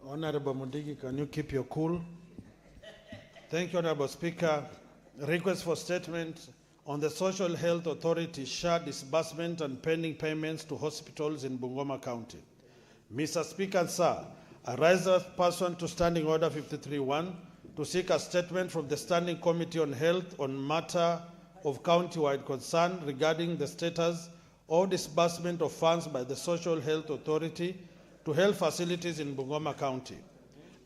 Honorable Mundigi, can you keep your cool? Thank you, Honorable Speaker. Request for statement on the Social Health Authority SHA disbursement and pending payments to hospitals in Bungoma County. Mr. Speaker, sir, I rise as person to Standing Order 53-1 to seek a statement from the Standing Committee on Health on matter of county-wide concern regarding the status or disbursement of funds by the Social Health Authority to health facilities in Bungoma County.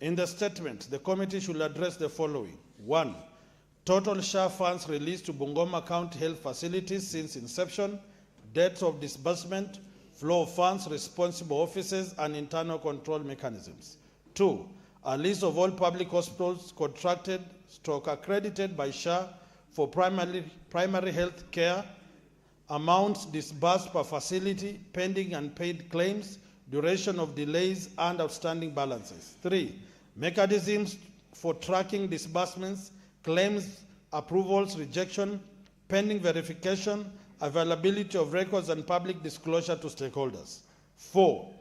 In the statement, the committee should address the following. 1. Total SHA funds released to Bungoma County health facilities since inception, dates of disbursement, flow of funds, responsible offices, and internal control mechanisms. 2. A list of all public hospitals contracted / accredited by SHA for primary health care, amounts disbursed per facility, pending and paid claims, duration of delays, and outstanding balances. 3. Mechanisms for tracking disbursements, claims, approvals, rejection, pending verification, availability of records, and public disclosure to stakeholders. 4.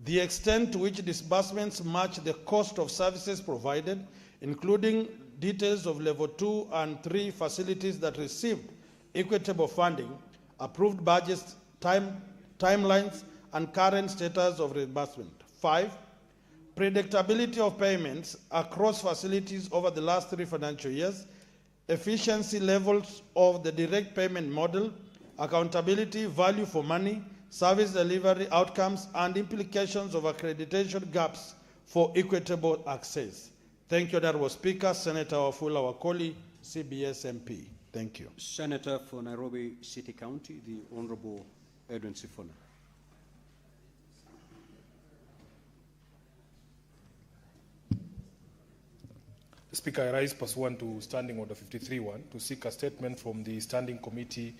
The extent to which disbursements match the cost of services provided, including details of level 2 and 3 facilities that received equitable funding, approved budgets, timelines, and current status of reimbursement. 5. Predictability of payments across facilities over the last 3 financial years, efficiency levels of the direct payment model, accountability, value for money, service delivery outcomes, and implications of accreditation gaps for equitable access. Thank you, Honorable Speaker. Senator Wafula Wakoli, CBS MP. Thank you. Senator for Nairobi City County, the Honorable Edwin Sifuna. Speaker, I rise pursuant to Standing Order 53-1 to seek a statement from the Standing Committee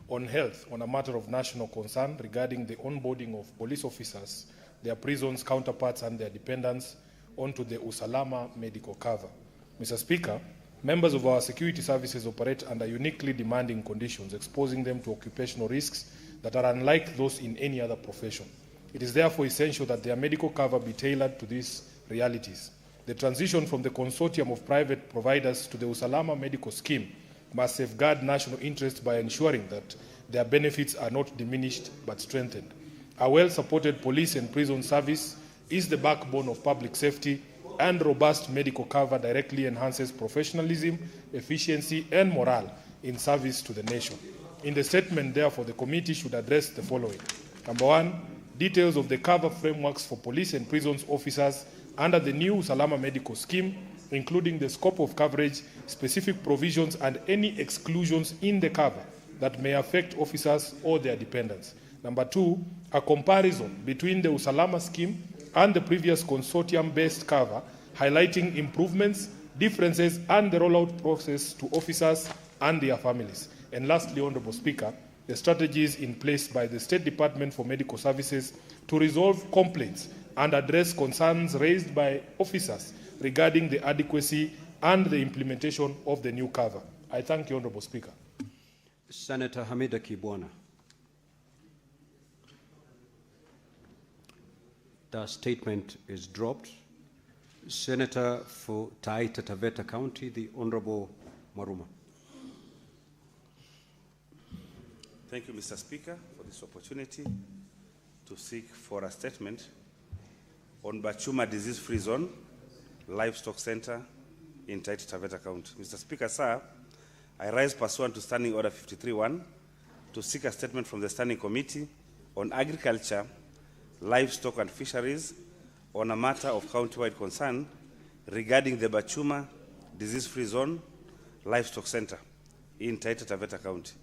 on Health on a matter of national concern regarding the onboarding of police officers, their prisons counterparts, and their dependents onto the Usalama medical cover. Mr. Speaker, members of our security services operate under uniquely demanding conditions, exposing them to occupational risks that are unlike those in any other profession. It is therefore essential that their medical cover be tailored to these realities. The transition from the consortium of private providers to the Usalama medical scheme must safeguard national interest by ensuring that their benefits are not diminished but strengthened. A well-supported police and prison service is the backbone of public safety, and robust medical cover directly enhances professionalism, efficiency, and morale in service to the nation. In the statement, therefore, the committee should address the following. Number 1, details of the cover frameworks for police and prisons officers under the new Usalama medical scheme, including the scope of coverage, specific provisions, and any exclusions in the cover that may affect officers or their dependents. Number 2, a comparison between the Usalama scheme and the previous consortium-based cover, highlighting improvements, differences, and the rollout process to officers and their families. And lastly, Honorable Speaker, the strategies in place by the State Department for Medical Services to resolve complaints and address concerns raised by officers regarding the adequacy and the implementation of the new cover. I thank you, Honorable Speaker. Senator Hamida Kibwana. The statement is dropped. Senator for Taita Taveta County, the Honorable Maruma. Thank you, Mr. Speaker, for this opportunity to seek for a statement on Bachuma Disease-Free Zone, Livestock Center in Taita Taveta County. Mr. Speaker, sir, I rise pursuant to Standing Order 53-1 to seek a statement from the Standing Committee on Agriculture, Livestock and Fisheries on a matter of county-wide concern regarding the Bachuma Disease-Free Zone, Livestock Center in Taita Taveta County.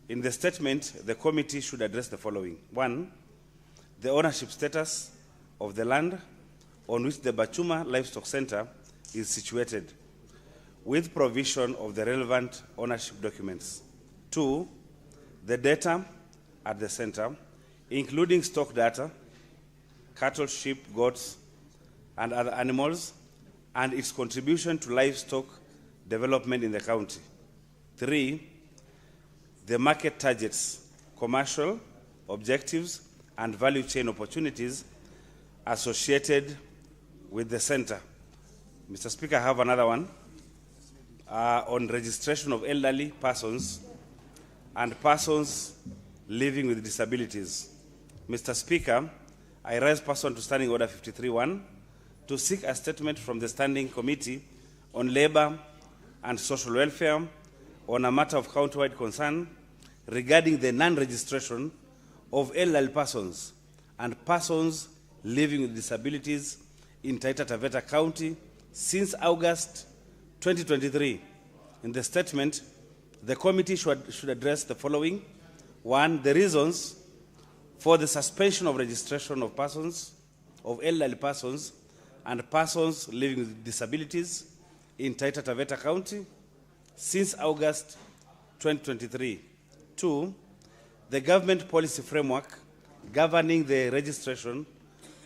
In the statement, the committee should address the following. 1, the ownership status of the land on which the Bachuma Livestock Center is situated, with provision of the relevant ownership documents. 2, the data at the center, including stock data, cattle, sheep, goats, and other animals, and its contribution to livestock development in the county. 3, the market targets, commercial objectives, and value chain opportunities associated with the center. Mr. Speaker, I have another one on registration of elderly persons and persons living with disabilities. Mr. Speaker, I rise pursuant to Standing Order 53-1 to seek a statement from the Standing Committee on Labour and Social Welfare on a matter of county-wide concern regarding the non-registration of elderly persons and persons living with disabilities in Taita Taveta County since August 2023. In the statement, the committee should address the following. One, the reasons for the suspension of registration of persons, of elderly persons and persons living with disabilities in Taita Taveta County since August 2023. Two, the government policy framework governing the registration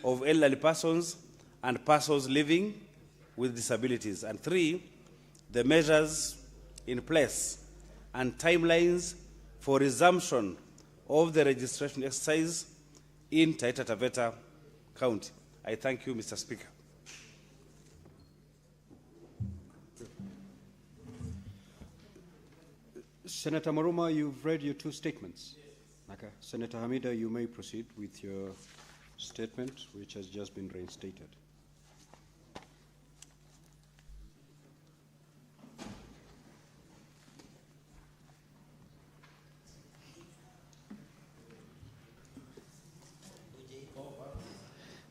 of elderly persons and persons living with disabilities. And three, the measures in place and timelines for resumption of the registration exercise in Taita Taveta County. I thank you, Mr. Speaker. Senator Maruma, you've read your two statements. Okay. Senator Hamida, you may proceed with your statement, which has just been reinstated.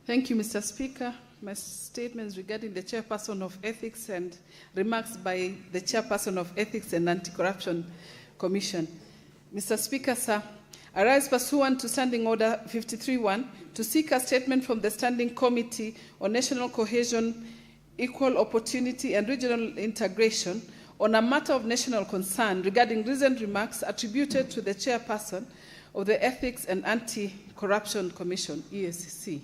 Thank you, Mr. Speaker. My statements regarding the Chairperson of Ethics and remarks by the Chairperson of Ethics and Anti-Corruption Commission. Mr. Speaker, sir, I rise pursuant to Standing Order 53-1 to seek a statement from the Standing Committee on National Cohesion, Equal Opportunity and Regional Integration on a matter of national concern regarding recent remarks attributed to the Chairperson of the Ethics and Anti-Corruption Commission, EACC.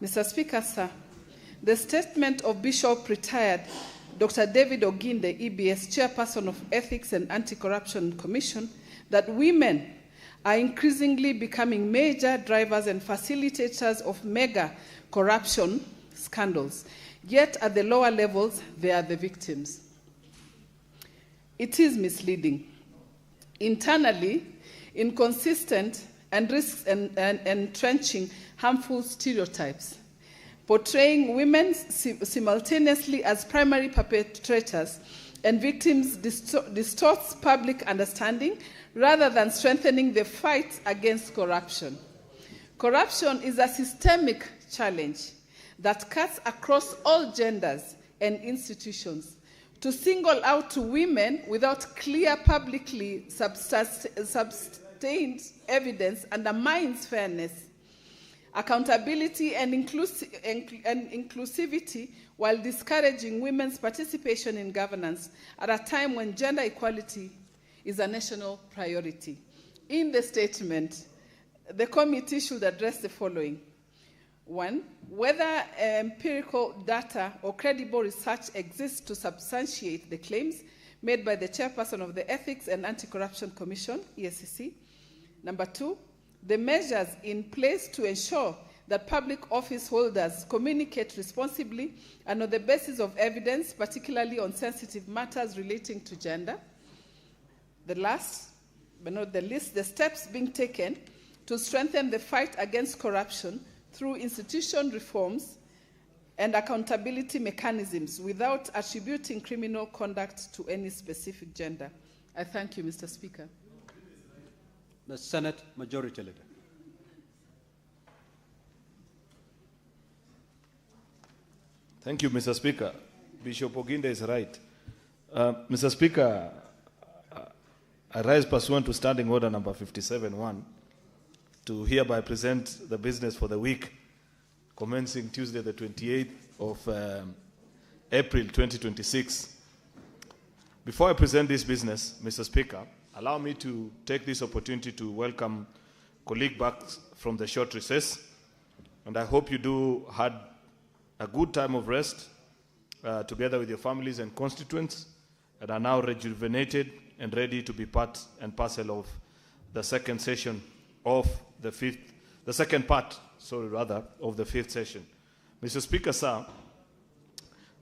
Mr. Speaker, sir, the statement of Bishop retired Dr. David Oginde, EBS, Chairperson of Ethics and Anti-Corruption Commission, that women are increasingly becoming major drivers and facilitators of mega corruption scandals, yet at the lower levels, they are the victims. It is misleading. Internally, inconsistent and risks and entrenching harmful stereotypes, portraying women simultaneously as primary perpetrators and victims distorts public understanding rather than strengthening the fight against corruption. Corruption is a systemic challenge that cuts across all genders and institutions. To single out women without clear, publicly sustained evidence undermines fairness, accountability, and inclusivity, while discouraging women's participation in governance at a time when gender equality is a national priority. In the statement, the committee should address the following. One, whether empirical data or credible research exists to substantiate the claims made by the Chairperson of the Ethics and Anti-Corruption Commission, EACC. Number two, the measures in place to ensure that public office holders communicate responsibly and on the basis of evidence, particularly on sensitive matters relating to gender. The last, but not the least, the steps being taken to strengthen the fight against corruption through institution reforms and accountability mechanisms without attributing criminal conduct to any specific gender. I thank you, Mr. Speaker. The Senate Majority Leader. Thank you, Mr. Speaker. Bishop Oginde is right. Mr. Speaker, I rise pursuant to Standing Order number 57-1 to hereby present the business for the week commencing Tuesday the 28th of April 2026. Before I present this business, Mr. Speaker, allow me to take this opportunity to welcome colleagues back from the short recess, and I hope you had a good time of rest together with your families and constituents, and are now rejuvenated and ready to be part and parcel of the second session of the second part of the fifth session. Mr. Speaker, sir,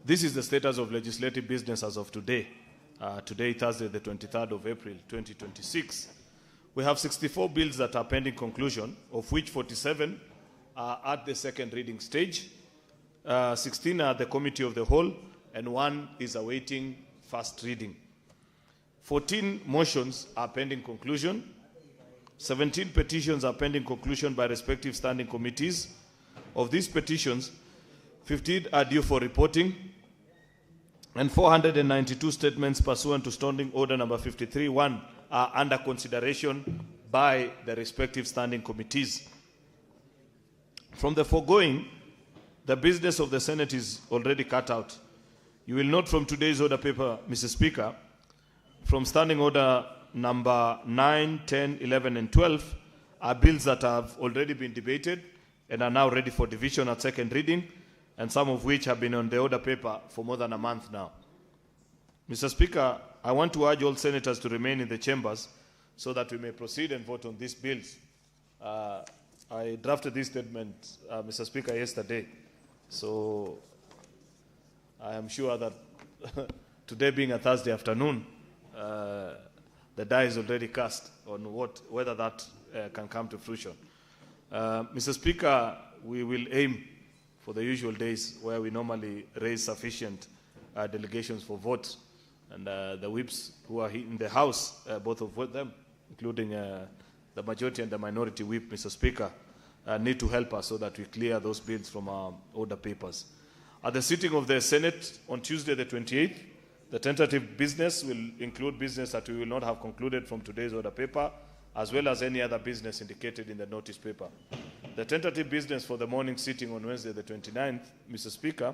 this is the status of legislative business as of today. Today, Thursday, the 23rd of April, 2026. We have 64 bills that are pending conclusion, of which 47 are at the second reading stage, 16 are at the committee of the whole, and 1 is awaiting first reading. 14 motions are pending conclusion. 17 petitions are pending conclusion by respective standing committees. Of these petitions, 15 are due for reporting, and 492 statements pursuant to Standing Order number 53-1 are under consideration by the respective standing committees. From the foregoing, the business of the Senate is already cut out. You will note from today's order paper, Mr. Speaker, from Standing Order number 9, 10, 11, and 12 are bills that have already been debated and are now ready for division at second reading, and some of which have been on the order paper for more than a month now. Mr. Speaker, I want to urge all senators to remain in the chambers so that we may proceed and vote on these bills. I drafted this statement, Mr. Speaker, yesterday, so I am sure that today being a Thursday afternoon, the die is already cast on whether that can come to fruition. Mr. Speaker, we will aim for the usual days where we normally raise sufficient delegations for vote, and the whips who are in the House, both of them, including the majority and the minority whip, Mr. Speaker, need to help us so that we clear those bills from our order papers. At the sitting of the Senate on Tuesday the 28th, the tentative business will include business that we will not have concluded from today's order paper, as well as any other business indicated in the notice paper. The tentative business for the morning sitting on Wednesday the 29th, Mr. Speaker,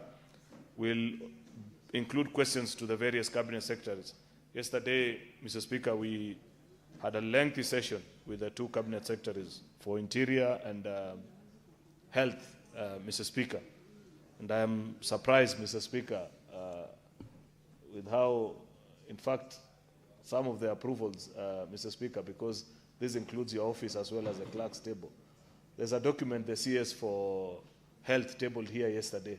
will include questions to the various cabinet secretaries. Yesterday, Mr. Speaker, we had a lengthy session with the 2 cabinet secretaries for Interior and Health, Mr. Speaker. And I am surprised, Mr. Speaker, with how, in fact, some of the approvals, Mr. Speaker, because this includes your office as well as the clerk's table. There's a document the CS for Health tabled here yesterday,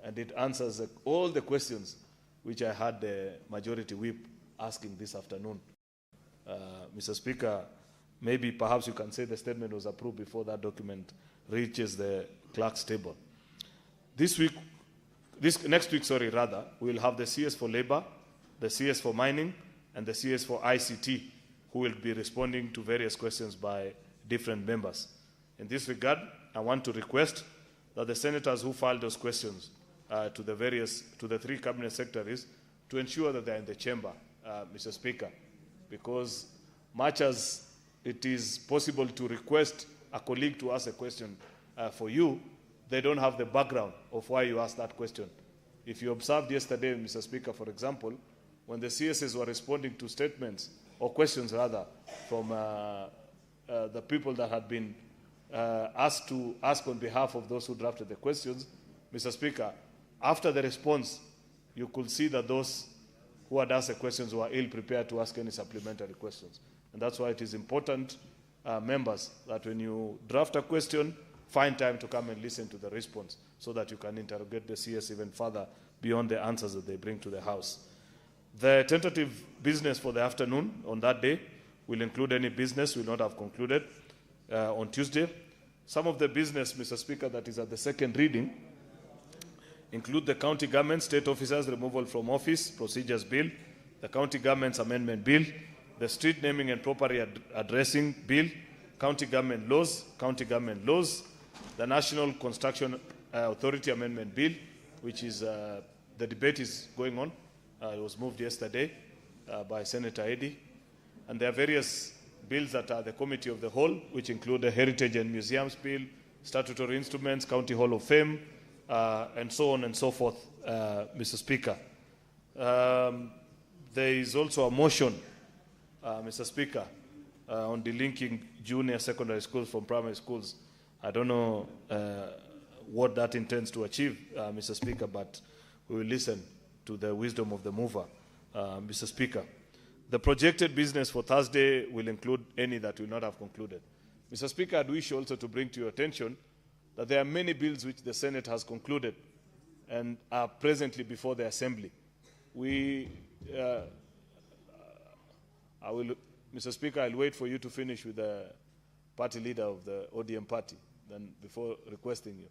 and it answers all the questions which I had the majority whip asking this afternoon. Mr. Speaker, maybe perhaps you can say the statement was approved before that document reaches the clerk's table. Next week, we'll have the CS for Labor, the CS for Mining, and the CS for ICT, who will be responding to various questions by different members. In this regard, I want to request that the senators who filed those questions to the 3 cabinet secretaries to ensure that they're in the chamber, Mr. Speaker, because much as it is possible to request a colleague to ask a question for you, they don't have the background of why you asked that question. If you observed yesterday, Mr. Speaker, for example, when the CSs were responding to statements, or questions rather, from the people that had been asked to ask on behalf of those who drafted the questions, Mr. Speaker, after the response, you could see that those who had asked the questions were ill-prepared to ask any supplementary questions. And that's why it is important, members, that when you draft a question, find time to come and listen to the response so that you can interrogate the CS even further beyond the answers that they bring to the House. The tentative business for the afternoon on that day will include any business we will not have concluded on Tuesday. Some of the business, Mr. Speaker, that is at the second reading include the County Government State Officers Removal from Office Procedures Bill, the County Government's Amendment Bill, the Street Naming and Property Addressing Bill, County Government Laws, the National Construction Authority Amendment Bill, which is, the debate is going on. It was moved yesterday by Senator Eddy. And there are various bills that are the Committee of the Whole, which include the Heritage and Museums Bill, Statutory Instruments, County Hall of Fame, and so on and so forth, Mr. Speaker. There is also a motion, Mr. Speaker, on delinking junior secondary schools from primary schools. I don't know what that intends to achieve, Mr. Speaker, but we will listen to the wisdom of the mover, Mr. Speaker. The projected business for Thursday will include any that will not have concluded. Mr. Speaker, I'd wish also to bring to your attention that there are many bills which the Senate has concluded and are presently before the Assembly. Mr. Speaker, I'll wait for you to finish with the party leader of the ODM party, then before requesting you.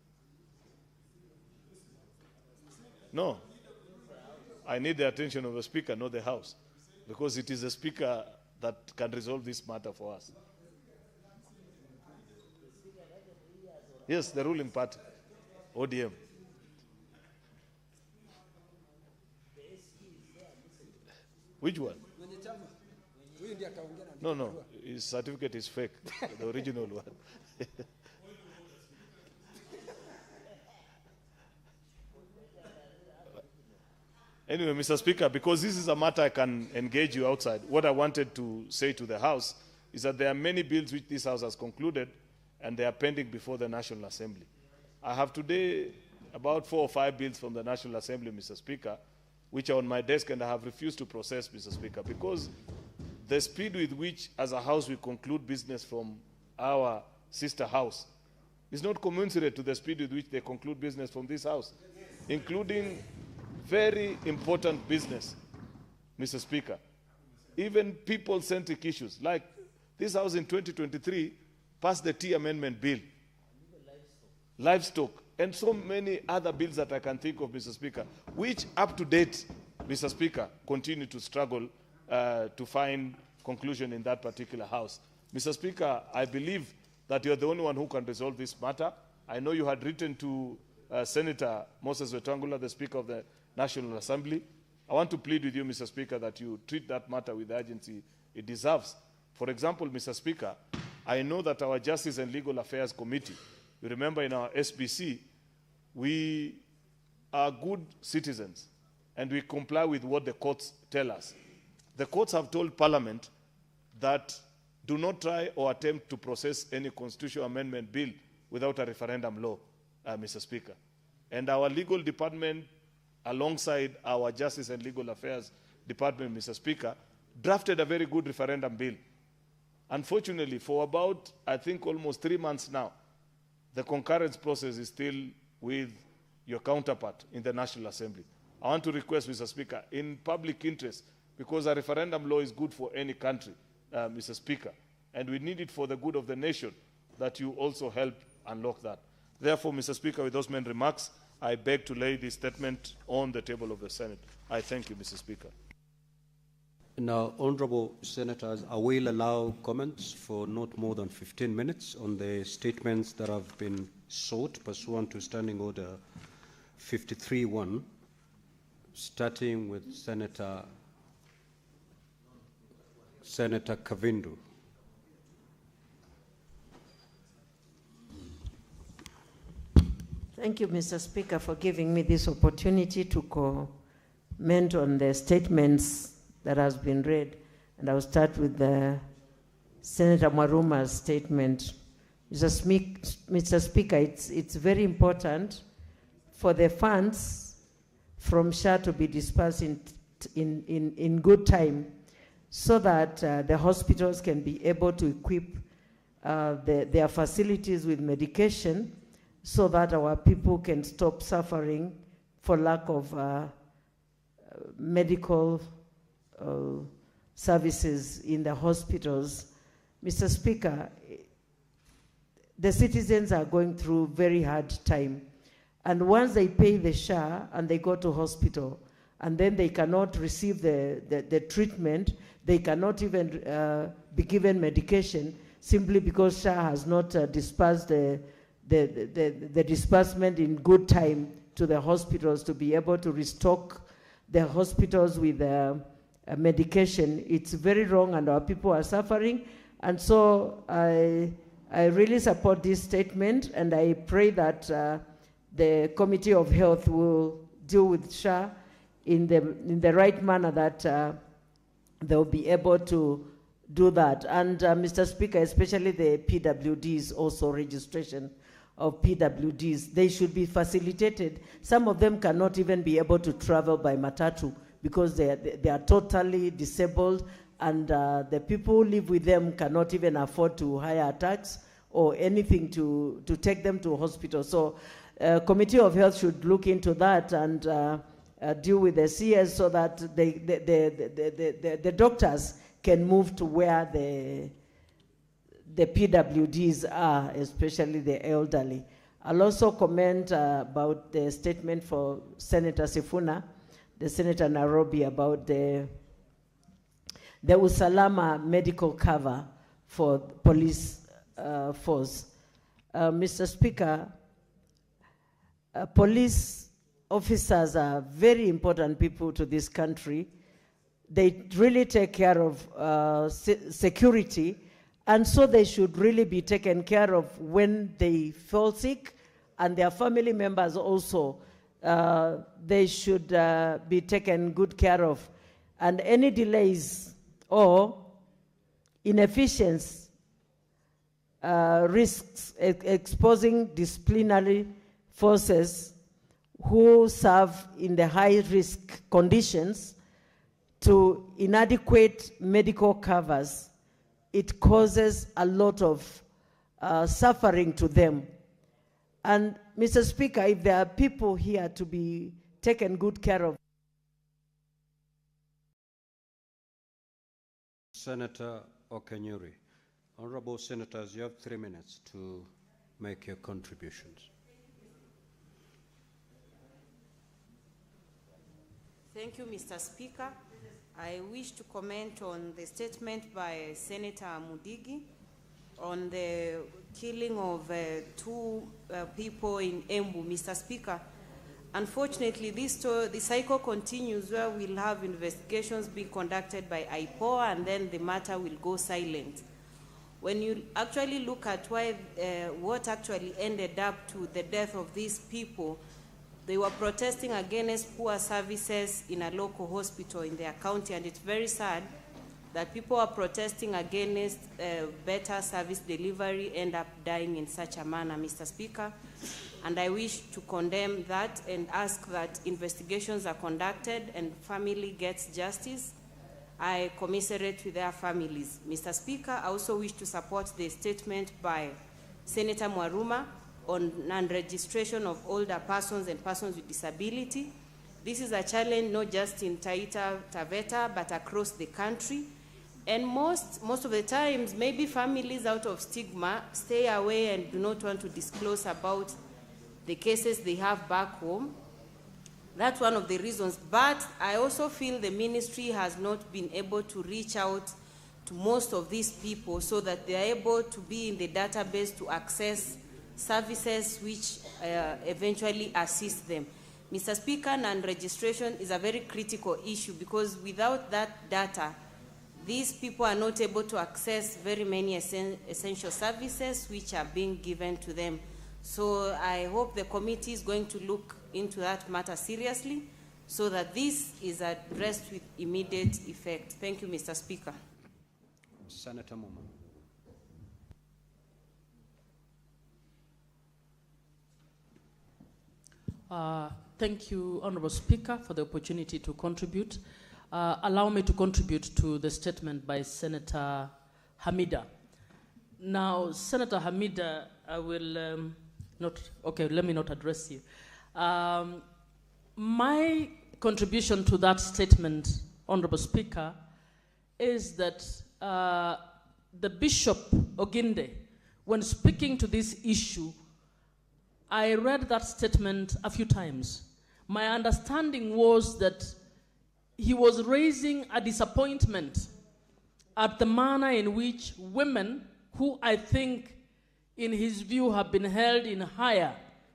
No, I need the attention of the Speaker, not the House, because it is the Speaker that can resolve this matter for us. Yes, the ruling party, ODM. Which one? No, his certificate is fake, the original one. Anyway, Mr. Speaker, because this is a matter I can engage you outside, what I wanted to say to the House is that there are many bills which this House has concluded and they are pending before the National Assembly. I have today about 4 or 5 bills from the National Assembly, Mr. Speaker, which are on my desk and I have refused to process, Mr. Speaker, because the speed with which, as a House, we conclude business from our sister House is not commensurate to the speed with which they conclude business from this House, including very important business, Mr. Speaker. Even people-centric issues, like this House in 2023 passed the Tea Amendment Bill, livestock, and so many other bills that I can think of, Mr. Speaker, which up to date, Mr. Speaker, continue to struggle to find conclusion in that particular House. Mr. Speaker, I believe that you're the only one who can resolve this matter. I know you had written to Senator Moses Wetangula, the Speaker of the National Assembly. I want to plead with you, Mr. Speaker, that you treat that matter with the urgency it deserves. For example, Mr. Speaker, I know that our Justice and Legal Affairs Committee, you remember in our SBC, we are good citizens and we comply with what the courts tell us. The courts have told Parliament that do not try or attempt to process any constitutional amendment bill without a referendum law, Mr. Speaker. And our legal department, alongside our Justice and Legal Affairs Department, Mr. Speaker, drafted a very good referendum bill. Unfortunately, for about, I think, almost 3 months now, the concurrence process is still with your counterpart in the National Assembly. I want to request, Mr. Speaker, in public interest, because a referendum law is good for any country, Mr. Speaker, and we need it for the good of the nation, that you also help unlock that. Therefore, Mr. Speaker, with those many remarks, I beg to lay this statement on the table of the Senate. I thank you, Mr. Speaker. Now, honourable senators, I will allow comments for not more than 15 minutes on the statements that have been sought pursuant to Standing Order 53-1, starting with Senator Kavindu. Thank you, Mr. Speaker, for giving me this opportunity to comment on the statements that has been read. And I'll start with the Senator Mwaruma's statement. Mr. Speaker, it's very important for the funds from SHA to be dispersed in good time, so that the hospitals can be able to equip their facilities with medication, so that our people can stop suffering for lack of medical services in the hospitals. Mr. Speaker, the citizens are going through very hard time. And once they pay the SHA and they go to hospital, and then they cannot receive the treatment, they cannot even be given medication, simply because SHA has not dispersed the disbursement in good time to the hospitals to be able to restock the hospitals with medication. It's very wrong, and our people are suffering. And so I really support this statement, and I pray that the Committee of Health will deal with SHA in the right manner, that they'll be able to do that. And Mr. Speaker, especially the PWDs, also registration of PWDs, they should be facilitated. Some of them cannot even be able to travel by matatu because they are totally disabled, and the people who live with them cannot even afford to hire a taxi or anything to take them to hospital. So Committee of Health should look into that and deal with the CS so that the doctors can move to where the PWDs are, especially the elderly. I'll also comment about the statement for Senator Sifuna, the Senator Nairobi, about the Usalama medical cover for police force. Mr. Speaker, police officers are very important people to this country. They really take care of security, and so they should really be taken care of when they fall sick, and their family members also. They should be taken good care of. And any delays or inefficiencies risks exposing disciplinary forces who serve in the high-risk conditions to inadequate medical covers. It causes a lot of suffering to them. And Mr. Speaker, if there are people here to be taken good care of. Senator Okenyuri. Honorable Senators, you have 3 minutes to make your contributions. Thank you, Mr. Speaker. I wish to comment on the statement by Senator Mudigi on the killing of 2 people in Embu. Mr. Speaker, unfortunately, the cycle continues where we'll have investigations being conducted by IPOA and then the matter will go silent. When you actually look at what actually ended up to the death of these people, they were protesting against poor services in a local hospital in their county, and it's very sad that people are protesting against better service delivery end up dying in such a manner, Mr. Speaker. And I wish to condemn that and ask that investigations are conducted and family gets justice. I commiserate with their families. Mr. Speaker, I also wish to support the statement by Senator Mwaruma on non-registration of older persons and persons with disability. This is a challenge not just in Taita Taveta, but across the country. And most of the times, maybe families out of stigma stay away and do not want to disclose about the cases they have back home. That's one of the reasons. But I also feel the ministry has not been able to reach out to most of these people so that they are able to be in the database to access services which eventually assist them. Mr. Speaker, non-registration is a very critical issue because without that data, these people are not able to access very many essential services which are being given to them. So I hope the committee is going to look into that matter seriously so that this is addressed with immediate effect. Thank you, Mr. Speaker. Senator Muma. Thank you, Honorable Speaker, for the opportunity to contribute. Allow me to contribute to the statement by Senator Hamida. Now, Senator Hamida, I will let me not address you. My contribution to that statement, Honorable Speaker, is that the Bishop Oginde, when speaking to this issue, I read that statement a few times. My understanding was that he was raising a disappointment at the manner in which women, who I think in his view have been held in higher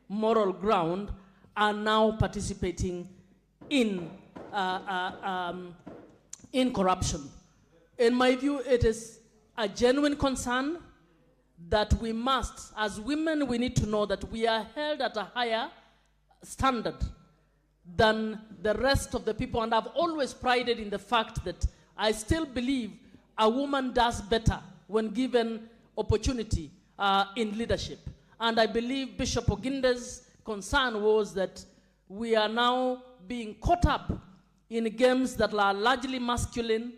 moral ground, are now participating in corruption. In my view, it is a genuine concern that we must, as women, we need to know that we are held at a higher standard than the rest of the people. And I've always prided in the fact that I still believe a woman does better when given opportunity in leadership. And I believe Bishop Oginde's concern was that we are now being caught up in games that are largely masculine.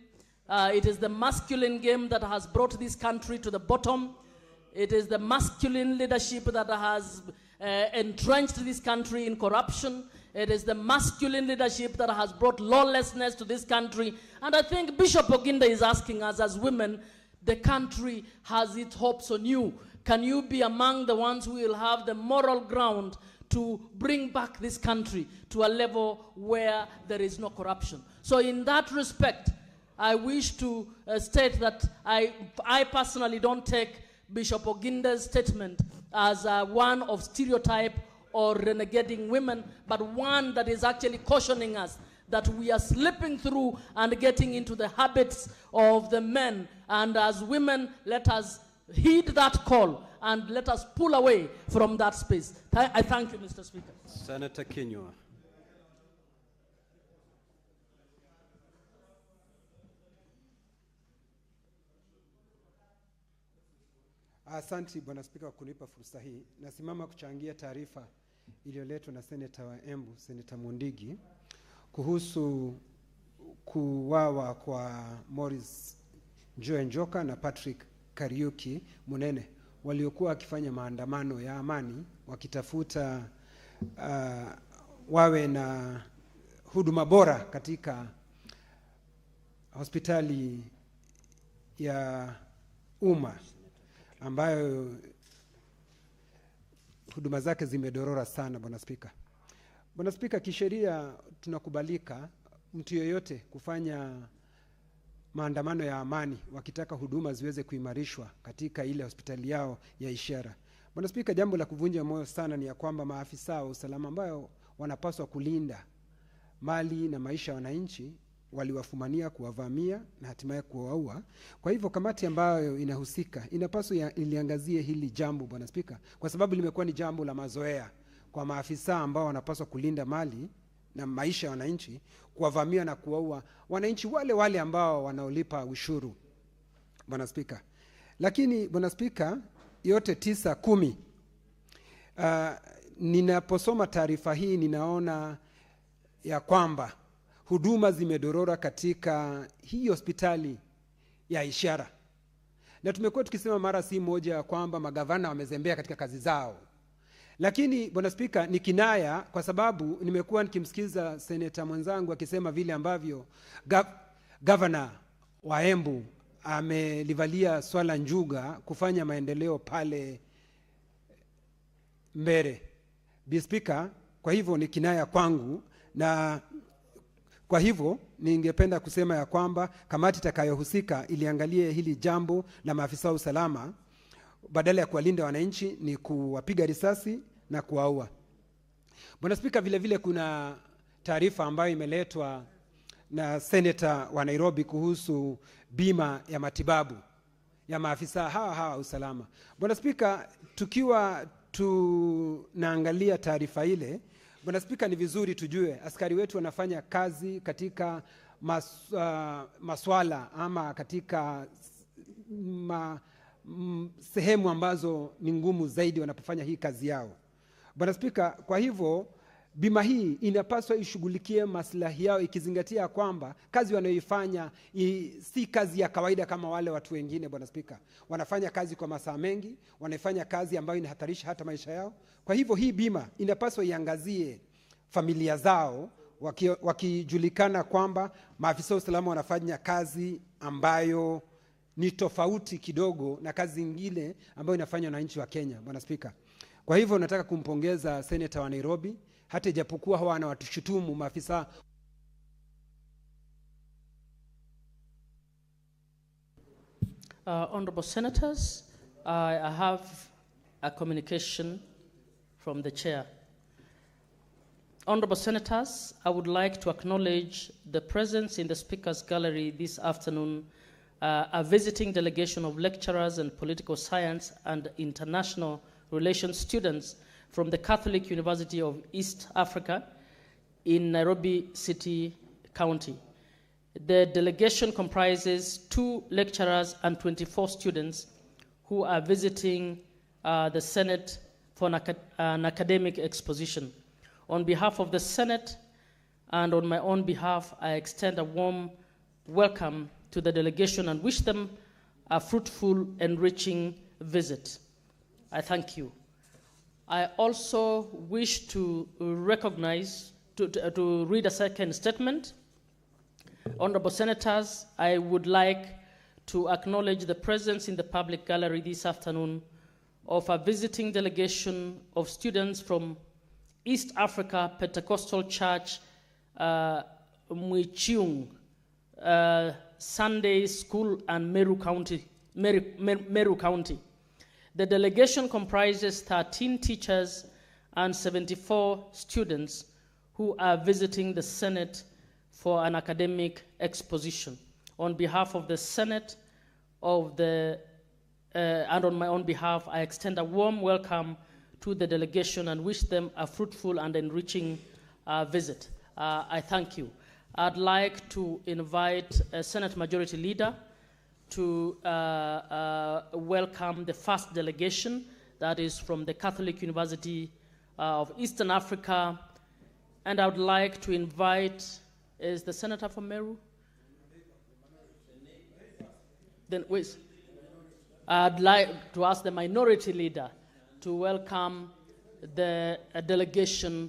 It is the masculine game that has brought this country to the bottom. It is the masculine leadership that has entrenched this country in corruption. It is the masculine leadership that has brought lawlessness to this country. And I think Bishop Oginda is asking us as women, the country has its hopes on you. Can you be among the ones who will have the moral ground to bring back this country to a level where there is no corruption? So in that respect, I wish to state that I personally don't take Bishop Oginda's statement as one of stereotype or renegating women, but one that is actually cautioning us that we are slipping through and getting into the habits of the men. And as women, let us heed that call and let us pull away from that space. I thank you, Mr. Speaker. Senator Kinyua. Asante Bwana Spika kwa kunipa fursa hii. Nasimama kuchangia taarifa iliyoletwa na Seneta wa Embu, Seneta Mundigi, kuhusu kuwawa kwa Morris Joe Njoka na Patrick Kariuki Munene waliokuwa wakifanya maandamano ya amani wakitafuta wawe na huduma bora katika hospitali ya umma ambayo huduma zake zimedorora sana. Bwana Spika, Bwana Spika, kisheria tunakubalika mtu yeyote kufanya maandamano ya amani wakitaka huduma ziweze kuimarishwa katika ile hospitali yao ya ishara. Bwana Spika, jambo la kuvunja moyo sana ni ya kwamba maafisa wa usalama ambao wanapaswa kulinda mali na maisha ya wananchi waliwafumania, kuwavamia na hatimaye kuwaua. Kwa hivyo kamati ambayo inahusika inapaswa iliangazie hili jambo, Bwana Spika, kwa sababu limekuwa ni jambo la mazoea kwa maafisa ambao wanapaswa kulinda mali na maisha ya wananchi kuwavamia na kuwaua wananchi wale ambao wanaolipa ushuru, Bwana Spika. Lakini Bwana Spika, yote 9-10, ninaposoma taarifa hii ninaona ya kwamba huduma zimedorora katika hii hospitali ya ishara. Na tumekuwa tukisema mara si moja ya kwamba magavana wamezembea katika kazi zao. Lakini Bwana Spika, ni kinaya kwa sababu nimekuwa nikimsikiza seneta mwenzangu akisema vile ambavyo governor wa Embu amelivalia swala njuga kufanya maendeleo pale Mbere. Spika, kwa hivyo ni kinaya kwangu, na kwa hivyo ningependa kusema ya kwamba kamati itakayohusika iliangalie hili jambo la maafisa wa usalama, badala ya kuwalinda wananchi ni kuwapiga risasi na kuwaua. Bwana Spika, vile vile kuna taarifa ambayo imeletwa na seneta wa Nairobi kuhusu bima ya matibabu ya maafisa hawa usalama. Bwana Spika, tukiwa tunaangalia taarifa ile, Bwana Spika, ni vizuri tujue askari wetu wanafanya kazi katika maswala ama katika sehemu ambazo ni ngumu zaidi wanapofanya hii kazi yao, Bwana Spika. Kwa hivyo bima hii inapaswa ishughulikie maslahi yao, ikizingatia kwamba kazi wanayoifanya si kazi ya kawaida kama wale watu wengine, Bwana Spika. Wanafanya kazi kwa masaa mengi, wanafanya kazi ambayo inahatarisha hata maisha yao. Kwa hivyo hii bima inapaswa iangazie familia zao, wakijulikana kwamba maafisa wa usalama wanafanya kazi ambayo ni tofauti kidogo na kazi nyingine ambayo inafanywa na nchi wa Kenya, Bwana Spika. Kwa hivyo nataka kumpongeza seneta wa Nairobi, hata ijapokuwa hawa wanawatushutumu maafisa. Honorable Senators, I have a communication from the chair. Honorable Senators, I would like to acknowledge the presence in the Speaker's Gallery this afternoon a visiting delegation of lecturers and political science and international relations students from the Catholic University of East Africa in Nairobi City County. The delegation comprises 2 lecturers and 24 students who are visiting the Senate for an academic exposition. On behalf of the Senate and on my own behalf, I extend a warm welcome to the delegation and wish them a fruitful, enriching visit. I thank you. I also wish to recognize, to read a second statement. Honorable Senators, I would like to acknowledge the presence in the public gallery this afternoon of a visiting delegation of students from East Africa Pentecostal Church, Mwichiung, Sunday School, and Meru County. The delegation comprises 13 teachers and 74 students who are visiting the Senate for an academic exposition. On behalf of the Senate and on my own behalf, I extend a warm welcome to the delegation and wish them a fruitful and enriching visit. I thank you. I'd like to invite Senate Majority Leader to welcome the first delegation, that is from the Catholic University of Eastern Africa. And I would like to invite, is the Senator from Meru? Then wait. I'd like to ask the Minority Leader to welcome the delegation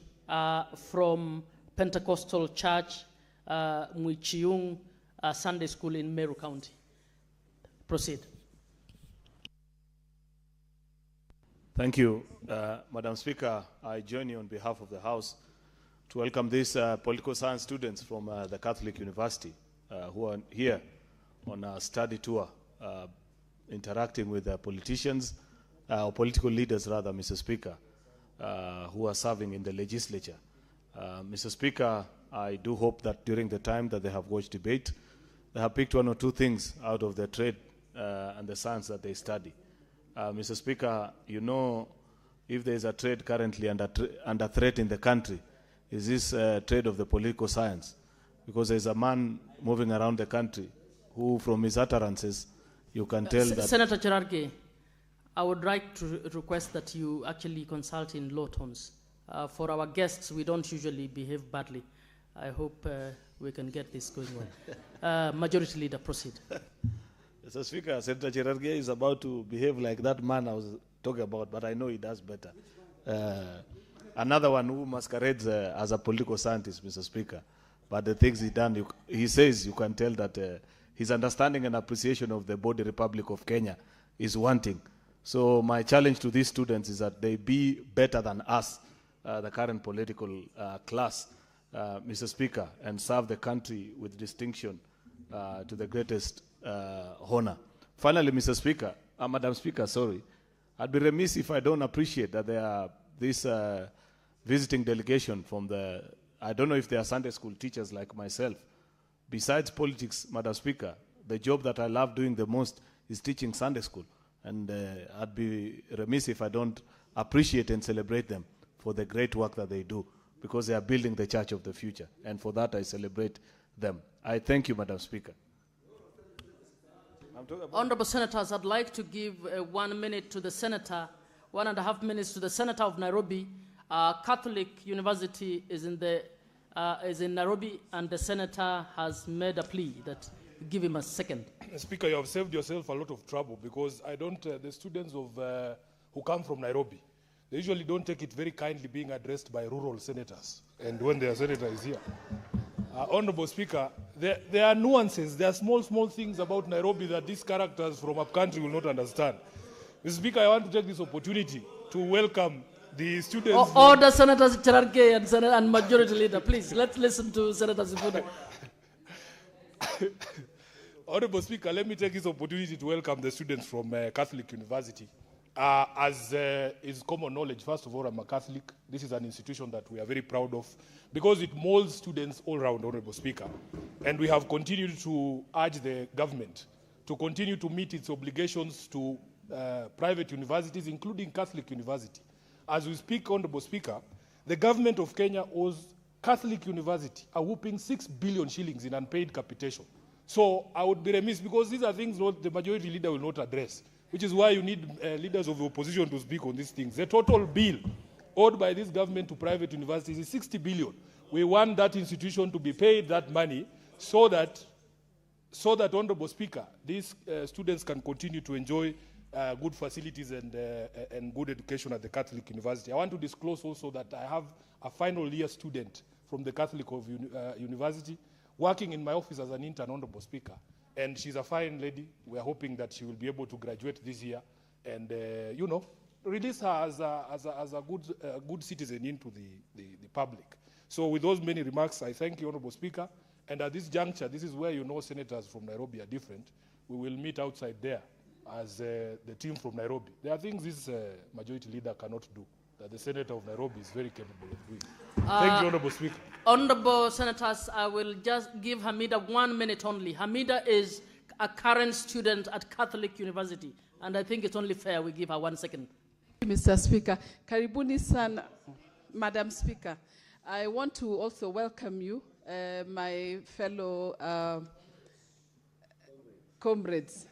from Pentecostal Church, Mwichiung Sunday School in Meru County. Proceed. Thank you, Madam Speaker. I join you on behalf of the House to welcome these political science students from the Catholic University who are here on a study tour, interacting with politicians, or political leaders rather, Mr. Speaker, who are serving in the legislature. Mr. Speaker, I do hope that during the time that they have watched debate, they have picked one or two things out of the trade and the science that they study. Mr. Speaker, you know, if there is a trade currently under threat in the country, is this trade of the political science? Because there's a man moving around the country who, from his utterances, you can tell that... Senator Cherargei, I would like to request that you actually consult in low tones. For our guests, we don't usually behave badly. I hope we can get this going well. Majority Leader, proceed. Mr. Speaker, Senator Cherargei is about to behave like that man I was talking about, but I know he does better. Another one who masquerades as a political scientist, Mr. Speaker, but the things he says, you can tell that his understanding and appreciation of the body Republic of Kenya is wanting. So my challenge to these students is that they be better than us, the current political class, Mr. Speaker, and serve the country with distinction to the greatest honor. Finally, Mr. Speaker, Madam Speaker, sorry, I'd be remiss if I don't appreciate that there are this visiting delegation from the, I don't know if they are Sunday school teachers like myself. Besides politics, Madam Speaker, the job that I love doing the most is teaching Sunday school. And I'd be remiss if I don't appreciate and celebrate them for the great work that they do, because they are building the church of the future. And for that, I celebrate them. I thank you, Madam Speaker. Honorable Senators, I'd like to give 1 minute to the Senator, 1.5 minutes to the Senator of Nairobi. Catholic University is in Nairobi, and the Senator has made a plea that give him a second. Speaker, you have saved yourself a lot of trouble, because I don't, the students of, who come from Nairobi, they usually don't take it very kindly being addressed by rural senators, and when their senator is here. Honorable Speaker, there are nuances, there are small things about Nairobi that these characters from upcountry will not understand. Mr. Speaker, I want to take this opportunity to welcome the students... Order Senators Cherargei and Majority Leader, please, let's listen to Senator Sifuna. Honorable Speaker, let me take this opportunity to welcome the students from Catholic University. As is common knowledge, first of all, I'm a Catholic. This is an institution that we are very proud of because it molds students all around, Honorable Speaker. And we have continued to urge the government to continue to meet its obligations to private universities, including Catholic University. As we speak, Honorable Speaker, the government of Kenya owes Catholic University a whooping 6 billion shillings in unpaid capitation. So I would be remiss, because these are things the Majority Leader will not address, which is why you need leaders of the opposition to speak on these things. The total bill owed by this government to private universities is 60 billion. We want that institution to be paid that money so that Honorable Speaker, these students can continue to enjoy good facilities and good education at the Catholic University. I want to disclose also that I have a final year student from the Catholic University working in my office as an intern, Honorable Speaker. And she's a fine lady. We're hoping that she will be able to graduate this year and, you know, release her as a good citizen into the public. So with those many remarks, I thank you, Honorable Speaker. And at this juncture, this is where you know senators from Nairobi are different. We will meet outside there as the team from Nairobi. There are things this majority leader cannot do, that the senator of Nairobi is very capable of doing. Thank you, Honorable Speaker. Honorable Senators, I will just give Hamida 1 minute only. Hamida is a current student at Catholic University, and I think it's only fair we give her 1 second. Mr. Speaker, karibuni sana, Madam Speaker. I want to also welcome you, my fellow comrades.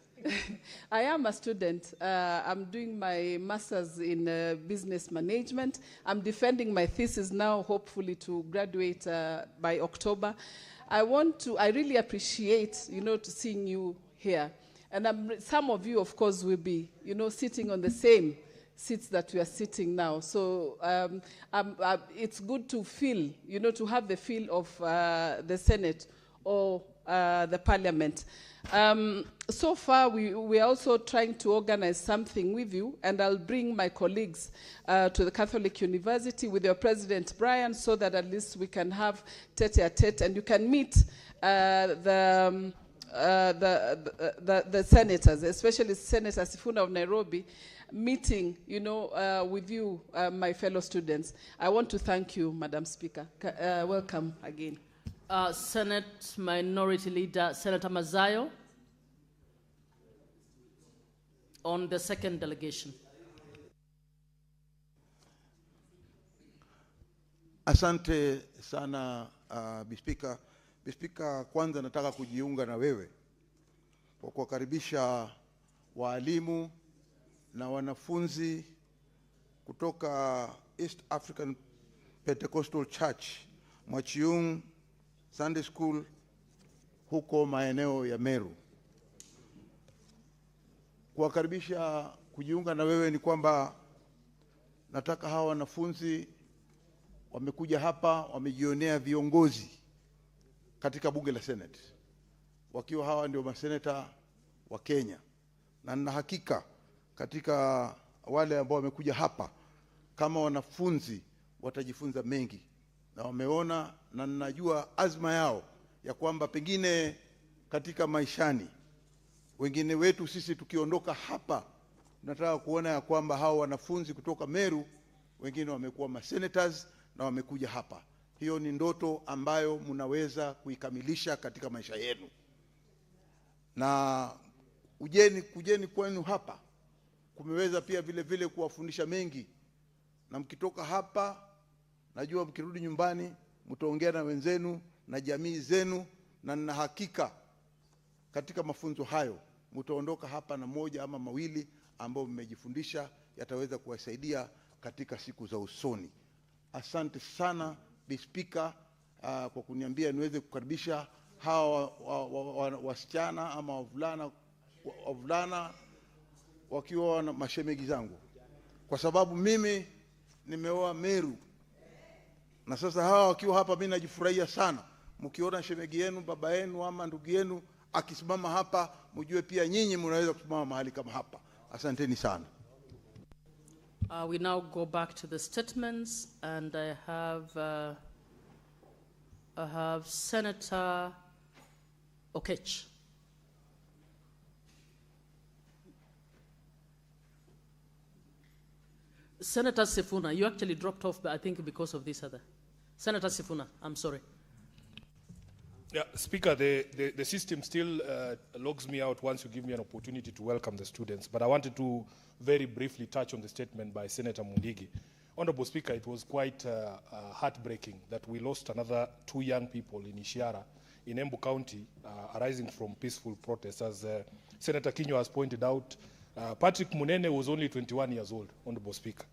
I am a student. I'm doing my master's in business management. I'm defending my thesis now, hopefully to graduate by October. I really appreciate, to seeing you here. And some of you, of course, will be, sitting on the same seats that we are sitting now. So it's good to feel, to have the feel of the Senate or the Parliament. So far, we are also trying to organize something with you, and I'll bring my colleagues to the Catholic University with your President Brian, so that at least we can have tete-a-tete, and you can meet the senators, especially Senator Sifuna of Nairobi, meeting, with you, my fellow students. I want to thank you, Madam Speaker. Welcome again. Senate Minority Leader, Senator Mazayo, on the second delegation. Asante sana, Bispika. Bispika, kwanza nataka kujiunga na wewe kwa kuwakaribisha waalimu na wanafunzi kutoka East African Pentecostal Church, Mwachiung Sunday School, huko maeneo ya Meru. Kuwakaribisha kujiunga na wewe ni kwamba nataka hawa wanafunzi wamekuja hapa, wamejionea viongozi katika bunge la Senate, wakiwa hawa ndio maseneta wa Kenya. Na nina hakika katika wale ambao wamekuja hapa kama wanafunzi watajifunza mengi, na wameona, na ninajua azma yao ya kwamba pengine katika maishani wengine wetu sisi tukiondoka hapa, nataka kuona ya kwamba hao wanafunzi kutoka Meru wengine wamekuwa masenators na wamekuja hapa. Hiyo ni ndoto ambayo mnaweza kuikamilisha katika maisha yenu. Na kujeni kwenu hapa kumeweza pia vile vile kuwafundisha mengi, na mkitoka hapa najua mkirudi nyumbani mtaongea na wenzenu na jamii zenu, na nina hakika katika mafunzo hayo mtaondoka hapa na moja ama mawili ambao mmejifundisha yataweza kuwasaidia katika siku za usoni. Asante sana Bispika kwa kuniambia niweze kukaribisha hawa wasichana ama wavulana wakiwa na mashemegi zangu, kwa sababu mimi nimeoa Meru, na sasa hawa wakiwa hapa mimi najifurahia sana. Mkiona shemegi yenu, baba yenu ama ndugu yenu akisimama hapa, mjue pia nyinyi mnaweza kusimama mahali kama hapa. Asanteni sana. We now go back to the statements, and I have Senator Okech. Senator Sifuna, you actually dropped off, but I think because of this other. Senator Sifuna, I'm sorry. Yeah, Speaker, the system still logs me out once you give me an opportunity to welcome the students. But I wanted to very briefly touch on the statement by Senator Mundigi. Honorable Speaker, it was quite heartbreaking that we lost another 2 young people in Ishiara, in Embu County, arising from peaceful protests. As Senator Kinyo has pointed out, Patrick Munene was only 21 years old, Honorable Speaker.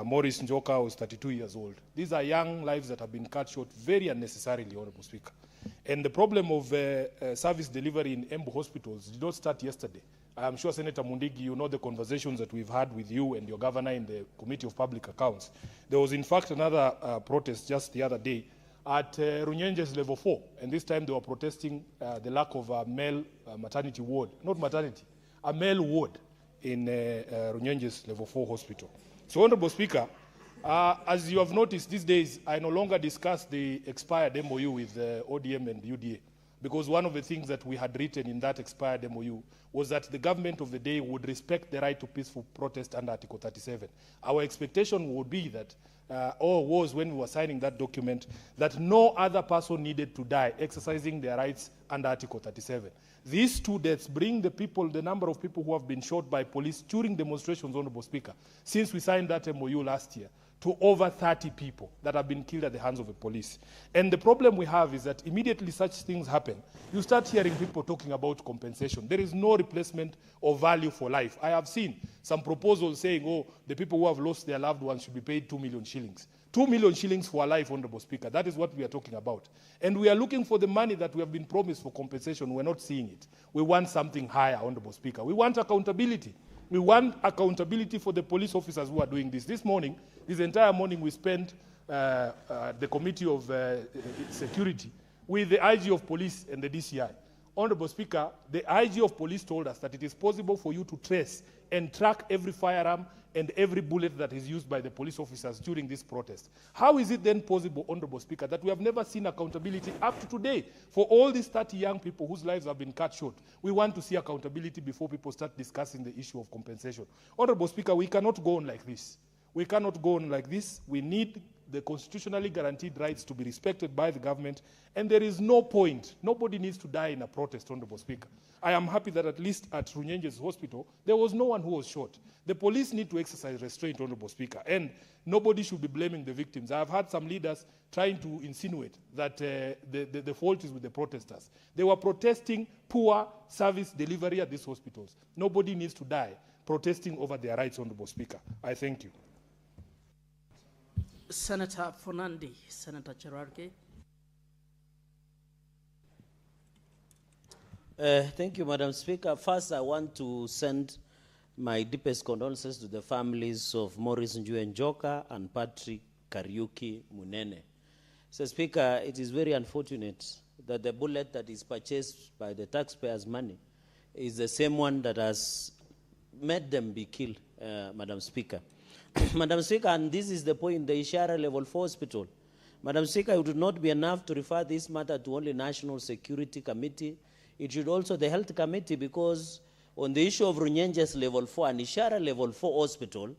Maurice Njoka was 32 years old. These are young lives that have been cut short very unnecessarily, Honorable Speaker. And the problem of service delivery in Embu hospitals did not start yesterday. I'm sure, Senator Mundigi, you know the conversations that we've had with you and your governor in the Committee of Public Accounts. There was, in fact, another protest just the other day at Runyenjes Level 4, and this time they were protesting the lack of a male maternity ward, not maternity, a male ward in Runyenjes Level 4 Hospital. So, Honorable Speaker, as you have noticed these days, I no longer discuss the expired MOU with ODM and UDA, because one of the things that we had written in that expired MOU was that the government of the day would respect the right to peaceful protest under Article 37. Our expectation would be that, or was when we were signing that document, that no other person needed to die exercising their rights under Article 37. These two deaths bring the number of people who have been shot by police during demonstrations, Honorable Speaker, since we signed that MOU last year, to over 30 people that have been killed at the hands of the police. And the problem we have is that immediately such things happen, you start hearing people talking about compensation. There is no replacement of value for life. I have seen some proposals saying, oh, the people who have lost their loved ones should be paid 2 million shillings. 2 million shillings for a life, Honorable Speaker. That is what we are talking about. And we are looking for the money that we have been promised for compensation. We're not seeing it. We want something higher, Honorable Speaker. We want accountability. We want accountability for the police officers who are doing this. This morning, this entire morning, we spent the Committee of Security with the IG of Police and the DCI. Honorable Speaker, the IG of Police told us that it is possible for you to trace and track every firearm and every bullet that is used by the police officers during this protest. How is it then possible, Honorable Speaker, that we have never seen accountability up to today for all these 30 young people whose lives have been cut short? We want to see accountability before people start discussing the issue of compensation. Honorable Speaker, we cannot go on like this. We cannot go on like this. We need the constitutionally guaranteed rights to be respected by the government, and there is no point. Nobody needs to die in a protest, Honorable Speaker. I am happy that at least at Runyenjes Hospital, there was no one who was shot. The police need to exercise restraint, Honorable Speaker, and nobody should be blaming the victims. I have had some leaders trying to insinuate that the fault is with the protesters. They were protesting poor service delivery at these hospitals. Nobody needs to die protesting over their rights, Honorable Speaker. I thank you. Senator Fonandi, Senator Cherargei. Thank you, Madam Speaker. First, I want to send my deepest condolences to the families of Maurice Njue Njoka and Patrick Kariuki Munene. So, Speaker, it is very unfortunate that the bullet that is purchased by the taxpayers' money is the same one that has made them be killed, Madam Speaker. Madam Speaker, and this is the point, the Ishara Level 4 Hospital. Madam Speaker, it would not be enough to refer this matter to only National Security Committee. It should also the Health Committee, because on the issue of Runyenjes Level 4 and Ishara Level 4 Hospital,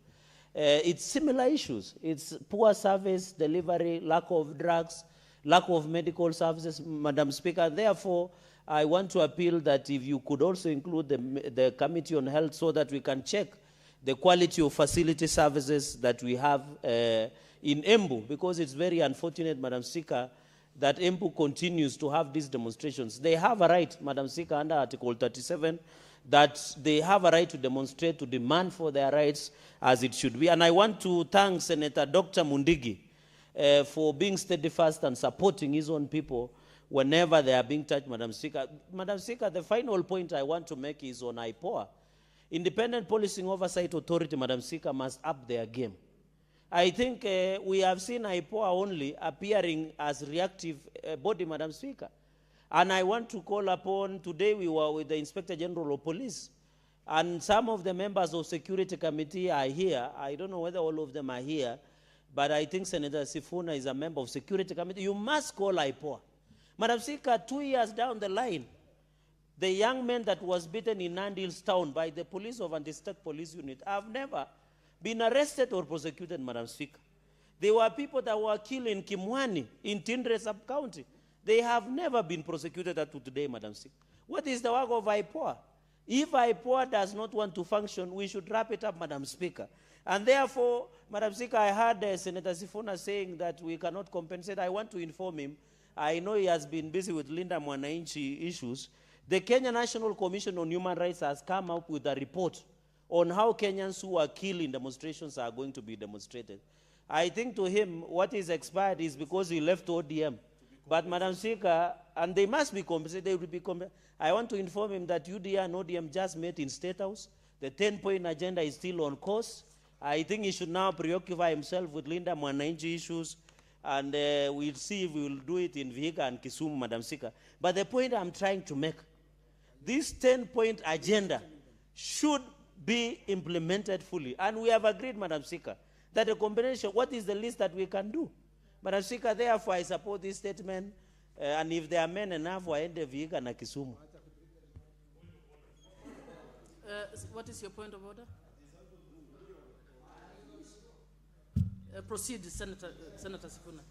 it's similar issues. It's poor service delivery, lack of drugs, lack of medical services, Madam Speaker. Therefore, I want to appeal that if you could also include the Committee on Health so that we can check the quality of facility services that we have in Embu, because it's very unfortunate, Madam Speaker, that Embu continues to have these demonstrations. They have a right, Madam Speaker, under Article 37, that they have a right to demonstrate, to demand for their rights as it should be. And I want to thank Senator Dr. Mundigi for being steadfast and supporting his own people whenever they are being touched, Madam Speaker. Madam Speaker, the final point I want to make is on IPOA. Independent Policing Oversight Authority, Madam Speaker, must up their game. I think we have seen IPOA only appearing as reactive body, Madam Speaker. And I want to call upon, today we were with the Inspector General of Police, and some of the members of Security Committee are here. I don't know whether all of them are here, but I think Senator Sifuna is a member of Security Committee. You must call IPOA. Madam Speaker, 2 years down the line, the young man that was beaten in Nandil's town by the police of Anti-State Police Unit have never been arrested or prosecuted, Madam Speaker. There were people that were killed in Kimwani, in Tindre sub-county. They have never been prosecuted up to today, Madam Speaker. What is the work of IPOA? If IPOA does not want to function, we should wrap it up, Madam Speaker. And therefore, Madam Speaker, I heard Senator Sifuna saying that we cannot compensate. I want to inform him. I know he has been busy with Linda Mwananchi issues. The Kenya National Commission on Human Rights has come up with a report on how Kenyans who are killed in demonstrations are going to be demonstrated. I think to him, what is expired is because he left ODM. But Madam Speaker, and they must be compensated, they will be compensated. I want to inform him that UDA and ODM just met in State House. The 10-point agenda is still on course. I think he should now preoccupy himself with Linda Mwananchi issues, and we'll see if we will do it in Vihiga and Kisumu, Madam Speaker. But the point I'm trying to make, this 10-point agenda should be implemented fully. And we have agreed, Madam Speaker, that a combination, what is the least that we can do? Madam Speaker, therefore, I support this statement, and if there are men enough, waende Vihiga na Kisumu. What is your point of order? Proceed, Senator Sifuna.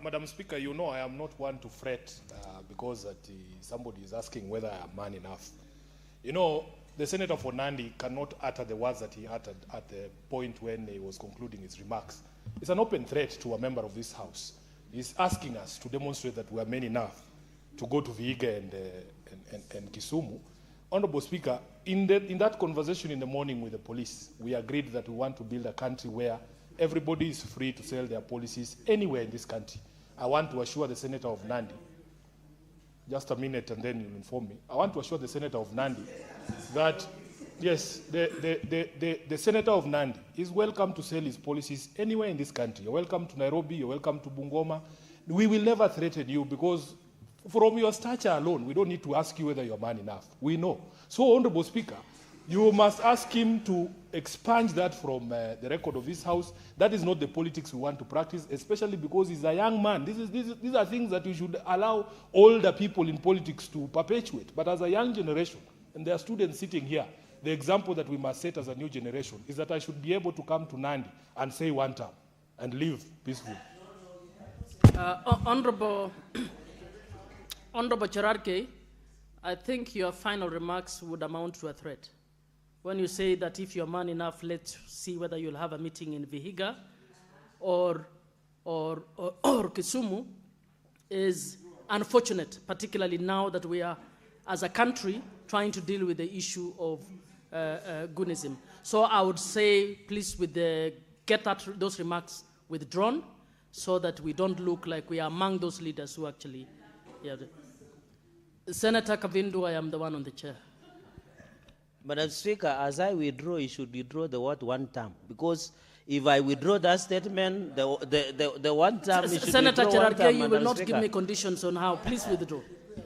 Madam Speaker, you know I am not one to fret because somebody is asking whether I am man enough. You know, the Senator for Nandi cannot utter the words that he uttered at the point when he was concluding his remarks. It's an open threat to a member of this House. He's asking us to demonstrate that we are men enough to go to Vihiga and Kisumu. Honorable Speaker, in that conversation in the morning with the police, we agreed that we want to build a country where everybody is free to sell their policies anywhere in this country. I want to assure the Senator of Nandi, just a minute and then you'll inform me. I want to assure the Senator of Nandi that, yes, the Senator of Nandi is welcome to sell his policies anywhere in this country. You're welcome to Nairobi, you're welcome to Bungoma. We will never threaten you because from your stature alone, we don't need to ask you whether you're man enough. We know. So, Honorable Speaker, you must ask him to expunge that from the record of this House. That is not the politics we want to practice, especially because he's a young man. These are things that we should allow older people in politics to perpetuate. But as a young generation, and there are students sitting here, the example that we must set as a new generation is that I should be able to come to Nandi and say one term and live peacefully. Honorable Cherarke, I think your final remarks would amount to a threat. When you say that if you're man enough, let's see whether you'll have a meeting in Vihiga or Kisumu, is unfortunate, particularly now that we are, as a country, trying to deal with the issue of Gunism. So I would say, please, get those remarks withdrawn so that we don't look like we are among those leaders who actually... Yeah. Senator Kavindu, I am the one on the chair. Madam Speaker, as I withdraw, you should withdraw the word one term. Because if I withdraw that statement, the one term, you should Senator withdraw Cherarke, you will Madam not Speaker. give me conditions on how. Please withdraw.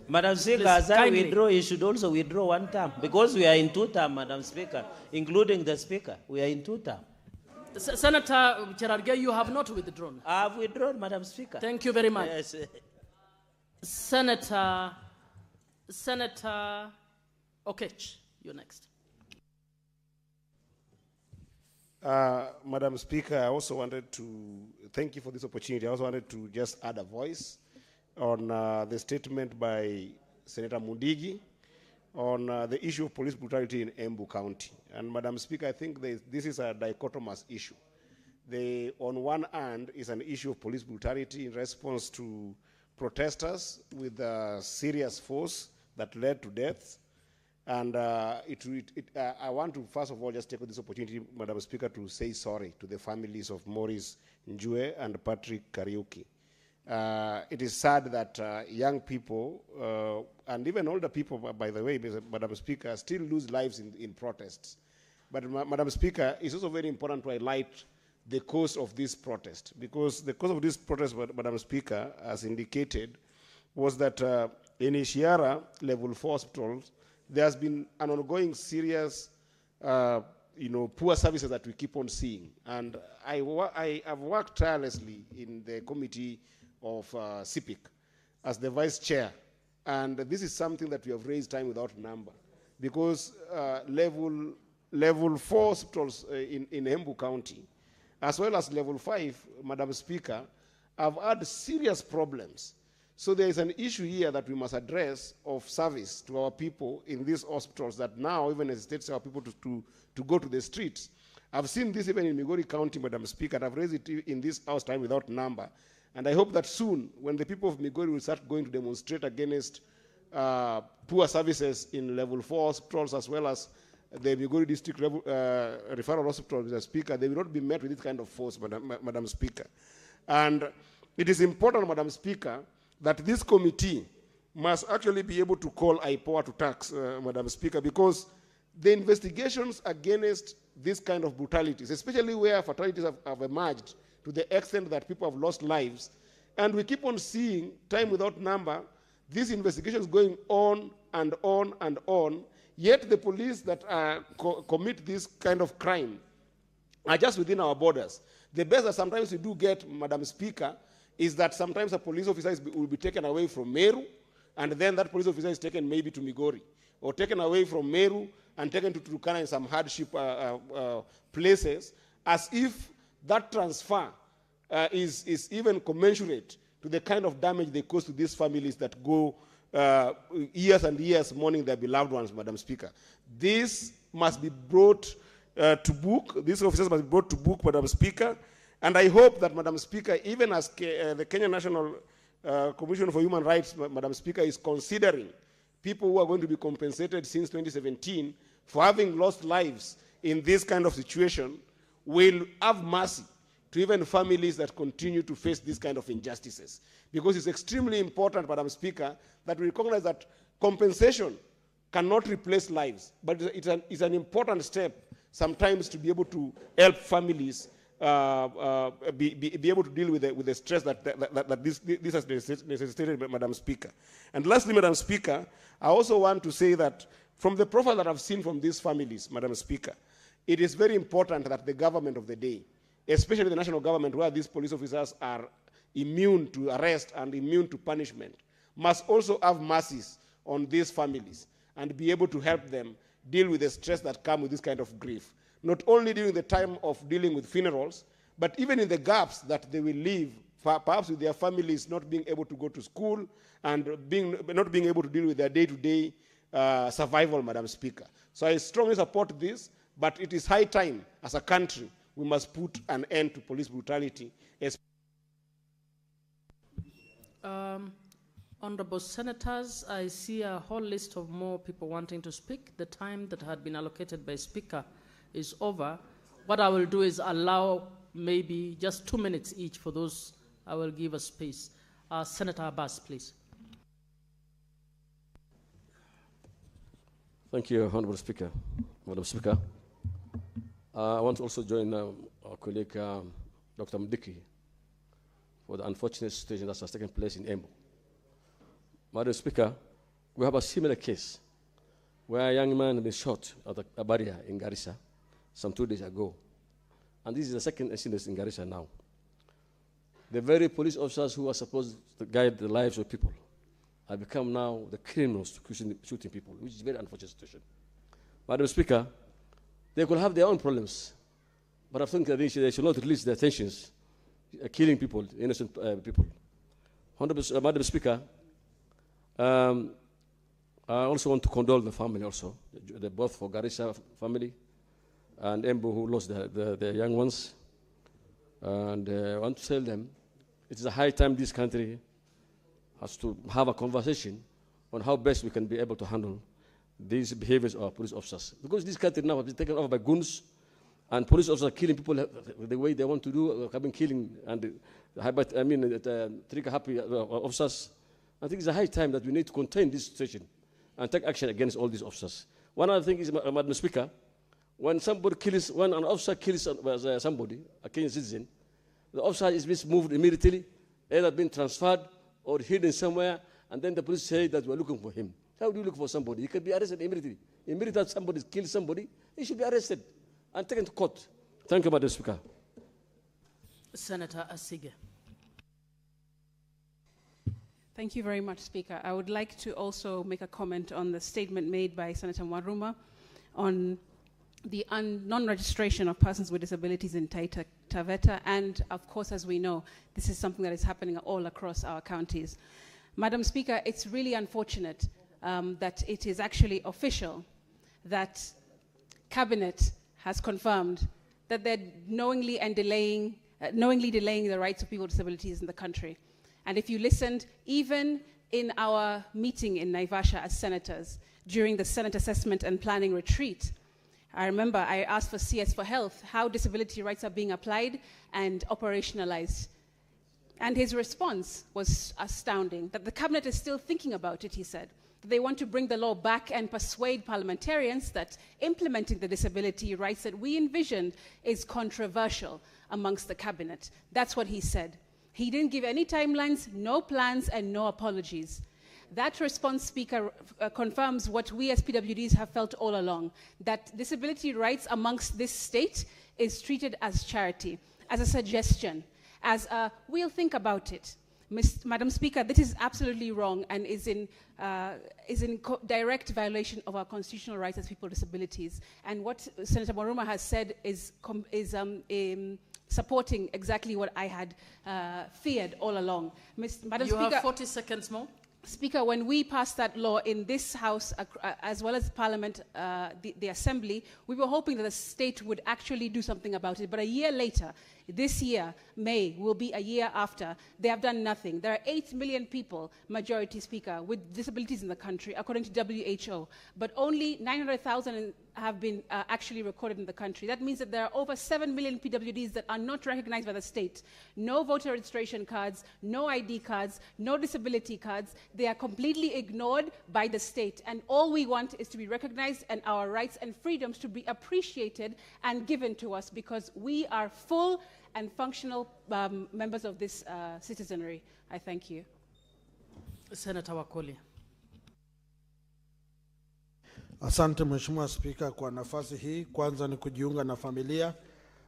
Madam Speaker, Please, as I kindly. withdraw, you should also withdraw one term. Because we are in two terms, Madam Speaker, including the Speaker. We are in two terms. Senator Cherarke, you have not withdrawn. I have withdrawn, Madam Speaker. Thank you very much. Yes. Senator Okech, you're next. Madam Speaker, I also wanted to thank you for this opportunity. I also wanted to just add a voice on the statement by Senator Mudigi on the issue of police brutality in Embu County. And Madam Speaker, I think this is a dichotomous issue. On one hand is an issue of police brutality in response to protesters with serious force that led to deaths. And I want to, first of all, just take this opportunity, Madam Speaker, to say sorry to the families of Maurice Njue and Patrick Kariuki. It is sad that young people, and even older people, by the way, Madam Speaker, still lose lives in protests. But Madam Speaker, it's also very important to highlight the cause of this protest, because the cause of this protest, Madam Speaker, as indicated, was that in Ishiara Level 4 hospitals, there has been an ongoing serious, poor services that we keep on seeing. And I have worked tirelessly in the committee of CIPIC as the vice chair. And this is something that we have raised time without number, because level 4 hospitals in Embu County, as well as level 5, Madam Speaker, have had serious problems. So there is an issue here that we must address of service to our people in these hospitals that now even hesitates our people to go to the streets. I've seen this even in Migori County, Madam Speaker, and I've raised it in this house time without number. And I hope that soon, when the people of Migori will start going to demonstrate against poor services in level 4 hospitals as well as the Migori District Referral Hospital, Mr. Speaker, they will not be met with this kind of force, Madam Speaker. And it is important, Madam Speaker, that this committee must actually be able to call IPOA to tax, Madam Speaker, because the investigations against this kind of brutalities, especially where fatalities have emerged to the extent that people have lost lives, and we keep on seeing, time without number, these investigations going on and on and on, yet the police that commit this kind of crime are just within our borders. The best that sometimes we do get, Madam Speaker, is that sometimes a police officer will be taken away from Meru, and then that police officer is taken maybe to Migori, or taken away from Meru and taken to Turkana in some hardship places, as if that transfer is even commensurate to the kind of damage they cause to these families that go years and years mourning their beloved ones, Madam Speaker. This must be brought to book. These officers must be brought to book, Madam Speaker. And I hope that, Madam Speaker, even as the Kenya National Commission for Human Rights, Madam Speaker, is considering people who are going to be compensated since 2017 for having lost lives in this kind of situation, will have mercy to even families that continue to face these kind of injustices. Because it's extremely important, Madam Speaker, that we recognize that compensation cannot replace lives, but it's an important step sometimes to be able to help families be able to deal with the stress that this has necessitated, Madam Speaker. And lastly, Madam Speaker, I also want to say that from the profile that I've seen from these families, Madam Speaker, it is very important that the government of the day, especially the national government, where these police officers are immune to arrest and immune to punishment, must also have mercies on these families and be able to help them deal with the stress that comes with this kind of grief. Not only during the time of dealing with funerals, but even in the gaps that they will leave, perhaps with their families not being able to go to school and not being able to deal with their day-to-day survival, Madam Speaker. So I strongly support this, but it is high time, as a country, we must put an end to police brutality. Honorable Senators, I see a whole list of more people wanting to speak. The time that had been allocated by Speaker is over. What I will do is allow maybe just 2 minutes each for those. I will give a space. Senator Abbas, please. Thank you, Honorable Speaker. Madam Speaker, I want to also join our colleague, Dr. Mdiki, for the unfortunate situation that has taken place in Embu. Madam Speaker, we have a similar case where a young man was shot at a barrier in Garissa some 2 days ago. And this is the second incident in Garissa now. The very police officers who are supposed to guide the lives of people have become now the criminals shooting people, which is a very unfortunate situation. Madam Speaker, they could have their own problems, but I think that they should not release their tensions, killing people, innocent people. Honorable Madam Speaker, I also want to condole the family also, both for Garissa family and Embu who lost their young ones. And I want to tell them it is a high time this country has to have a conversation on how best we can be able to handle these behaviors of our police officers. Because this country now has been taken over by goons, and police officers are killing people the way they want to do, killing and trigger-happy officers. I think it's a high time that we need to contain this situation and take action against all these officers. One other thing is, Madam Speaker, when an officer kills somebody, a Kenyan citizen, the officer is moved immediately, either been transferred or hidden somewhere, and then the police say that we're looking for him. How do you look for somebody? He can be arrested immediately. Immediately that somebody kills somebody, he should be arrested and taken to court. Thank you, Madam Speaker. Senator Asige. Thank you very much, Speaker. I would like to also make a comment on the statement made by Senator Mwaruma on the non-registration of persons with disabilities in Taita Taveta, and of course, as we know, this is something that is happening all across our counties. Madam Speaker, it's really unfortunate that it is actually official that Cabinet has confirmed that they're knowingly delaying the rights of people with disabilities in the country. And if you listened, even in our meeting in Naivasha as senators, during the Senate Assessment and Planning Retreat, I remember I asked for CS for Health, how disability rights are being applied and operationalized. And his response was astounding, that the cabinet is still thinking about it, he said. They want to bring the law back and persuade parliamentarians that implementing the disability rights that we envisioned is controversial amongst the cabinet. That's what he said. He didn't give any timelines, no plans, and no apologies. That response, Speaker, confirms what we as PWDs have felt all along, that disability rights amongst this state is treated as charity, as a suggestion, as a, we'll think about it. Madam Speaker, this is absolutely wrong and is in direct violation of our constitutional rights as people with disabilities. And what Senator Mwaruma has said is supporting exactly what I had feared all along. Madam You Speaker, have 40 seconds more. Speaker, when we passed that law in this House, as well as Parliament, the Assembly, we were hoping that the state would actually do something about it. But a year later, this year, May, will be a year after, they have done nothing. There are 8 million people, majority Speaker, with disabilities in the country, according to WHO. But only 900,000 have been actually recorded in the country. That means that there are over 7 million PWDs that are not recognized by the state. No voter registration cards, no ID cards, no disability cards. They are completely ignored by the state. And all we want is to be recognized and our rights and freedoms to be appreciated and given to us, because we are full and functional members of this citizenry. I thank you. Senator Wakoli. Asante Mheshimiwa Spika kwa nafasi hii. Kwanza ni kujiunga na familia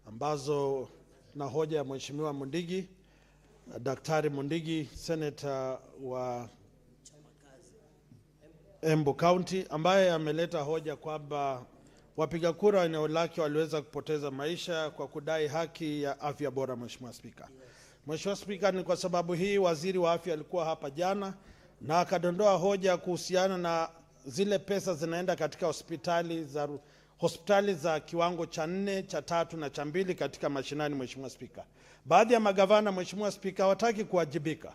ambazo na hoja ya Mheshimiwa Mundigi, Daktari Mundigi, Senator wa Embu County, ambaye ameleta hoja kwamba wapiga kura wa eneo lake waliweza kupoteza maisha kwa kudai haki ya afya bora. Mheshimiwa Spika, Mheshimiwa Spika, ni kwa sababu hii waziri wa afya alikuwa hapa jana na akadondoa hoja kuhusiana na zile pesa zinaenda katika hospitali za kiwango cha 4, cha 3 na cha 2 katika mashinani. Mheshimiwa Spika, baadhi ya magavana, Mheshimiwa Spika, hawataki kuwajibika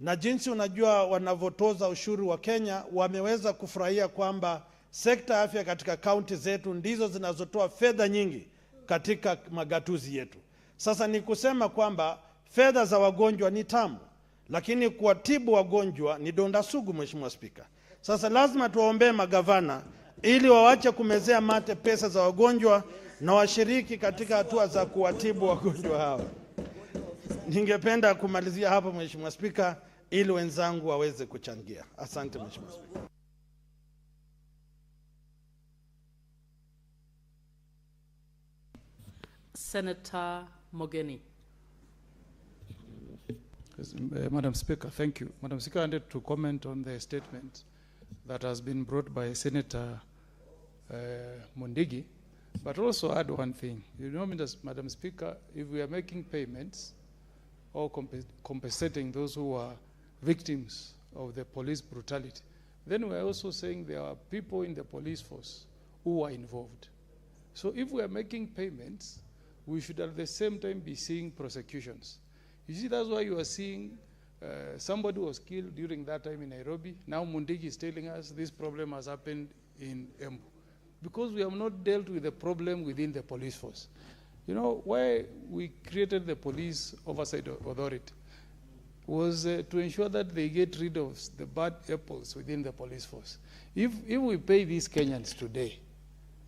na jinsi unajua wanavotoza ushuru wa Kenya. Wameweza kufurahia kwamba sekta ya afya katika kaunti zetu ndizo zinazotoa fedha nyingi katika magatuzi yetu. Sasa ni kusema kwamba fedha za wagonjwa ni tamu, lakini kuwatibu wagonjwa ni donda sugu. Mheshimiwa Spika, sasa lazima tuwaombee magavana ili wawache kumezea mate pesa za wagonjwa na washiriki katika hatua za kuwatibu wagonjwa hawa. Ningependa kumalizia hapo Mheshimiwa Spika ili wenzangu waweze kuchangia. Asante Mheshimiwa Spika. Senator Mogeni. Yes, Madam Speaker, thank you. Madam Speaker, I wanted to comment on the statement that has been brought by Senator Mundigi, but also add one thing. You know, Madam Speaker, if we are making payments or compensating those who are victims of the police brutality, then we are also saying there are people in the police force who are involved. So if we are making payments, we should at the same time be seeing prosecutions. You see, that's why you are seeing somebody was killed during that time in Nairobi. Now Mundigi is telling us this problem has happened in Embu. Because we have not dealt with the problem within the police force. You know, why we created the Police Oversight Authority was to ensure that they get rid of the bad apples within the police force. If we pay these Kenyans today,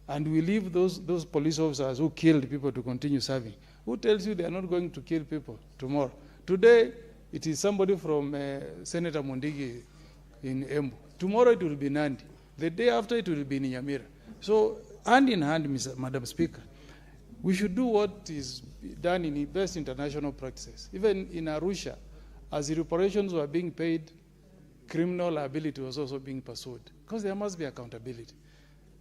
and we leave those police officers who killed people to continue serving, who tells you they are not going to kill people tomorrow? Today, it is somebody from Senator Mundigi in Embu. Tomorrow it will be Nandi. The day after it will be in Nyamira. So, hand in hand, Madam Speaker, we should do what is done in the best international practices. Even in Arusha, as the reparations were being paid, criminal liability was also being pursued, because there must be accountability.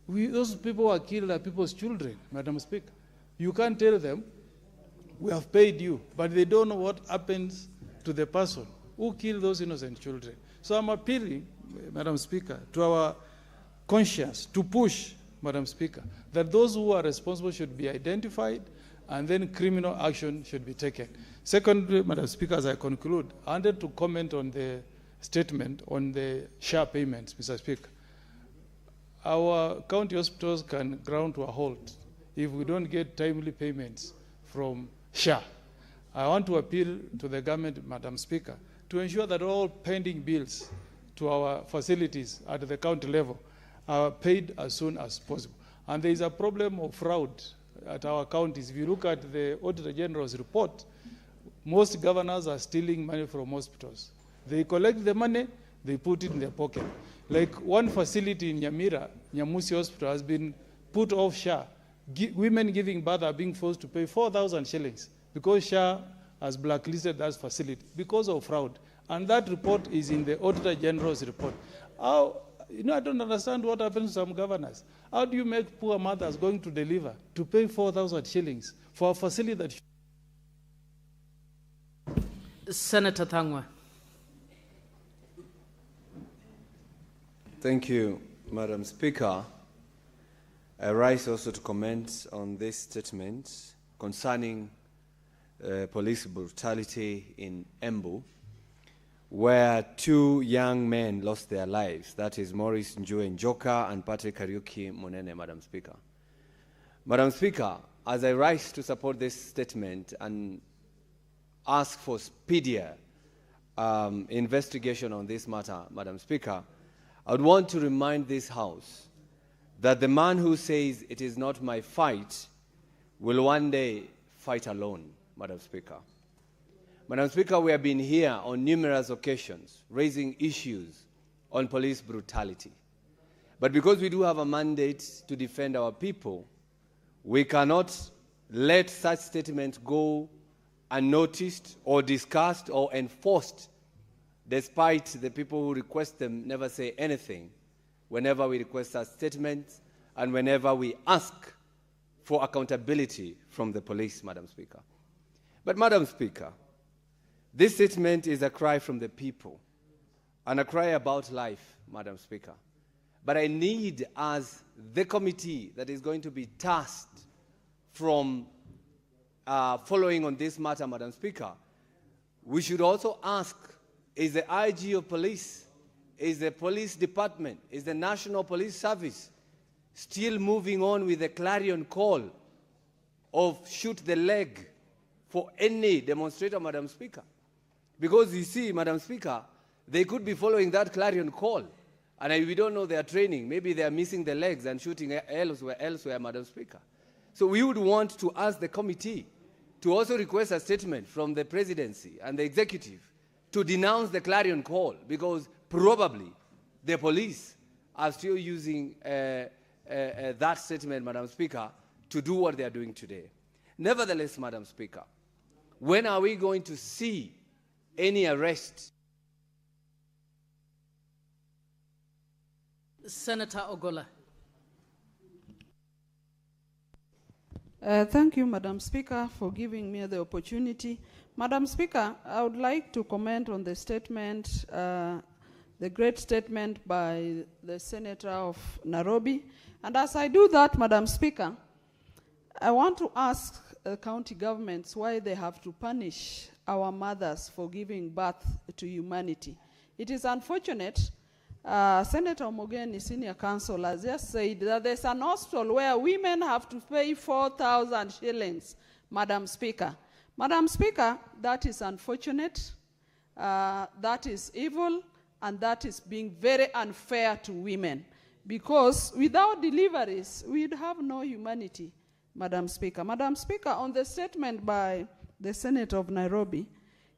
Those people who are killed are people's children, Madam Speaker. You can't tell them, we have paid you, but they don't know what happens to the person who killed those innocent children. So I'm appealing, Madam Speaker, to our conscience to push, Madam Speaker, that those who are responsible should be identified and then criminal action should be taken. Secondly, Madam Speaker, as I conclude, I wanted to comment on the statement on the SHA payments, Mr. Speaker. Our county hospitals can ground to a halt if we don't get timely payments from SHA. I want to appeal to the government, Madam Speaker, to ensure that all pending bills to our facilities at the county level are paid as soon as possible. And there is a problem of fraud at our counties. If you look at the Auditor General's report, most governors are stealing money from hospitals. They collect the money, they put it in their pocket. Like one facility in Nyamira, Nyamusi Hospital, has been put off SHA. Women giving birth are being forced to pay 4,000 shillings because SHA has blacklisted that facility because of fraud. And that report is in the Auditor General's report. How, I don't understand what happens to some governors. How do you make poor mothers going to deliver to pay 4,000 shillings for a facility that... Senator Thangwa. Thank you, Madam Speaker. I rise also to comment on this statement concerning police brutality in Embu, where 2 young men lost their lives. That is Maurice Njue Njoka and Patrick Kariuki Munene, Madam Speaker. Madam Speaker, as I rise to support this statement and ask for speedier investigation on this matter, Madam Speaker, I would want to remind this House that the man who says it is not my fight will one day fight alone, Madam Speaker. Madam Speaker, we have been here on numerous occasions raising issues on police brutality. But because we do have a mandate to defend our people, we cannot let such statements go unnoticed or discussed or enforced, despite the people who request them never say anything whenever we request such statements and whenever we ask for accountability from the police, Madam Speaker. But, Madam Speaker, this statement is a cry from the people and a cry about life, Madam Speaker. But I need, as the committee that is going to be tasked from following on this matter, Madam Speaker, we should also ask, is the IG of police, is the police department, is the National Police Service still moving on with the clarion call of shoot the leg for any demonstrator, Madam Speaker? Because you see, Madam Speaker, they could be following that clarion call, and we don't know their training. Maybe they are missing the legs and shooting elsewhere, Madam Speaker. So we would want to ask the committee to also request a statement from the presidency and the executive to denounce the clarion call, because probably the police are still using that statement, Madam Speaker, to do what they are doing today. Nevertheless, Madam Speaker, when are we going to see any arrest? Senator Ogola. Thank you, Madam Speaker, for giving me the opportunity. Madam Speaker, I would like to comment on the statement, the great statement by the Senator of Nairobi. And as I do that, Madam Speaker, I want to ask county governments why they have to punish our mothers for giving birth to humanity. It is unfortunate. Senator Omogeni, senior counsel, has just said that there's an hospital where women have to pay 4,000 shillings, Madam Speaker. Madam Speaker, that is unfortunate, that is evil, and that is being very unfair to women. Because without deliveries, we'd have no humanity, Madam Speaker. Madam Speaker, on the statement by the Senate of Nairobi,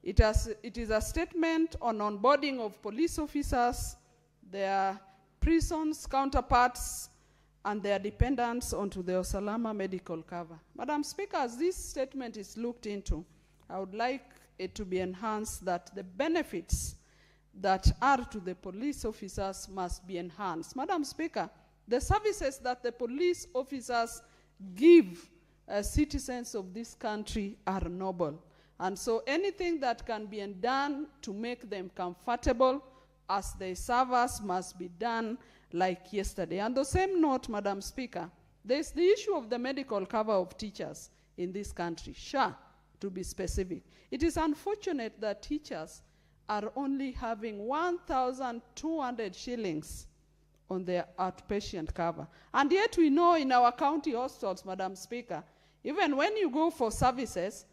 it is a statement on onboarding of police officers, their prisons counterparts, and their dependents onto the Osalama medical cover. Madam Speaker, as this statement is looked into, I would like it to be enhanced that the benefits that are to the police officers must be enhanced. Madam Speaker, the services that the police officers give citizens of this country are noble. And so anything that can be done to make them comfortable as they serve us must be done like yesterday. On the same note, Madam Speaker, there's the issue of the medical cover of teachers in this country, SHA, to be specific. It is unfortunate that teachers are only having 1,200 shillings on their outpatient cover. And yet we know in our county hospitals, Madam Speaker, even when you go for services,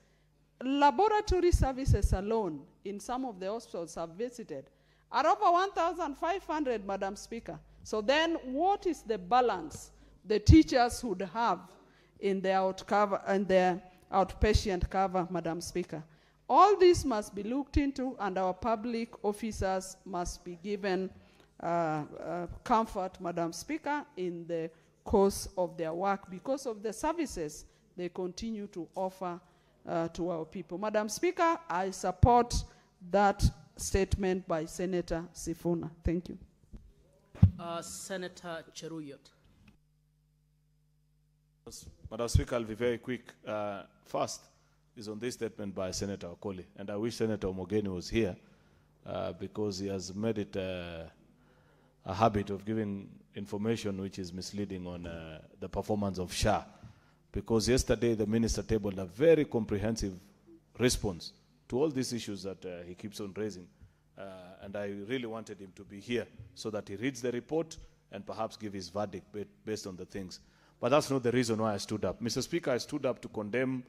laboratory services alone in some of the hospitals I've visited are over 1,500, Madam Speaker. So then what is the balance the teachers would have in their outpatient cover, Madam Speaker? All this must be looked into, and our public officers must be given comfort, Madam Speaker, in the course of their work because of the services they continue to offer to our people. Madam Speaker, I support that statement by Senator Sifuna. Thank you. Senator Cheruyot. Madam Speaker, I'll be very quick. First is on this statement by Senator Okoli, and I wish Senator Omogeni was here because he has made it a habit of giving information which is misleading on the performance of SHA. Because yesterday the minister tabled a very comprehensive response to all these issues that he keeps on raising. And I really wanted him to be here so that he reads the report and perhaps give his verdict based on the things. But that's not the reason why I stood up. Mr. Speaker, I stood up to condemn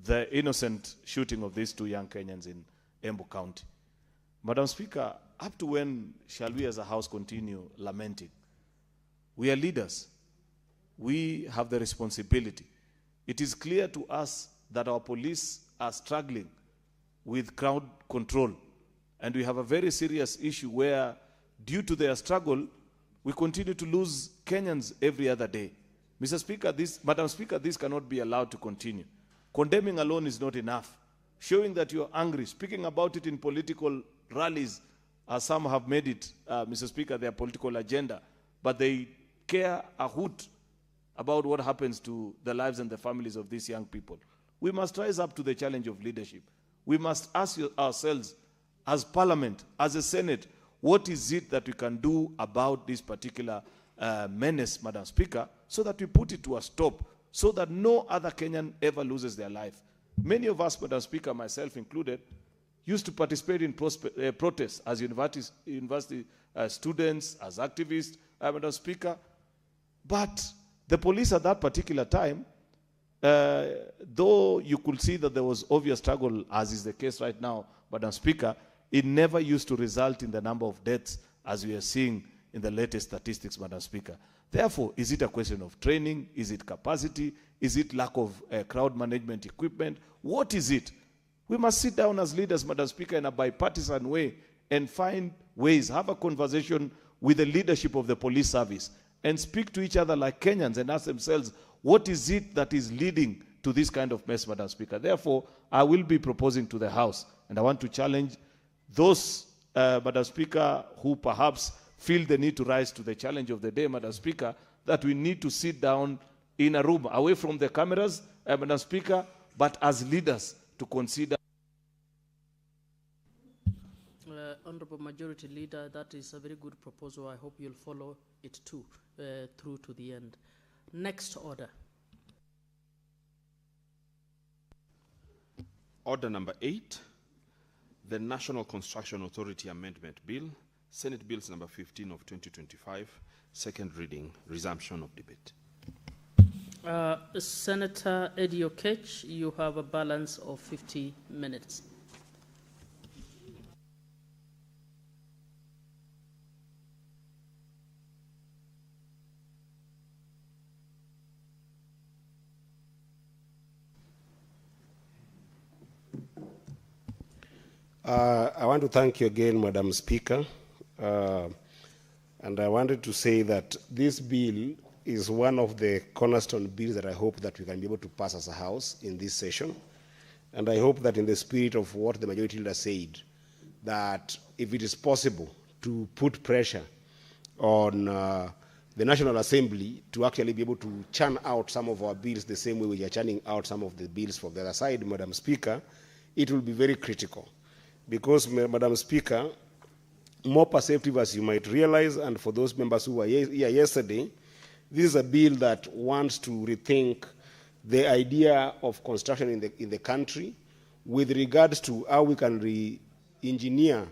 the innocent shooting of these two young Kenyans in Embu County. Madam Speaker, up to when shall we as a House continue lamenting? We are leaders. We have the responsibility. It is clear to us that our police are struggling with crowd control. And we have a very serious issue where, due to their struggle, we continue to lose Kenyans every other day. Madam Speaker, this cannot be allowed to continue. Condemning alone is not enough. Showing that you're angry, speaking about it in political rallies, as some have made it, Mr. Speaker, their political agenda, but they care a hoot about what happens to the lives and the families of these young people. We must rise up to the challenge of leadership. We must ask ourselves, as Parliament, as a Senate, what is it that we can do about this particular menace, Madam Speaker, so that we put it to a stop, so that no other Kenyan ever loses their life. Many of us, Madam Speaker, myself included, used to participate in protests as university students, as activists, Madam Speaker. But the police at that particular time, though you could see that there was obvious struggle, as is the case right now, Madam Speaker, it never used to result in the number of deaths as we are seeing in the latest statistics, Madam Speaker. Therefore, is it a question of training? Is it capacity? Is it lack of crowd management equipment? What is it? We must sit down as leaders, Madam Speaker, in a bipartisan way and find ways, have a conversation with the leadership of the police service and speak to each other like Kenyans and ask themselves, what is it that is leading to this kind of mess, Madam Speaker? Therefore, I will be proposing to the House, and I want to challenge those, Madam Speaker, who perhaps feel the need to rise to the challenge of the day, Madam Speaker, that we need to sit down in a room, away from the cameras, Madam Speaker, but as leaders to consider. Honorable Majority Leader, that is a very good proposal. I hope you'll follow it too, through to the end. Next order. Order number 8, the National Construction Authority Amendment Bill, Senate Bills number 15 of 2025, second reading, resumption of debate. Senator Eddie Okech, you have a balance of 50 minutes. I want to thank you again, Madam Speaker. And I wanted to say that this bill is one of the cornerstone bills that I hope that we can be able to pass as a House in this session. And I hope that in the spirit of what the Majority Leader said, that if it is possible to put pressure on the National Assembly to actually be able to churn out some of our bills the same way we are churning out some of the bills from the other side, Madam Speaker, it will be very critical. Because, Madam Speaker, more perceptive as you might realize, and for those members who were here yesterday, this is a bill that wants to rethink the idea of construction in the country with regards to how we can re-engineer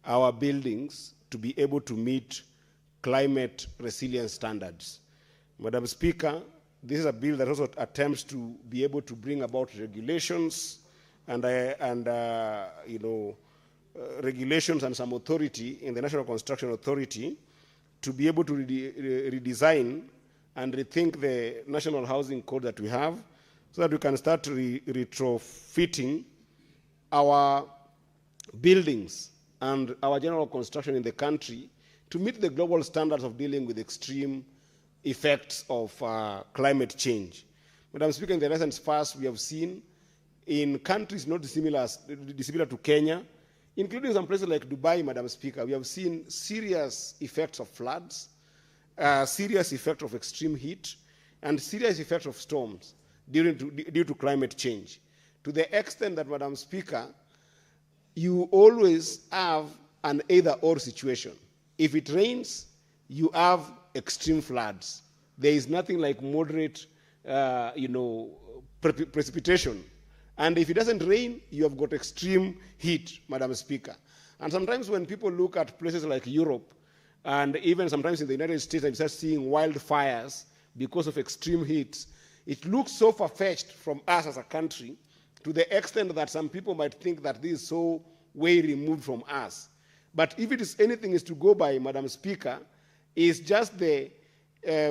our buildings to be able to meet climate resilience standards. Madam Speaker, this is a bill that also attempts to be able to bring about regulations regulations and some authority in the National Construction Authority to be able to redesign and rethink the national housing code that we have so that we can start retrofitting our buildings and our general construction in the country to meet the global standards of dealing with extreme effects of climate change. Madam Speaker, in the recent past, we have seen in countries not dissimilar to Kenya, including some places like Dubai, Madam Speaker, we have seen serious effects of floods, serious effect of extreme heat, and serious effect of storms due to climate change. To the extent that, Madam Speaker, you always have an either-or situation. If it rains, you have extreme floods. There is nothing like moderate, precipitation. And if it doesn't rain, you have got extreme heat, Madam Speaker. And sometimes when people look at places like Europe, and even sometimes in the United States, and start seeing wildfires because of extreme heat, it looks so far-fetched from us as a country to the extent that some people might think that this is so way removed from us. But if it is anything is to go by, Madam Speaker, is just the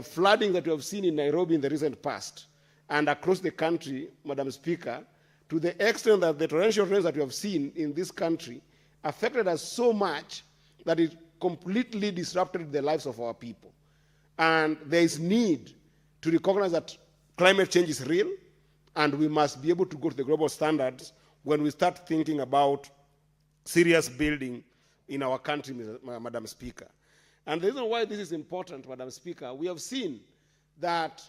flooding that we have seen in Nairobi in the recent past and across the country, Madam Speaker, to the extent that the torrential rains that we have seen in this country affected us so much that it completely disrupted the lives of our people. And there is need to recognize that climate change is real, and we must be able to go to the global standards when we start thinking about serious building in our country, Madam Speaker. And the reason why this is important, Madam Speaker, we have seen that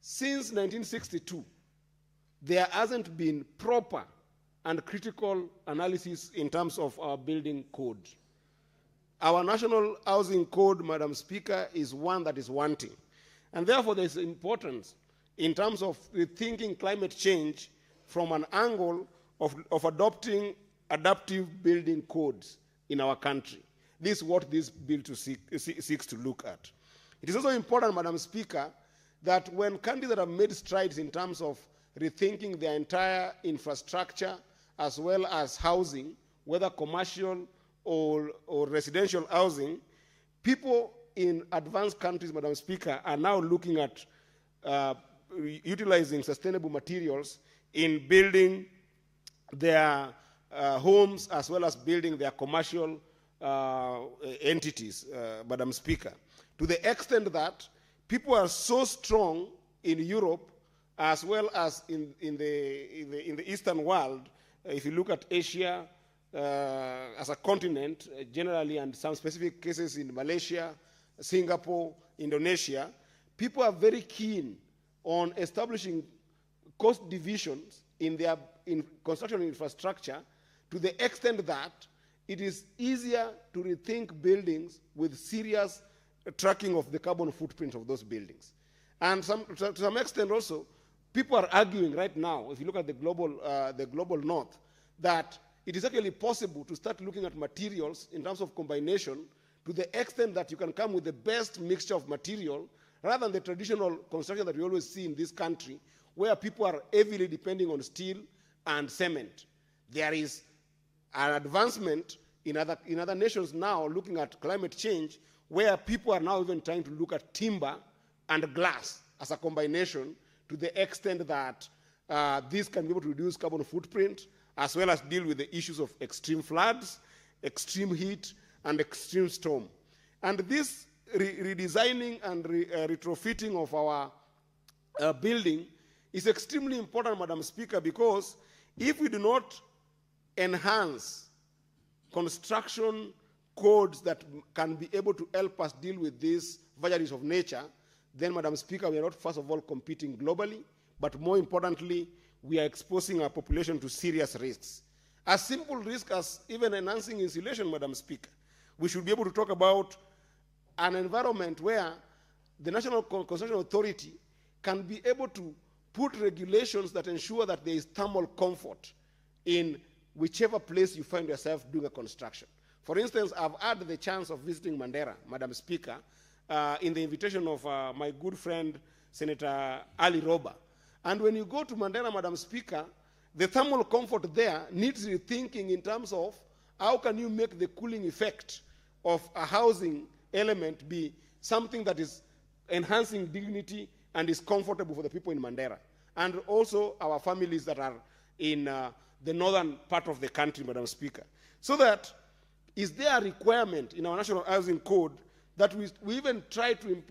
since 1962, there hasn't been proper and critical analysis in terms of our building code. Our national housing code, Madam Speaker, is one that is wanting. And therefore, there is importance in terms of rethinking climate change from an angle of adopting adaptive building codes in our country. This is what this bill seeks to look at. It is also important, Madam Speaker, that when countries that have made strides in terms of rethinking their entire infrastructure as well as housing, whether commercial or residential housing, people in advanced countries, Madam Speaker, are now looking at utilizing sustainable materials in building their homes as well as building their commercial entities, Madam Speaker, to the extent that people are so strong in Europe as well as in the Eastern world. If you look at Asia as a continent generally, and some specific cases in Malaysia, Singapore, Indonesia, people are very keen on establishing cost divisions in their construction infrastructure to the extent that it is easier to rethink buildings with serious tracking of the carbon footprint of those buildings. And to some extent also, people are arguing right now, if you look at the global north, that it is actually possible to start looking at materials in terms of combination to the extent that you can come with the best mixture of material rather than the traditional construction that we always see in this country, where people are heavily depending on steel and cement. There is an advancement in other nations now looking at climate change, where people are now even trying to look at timber and glass as a combination to the extent that this can be able to reduce carbon footprint as well as deal with the issues of extreme floods, extreme heat, and extreme storm. And this redesigning and retrofitting of our building is extremely important, Madam Speaker, because if we do not enhance construction codes that can be able to help us deal with these vagaries of nature, then, Madam Speaker, we are not, first of all, competing globally, but more importantly, we are exposing our population to serious risks. A simple risk as even enhancing insulation, Madam Speaker. We should be able to talk about an environment where the National Construction Authority can be able to put regulations that ensure that there is thermal comfort in whichever place you find yourself doing a construction. For instance, I've had the chance of visiting Mandera, Madam Speaker, in the invitation of my good friend, Senator Ali Roba. And when you go to Mandera, Madam Speaker, the thermal comfort there needs rethinking in terms of how can you make the cooling effect of a housing element be something that is enhancing dignity and is comfortable for the people in Mandera, and also our families that are in the northern part of the country, Madam Speaker. So that, is there a requirement in our National Housing Code that we even try to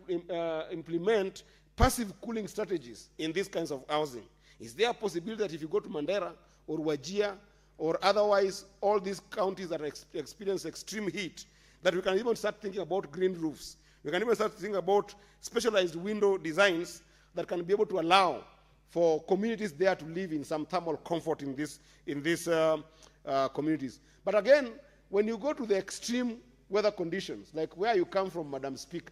implement passive cooling strategies in these kinds of housing? Is there a possibility that if you go to Mandera or Wajir or otherwise all these counties that experience extreme heat, that we can even start thinking about green roofs? We can even start thinking about specialized window designs that can be able to allow for communities there to live in some thermal comfort in these communities. But again, when you go to the extreme weather conditions, like where you come from, Madam Speaker,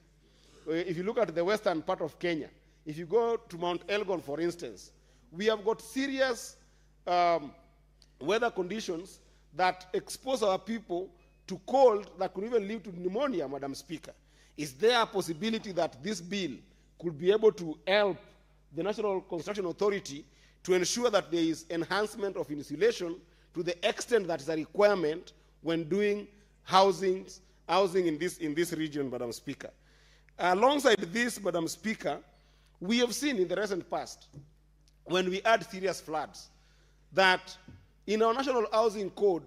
if you look at the western part of Kenya, if you go to Mount Elgon, for instance, we have got serious weather conditions that expose our people to cold that could even lead to pneumonia, Madam Speaker. Is there a possibility that this bill could be able to help the National Construction Authority to ensure that there is enhancement of insulation to the extent that is a requirement when doing housing in this region, Madam Speaker? Alongside this, Madam Speaker, we have seen in the recent past, when we had serious floods, that in our National Housing Code,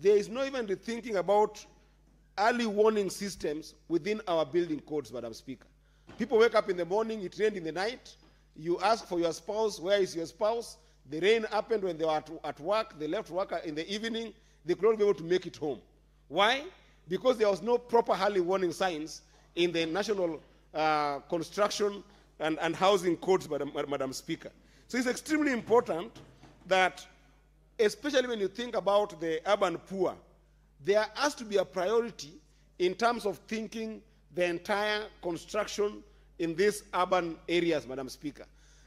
there is no even rethinking about early warning systems within our building codes, Madam Speaker. People wake up in the morning, it rained in the night, you ask for your spouse, where is your spouse? The rain happened when they were at work, they left work in the evening, they could not be able to make it home. Why? Because there was no proper early warning signs in the National Construction and Housing Codes, Madam Speaker. So it's extremely important that, especially when you think about the urban poor, there has to be a priority in terms of thinking the entire construction in these urban areas, Madam Speaker.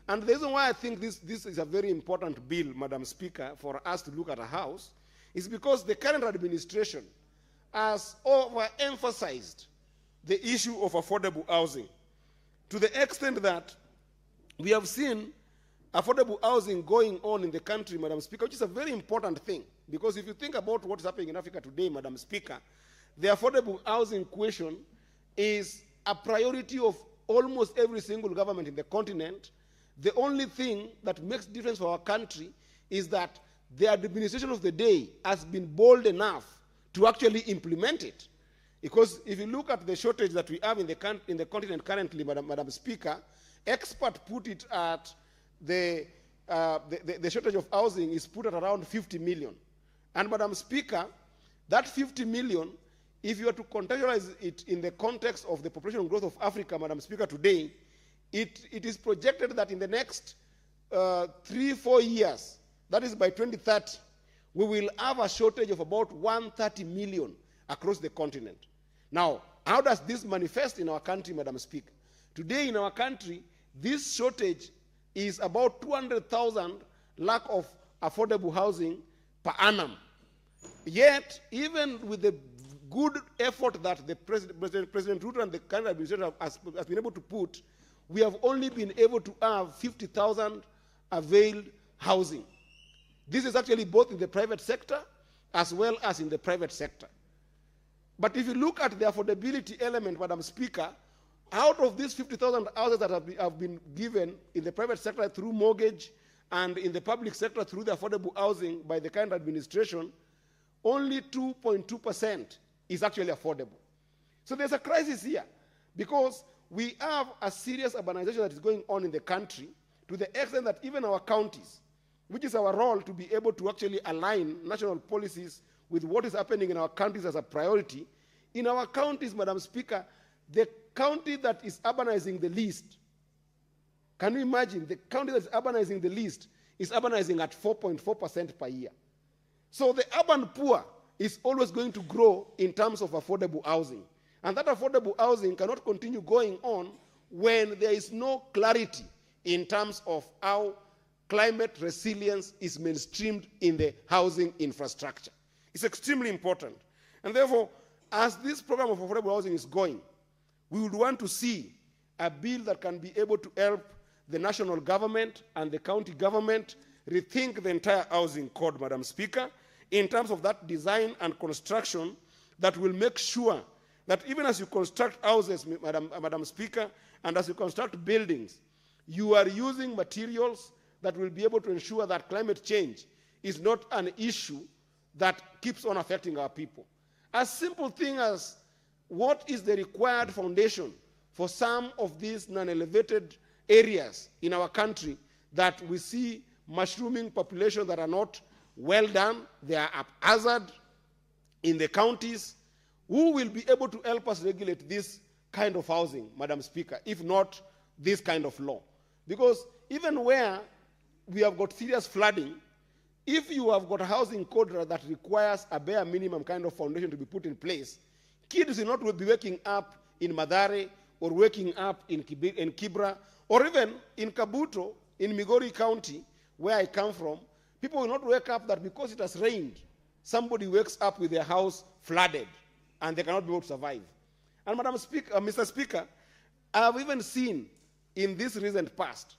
And the reason why I think this is a very important bill, Madam Speaker, for us to look at a house, is because the current administration has overemphasized the issue of affordable housing to the extent that we have seen affordable housing going on in the country, Madam Speaker, which is a very important thing. Because if you think about what's happening in Africa today, Madam Speaker, the affordable housing question is a priority of almost every single government in the continent. The only thing that makes difference for our country is that the administration of the day has been bold enough to actually implement it. Because if you look at the shortage that we have in the continent currently, Madam Speaker, experts put it at the shortage of housing is put at around 50 million. And Madam Speaker, that 50 million, if you are to contextualize it in the context of the population growth of Africa, Madam Speaker, today, it is projected that in the next 3-4 years, that is by 2030, we will have a shortage of about 130 million across the continent. Now, how does this manifest in our country, Madam Speaker? Today in our country, this shortage is about 200,000 lack of affordable housing per annum. Yet, even with the good effort that the President Ruto and the current administration has been able to put, we have only been able to have 50,000 availed housing. This is actually both in the private sector as well as in the private sector. But if you look at the affordability element, Madam Speaker, out of these 50,000 houses that have been given in the private sector through mortgage and in the public sector through the affordable housing by the current administration, only 2.2% is actually affordable. So there's a crisis here because we have a serious urbanization that is going on in the country to the extent that even our counties, which is our role to be able to actually align national policies with what is happening in our counties as a priority, in our counties, Madam Speaker, the county that is urbanizing the least, can you imagine, the county that is urbanizing the least is urbanizing at 4.4% per year. So the urban poor is always going to grow in terms of affordable housing. And that affordable housing cannot continue going on when there is no clarity in terms of how climate resilience is mainstreamed in the housing infrastructure. It's extremely important. And therefore, as this program of affordable housing is going, we would want to see a bill that can be able to help the national government and the county government rethink the entire housing code, Madam Speaker, in terms of that design and construction that will make sure that even as you construct houses, Madam Speaker, and as you construct buildings, you are using materials that will be able to ensure that climate change is not an issue that keeps on affecting our people. A simple thing as what is the required foundation for some of these non-elevated areas in our country that we see mushrooming populations that are not well done, they are haphazard in the counties. Who will be able to help us regulate this kind of housing, Madam Speaker, if not this kind of law? Because even where we have got serious flooding, if you have got a housing code that requires a bare minimum kind of foundation to be put in place, kids will not be waking up in Madare or waking up in Kibra or even in Kabuto, in Migori County, where I come from. People will not wake up that because it has rained, somebody wakes up with their house flooded and they cannot be able to survive. And Madam Speaker, Mr. Speaker, I have even seen in this recent past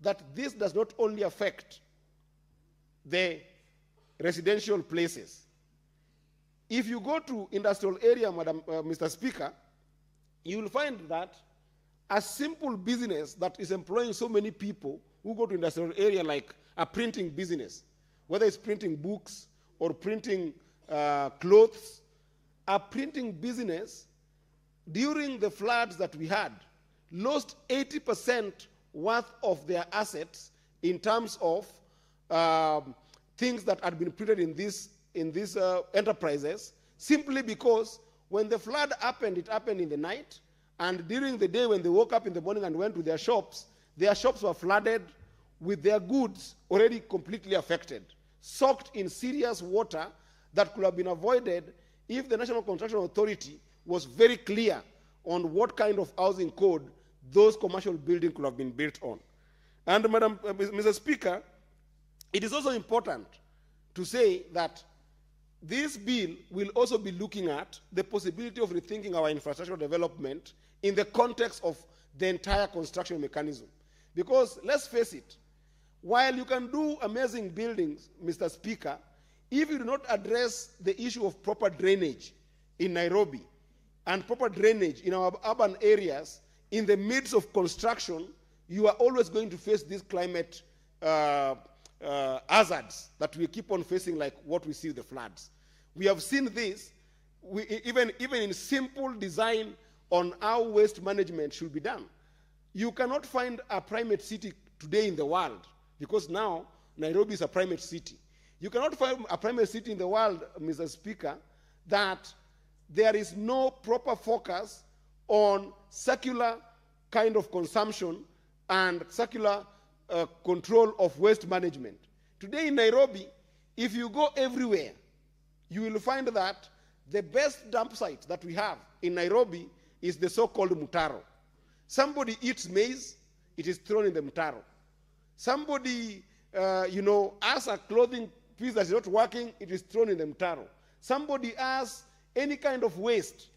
that this does not only affect the residential places. If you go to industrial area, Mr. Speaker, you will find that a simple business that is employing so many people who go to industrial area, like a printing business, whether it's printing books or printing clothes, a printing business during the floods that we had lost 80% worth of their assets in terms of things that had been printed in these enterprises, simply because when the flood happened, it happened in the night, and during the day when they woke up in the morning and went to their shops were flooded with their goods already completely affected, soaked in serious water that could have been avoided if the National Construction Authority was very clear on what kind of housing code those commercial buildings could have been built on. And Mr. Speaker, it is also important to say that this bill will also be looking at the possibility of rethinking our infrastructural development in the context of the entire construction mechanism. Because let's face it, while you can do amazing buildings, Mr. Speaker, if you do not address the issue of proper drainage in Nairobi and proper drainage in our urban areas in the midst of construction, you are always going to face these climate hazards that we keep on facing, like what we see with the floods. We have seen this even in simple design on how waste management should be done. You cannot find a primate city today in the world, because now Nairobi is a primate city. You cannot find a primate city in the world, Mr. Speaker, that there is no proper focus on circular kind of consumption and circular control of waste management. Today in Nairobi, if you go everywhere, you will find that the best dump site that we have in Nairobi is the so-called mutaro. Somebody eats maize, it is thrown in the mutaro. Somebody, has a clothing piece that is not working, it is thrown in the mutaro. Somebody has any kind of waste,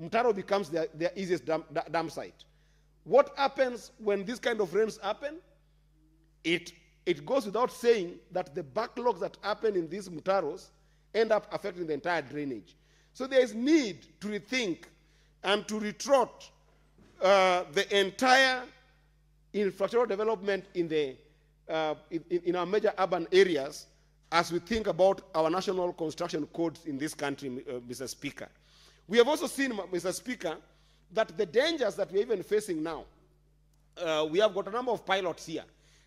mutaro becomes their easiest dump site. What happens when this kind of rains happen? It goes without saying that the backlogs that happen in these mutaros end up affecting the entire drainage. So there is need to rethink and to retrot the entire infrastructural development in our major urban areas as we think about our national construction codes in this country, Mr. Speaker. We have also seen, Mr. Speaker, that the dangers that we're even facing now, we have got a number of pilots here.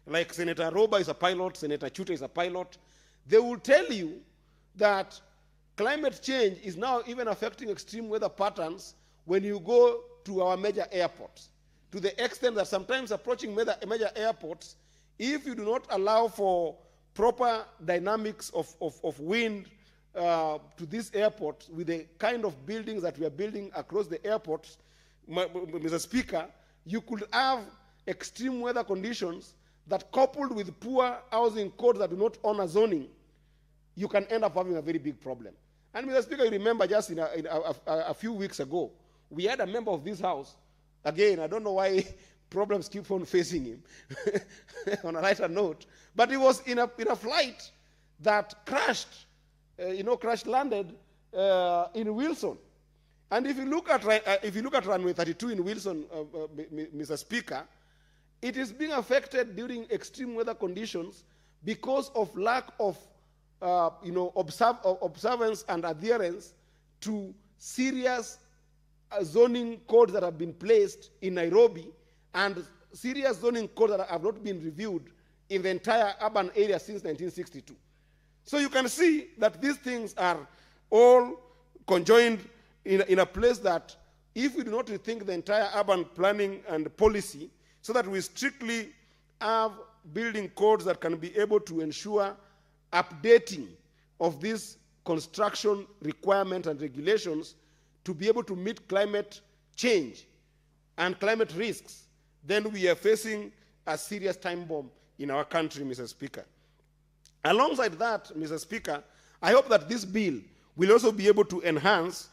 Like Senator Roba is a pilot, Senator Chute is a pilot. They will tell you that climate change is now even affecting extreme weather patterns when you go to our major airports, to the extent that sometimes approaching major airports, if you do not allow for proper dynamics of wind to these airports with the kind of buildings that we are building across the airports, Mr. Speaker, you could have extreme weather conditions that, coupled with poor housing codes that do not honor zoning, you can end up having a very big problem. And Mr. Speaker, you remember just a few weeks ago, we had a member of this House, again, I don't know why problems keep on facing him on a lighter note. But he was in a flight that crashed, landed in Wilson. And if you look at runway 32 in Wilson, Mr. Speaker, it is being affected during extreme weather conditions because of lack of observance and adherence to serious zoning codes that have been placed in Nairobi and serious zoning codes that have not been reviewed in the entire urban area since 1962. So you can see that these things are all conjoined in a place that if we do not rethink the entire urban planning and policy so that we strictly have building codes that can be able to ensure updating of these construction requirements and regulations to be able to meet climate change and climate risks, then we are facing a serious time bomb in our country, Mr. Speaker. Alongside that, Mr. Speaker, I hope that this bill will also be able to enhance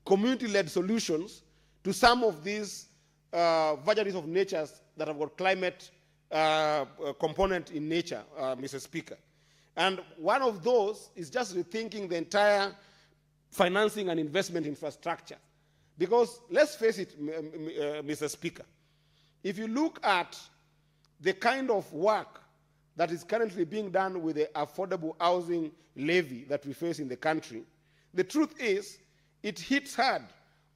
community-led solutions to some of these vagaries of nature that have got climate component in nature, Mr. Speaker. And one of those is just rethinking the entire financing and investment infrastructure. Because let's face it, Mr. Speaker, if you look at the kind of work that is currently being done with the affordable housing levy that we face in the country, the truth is it hits hard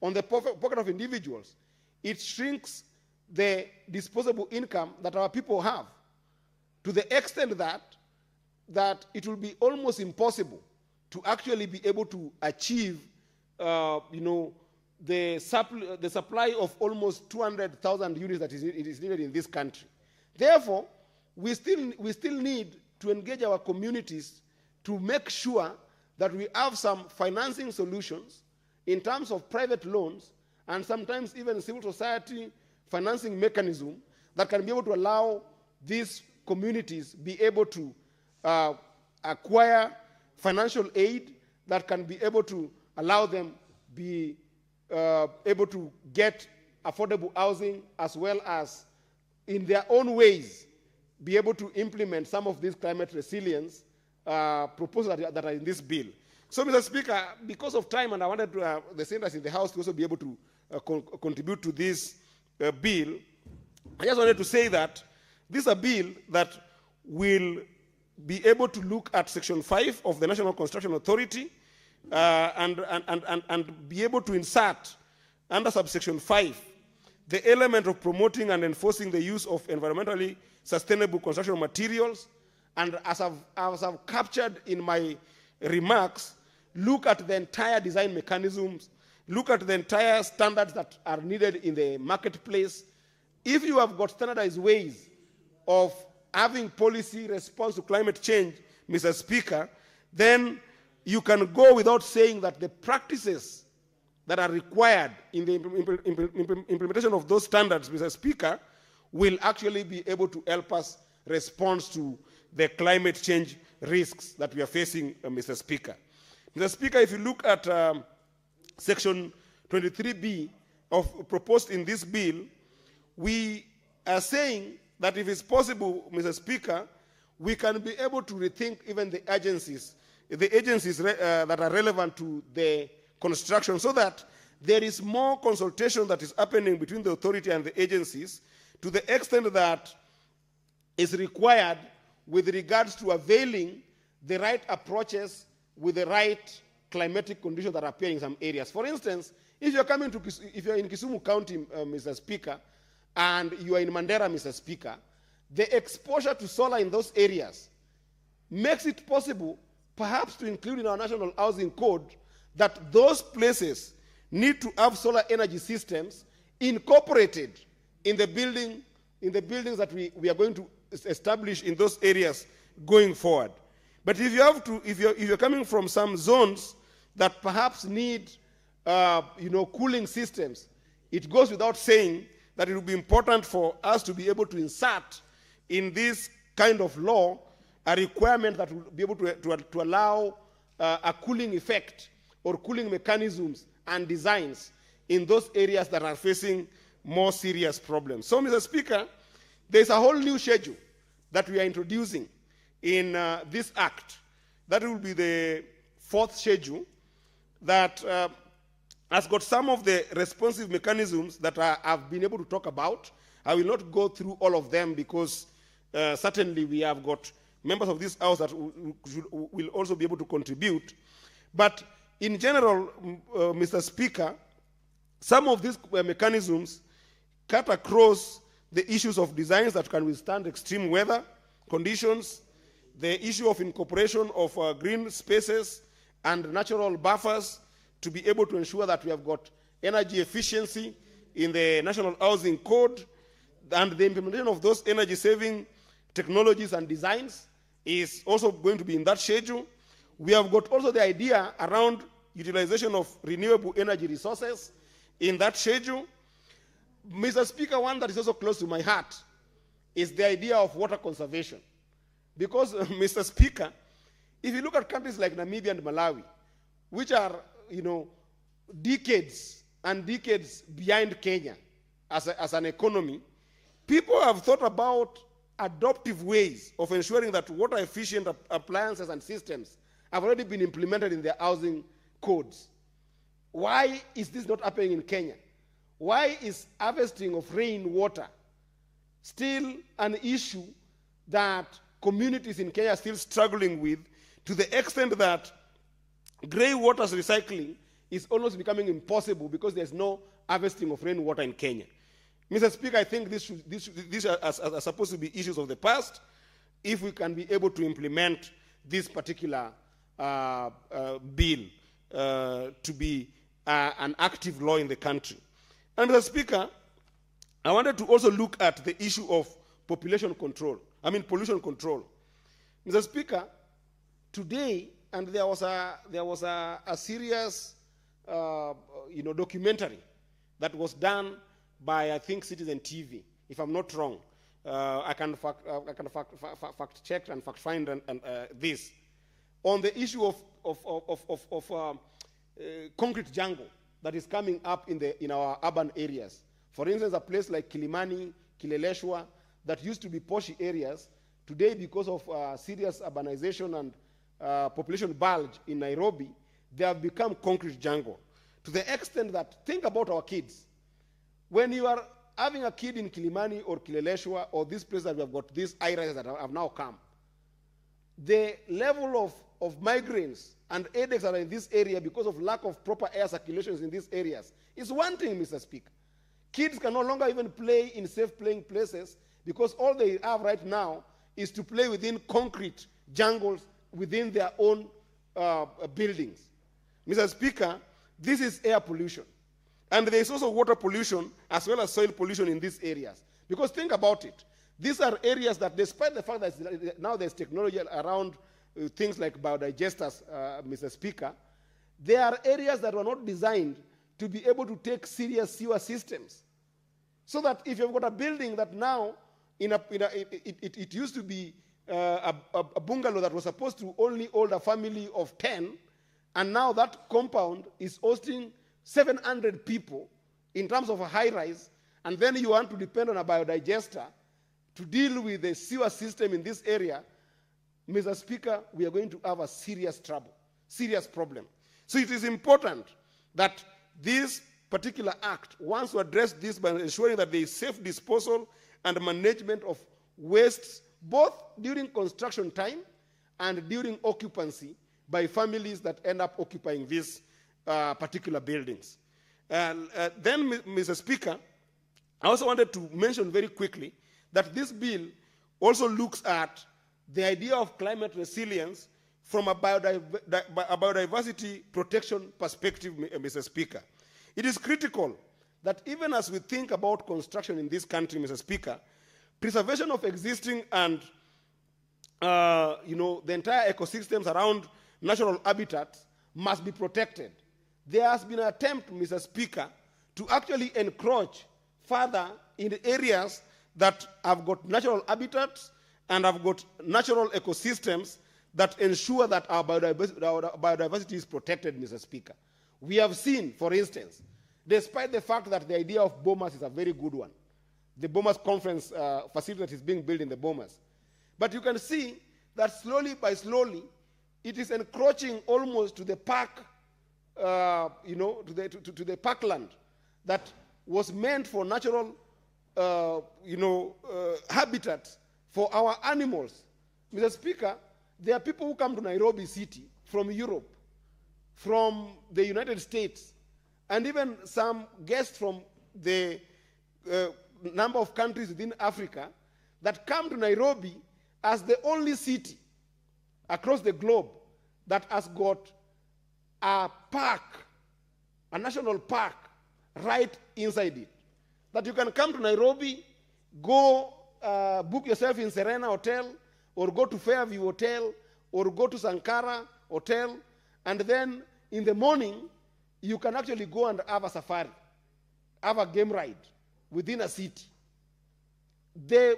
on the pocket of individuals. It shrinks the disposable income that our people have to the extent that it will be almost impossible to actually be able to achieve, the supply of almost 200,000 units that is needed in this country. Therefore, we still need to engage our communities to make sure that we have some financing solutions in terms of private loans and sometimes even civil society financing mechanism that can be able to allow these communities be able to acquire financial aid that can be able to allow them be able to get affordable housing as well as in their own ways be able to implement some of these climate resilience proposals that are in this bill. So, Mr. Speaker, because of time, and I wanted the senators in the House to also be able to contribute to this bill, I just wanted to say that this is a bill that will be able to look at Section 5 of the National Construction Authority and be able to insert under subsection 5 the element of promoting and enforcing the use of environmentally sustainable construction materials, and as I've captured in my remarks, look at the entire design mechanisms, look at the entire standards that are needed in the marketplace. If you have got standardized ways of having policy response to climate change, Mr. Speaker, then you can go without saying that the practices that are required in the implementation of those standards, Mr. Speaker, will actually be able to help us respond to the climate change risks that we are facing, Mr. Speaker. Mr. Speaker, if you look at Section 23B proposed in this bill, we are saying that if it's possible, Mr. Speaker, we can be able to rethink even the agencies that are relevant to the construction, so that there is more consultation that is happening between the authority and the agencies to the extent that is required with regards to availing the right approaches with the right climatic conditions that appear in some areas. For instance, if you're in Kisumu County, Mr. Speaker, and you are in Mandera, Mr. Speaker, the exposure to solar in those areas makes it possible perhaps to include in our National Housing Code that those places need to have solar energy systems incorporated in the buildings that we are going to establish in those areas going forward. But if you're coming from some zones that perhaps need cooling systems, it goes without saying that it will be important for us to be able to insert in this kind of law a requirement that will be able to allow a cooling effect or cooling mechanisms and designs in those areas that are facing more serious problems. So, Mr. Speaker, there's a whole new schedule that we are introducing in this act. That will be the fourth schedule that has got some of the responsive mechanisms that I've been able to talk about. I will not go through all of them because certainly we have got members of this House that will also be able to contribute. But in general, Mr. Speaker, some of these mechanisms cut across the issues of designs that can withstand extreme weather conditions, the issue of incorporation of green spaces and natural buffers to be able to ensure that we have got energy efficiency in the National Housing Code, and the implementation of those energy-saving technologies and designs is also going to be in that schedule. We have got also the idea around utilization of renewable energy resources in that schedule. Mr. Speaker, one that is also close to my heart is the idea of water conservation. Because, Mr. Speaker, if you look at countries like Namibia and Malawi, which are, decades and decades behind Kenya as an economy, people have thought about adoptive ways of ensuring that water-efficient appliances and systems have already been implemented in their housing codes. Why is this not happening in Kenya? Why is harvesting of rainwater still an issue that communities in Kenya are still struggling with, to the extent that grey water recycling is almost becoming impossible because there's no harvesting of rainwater in Kenya? Mr. Speaker, I think these are supposed to be issues of the past if we can be able to implement this particular bill to be an active law in the country. And Mr. Speaker, I wanted to also look at the issue of pollution control. Mr. Speaker, today, and there was a serious documentary that was done by, I think, Citizen TV, if I'm not wrong. I can fact check and fact find this on the issue of concrete jungle that is coming up in our urban areas. For instance, a place like Kilimani, Kileleshwa, that used to be posh areas, today, because of serious urbanization and population bulge in Nairobi, they have become concrete jungle. To the extent that, think about our kids. When you are having a kid in Kilimani or Kileleshwa or this place that we have got these high-rises that have now come, the level of migraines and headaches that are in this area because of lack of proper air circulations in these areas is one thing, Mr. Speaker. Kids can no longer even play in safe playing places because all they have right now is to play within concrete jungles within their own buildings. Mr. Speaker, this is air pollution. And there is also water pollution as well as soil pollution in these areas. Because think about it. These are areas that, despite the fact that now there's technology around things like biodigesters, Mr. Speaker, there are areas that were not designed to be able to take serious sewer systems. So that if you've got a building that now, it used to be a bungalow that was supposed to only hold a family of 10, and now that compound is hosting 700 people in terms of a high-rise, and then you want to depend on a biodigester to deal with the sewer system in this area, Mr. Speaker, we are going to have a serious trouble, serious problem. So it is important that this particular act wants to address this by ensuring that there is safe disposal and management of wastes, both during construction time and during occupancy by families that end up occupying these particular buildings. Then, Mr. Speaker, I also wanted to mention very quickly that this bill also looks at the idea of climate resilience from a biodiversity protection perspective, Mr. Speaker. It is critical that even as we think about construction in this country, Mr. Speaker, preservation of existing and the entire ecosystems around natural habitats must be protected. There has been an attempt, Mr. Speaker, to actually encroach further in the areas that have got natural habitats and have got natural ecosystems that ensure that our biodiversity is protected, Mr. Speaker. We have seen, for instance, despite the fact that the idea of Bomas is a very good one. The Bomas conference facility that is being built in the Bomas. But you can see that slowly by slowly, it is encroaching almost to the park, to the parkland that was meant for natural, habitat for our animals. Mr. Speaker, there are people who come to Nairobi City from Europe, from the United States, and even some guests from the number of countries within Africa that come to Nairobi as the only city across the globe that has got a park, a national park, right inside it. That you can come to Nairobi, go book yourself in Serena Hotel, or go to Fairview Hotel, or go to Sankara Hotel, and then in the morning, you can actually go and have a safari, have a game ride within a city. The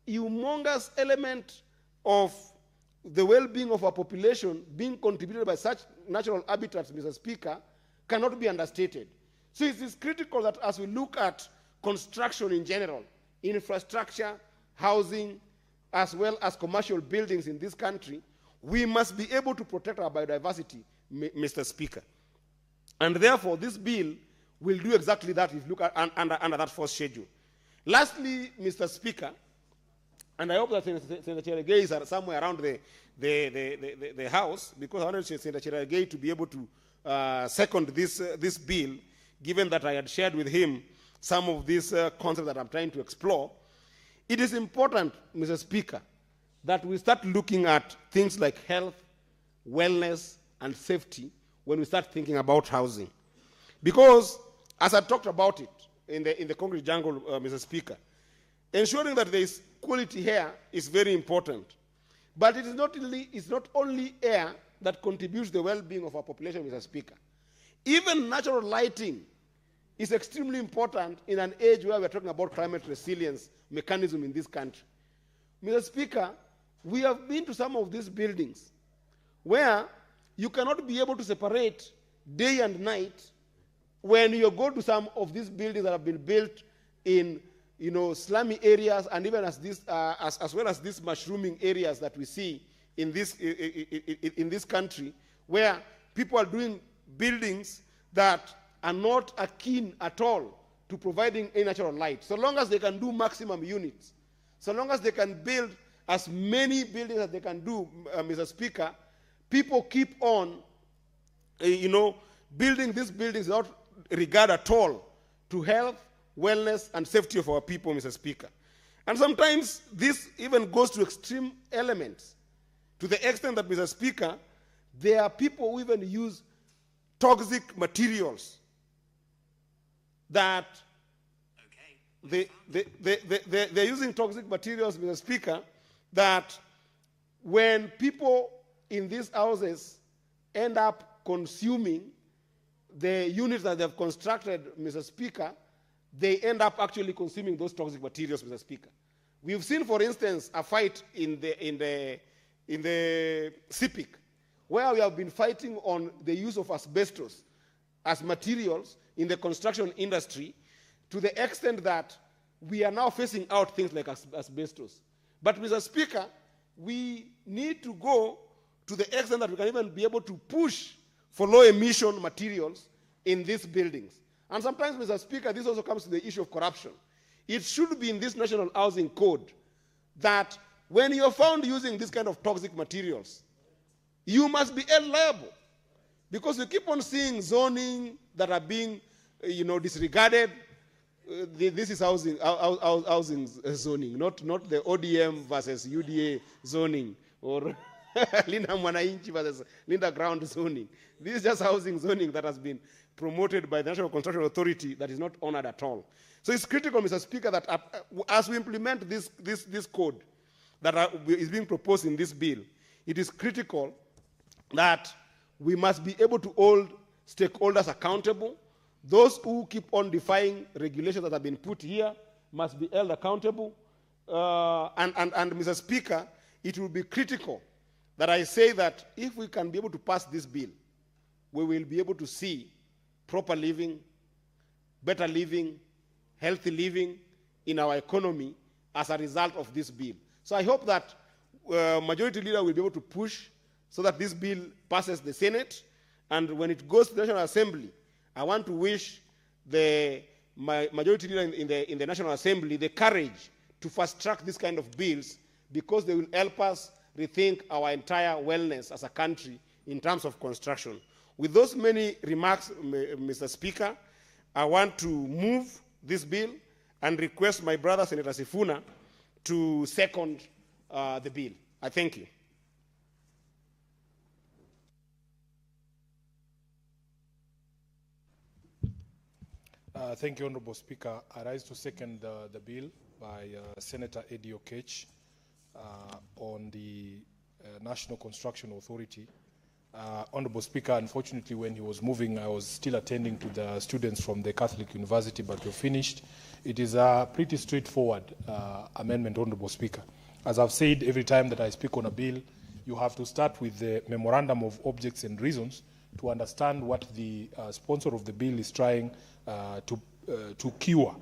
humongous element of the well-being of our population being contributed by such natural habitats, Mr. Speaker, cannot be understated. So it is critical that as we look at construction in general, infrastructure, housing, as well as commercial buildings in this country, we must be able to protect our biodiversity, Mr. Speaker. And therefore, this bill will do exactly that if you look at under that first schedule. Lastly, Mr. Speaker, and I hope that Senator Cherargei is somewhere around the House, because I wanted Senator Cherargei to be able to second this bill, given that I had shared with him some of these concepts that I'm trying to explore. It is important, Mr. Speaker, that we start looking at things like health, wellness, and safety when we start thinking about housing. Because, as I talked about it in the concrete jungle, Mr. Speaker, ensuring that there is quality air is very important. But it is not only air that contributes to the well-being of our population, Mr. Speaker. Even natural lighting is extremely important in an age where we are talking about climate resilience mechanism in this country. Mr. Speaker, we have been to some of these buildings where you cannot be able to separate day and night when you go to some of these buildings that have been built in slummy areas, and even as well as these mushrooming areas that we see in this country, where people are doing buildings that are not akin at all to providing a natural light. So long as they can do maximum units, so long as they can build as many buildings as they can do, Mr. Speaker, people keep on, building these buildings without regard at all to health, wellness, and safety of our people, Mr. Speaker. And sometimes this even goes to extreme elements, to the extent that, Mr. Speaker, there are people who even use toxic materials that they're using toxic materials, Mr. Speaker, that when people in these houses end up consuming the units that they've constructed, Mr. Speaker, they end up actually consuming those toxic materials, Mr. Speaker. We've seen, for instance, a fight in the CIPIC, where we have been fighting on the use of asbestos as materials in the construction industry, to the extent that we are now facing out things like asbestos. But, Mr. Speaker, we need to go to the extent that we can even be able to push for low emission materials in these buildings. And sometimes, Mr. Speaker, this also comes to the issue of corruption. It should be in this National Housing Code that when you're found using this kind of toxic materials, you must be held liable. Because we keep on seeing zoning that are being disregarded. This is housing zoning, not the ODM versus UDA zoning, or Linda Mwananchi versus Linda Ground zoning. This is just housing zoning that has been promoted by the National Construction Authority that is not honored at all. So it's critical, Mr. Speaker, that as we implement this code that is being proposed in this bill, it is critical that we must be able to hold stakeholders accountable. Those who keep on defying regulations that have been put here must be held accountable. And Mr. Speaker, it will be critical that I say that if we can be able to pass this bill, we will be able to see proper living, better living, healthy living in our economy as a result of this bill. So I hope that majority leader will be able to push so that this bill passes the Senate, and when it goes to the National Assembly, I want to wish the majority leader in the National Assembly the courage to fast-track this kind of bills, because they will help us rethink our entire wellness as a country in terms of construction. With those many remarks, Mr. Speaker, I want to move this bill and request my brother, Senator Sifuna, to second the bill. I thank you. Thank you, Honorable Speaker. I rise to second the bill by Senator Eddie Okech on the National Construction Authority. Honorable Speaker, unfortunately, when he was moving, I was still attending to the students from the Catholic University, but we're finished. It is a pretty straightforward amendment, Honorable Speaker. As I've said, every time that I speak on a bill, you have to start with the memorandum of objects and reasons to understand what the sponsor of the bill is trying to cure.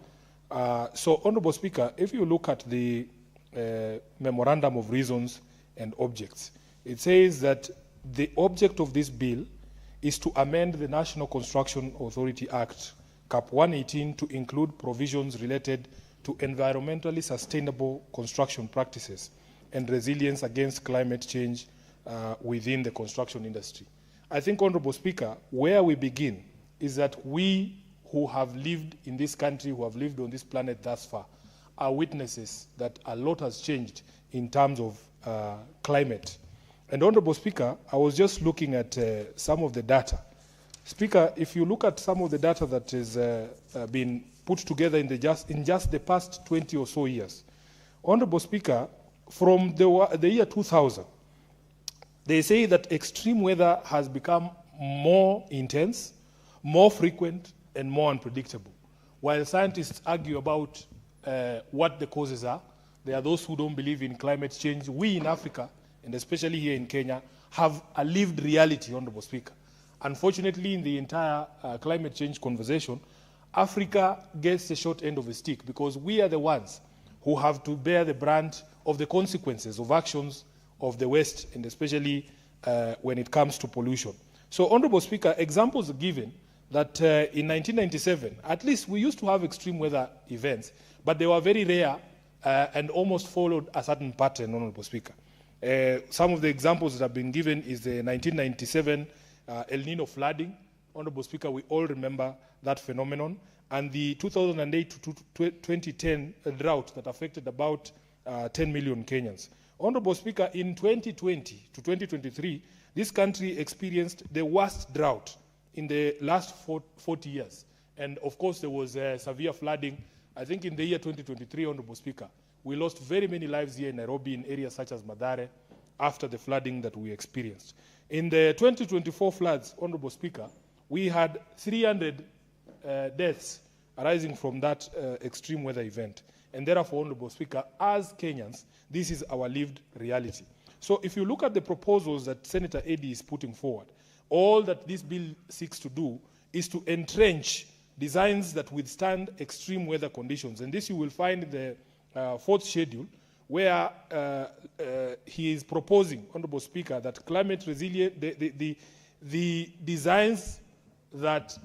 So, Honorable Speaker, if you look at the memorandum of reasons and objects, it says that the object of this bill is to amend the National Construction Authority Act, Cap 118, to include provisions related to environmentally sustainable construction practices and resilience against climate change within the construction industry. I think, Honorable Speaker, where we begin is that we who have lived in this country, who have lived on this planet thus far, are witnesses that a lot has changed in terms of climate. And Honorable Speaker, I was just looking at some of the data. Speaker, if you look at some of the data that has been put together in just the past 20 or so years, Honorable Speaker, from the year 2000, they say that extreme weather has become more intense, more frequent, and more unpredictable. While scientists argue about what the causes are, there are those who don't believe in climate change. We in Africa, and especially here in Kenya, have a lived reality, Honorable Speaker. Unfortunately, in the entire climate change conversation, Africa gets the short end of the stick because we are the ones who have to bear the brunt of the consequences of actions of the West, and especially when it comes to pollution. So, Honorable Speaker, examples are given that in 1997, at least we used to have extreme weather events, but they were very rare and almost followed a certain pattern, Honorable Speaker. Some of the examples that have been given is the 1997 El Nino flooding. Honorable Speaker, we all remember that phenomenon. And the 2008 to 2010 drought that affected about 10 million Kenyans. Honorable Speaker, in 2020 to 2023, this country experienced the worst drought in the last 40 years. And of course, there was severe flooding. I think in the year 2023, Honorable Speaker, we lost very many lives here in Nairobi in areas such as Mathare after the flooding that we experienced. In the 2024 floods, Honorable Speaker, we had 300 deaths arising from that extreme weather event. And therefore, Honorable Speaker, as Kenyans, this is our lived reality. So if you look at the proposals that Senator Eddie is putting forward, all that this bill seeks to do is to entrench designs that withstand extreme weather conditions. And this you will find in the fourth schedule, where he is proposing, Honorable Speaker, that climate resilient, the designs that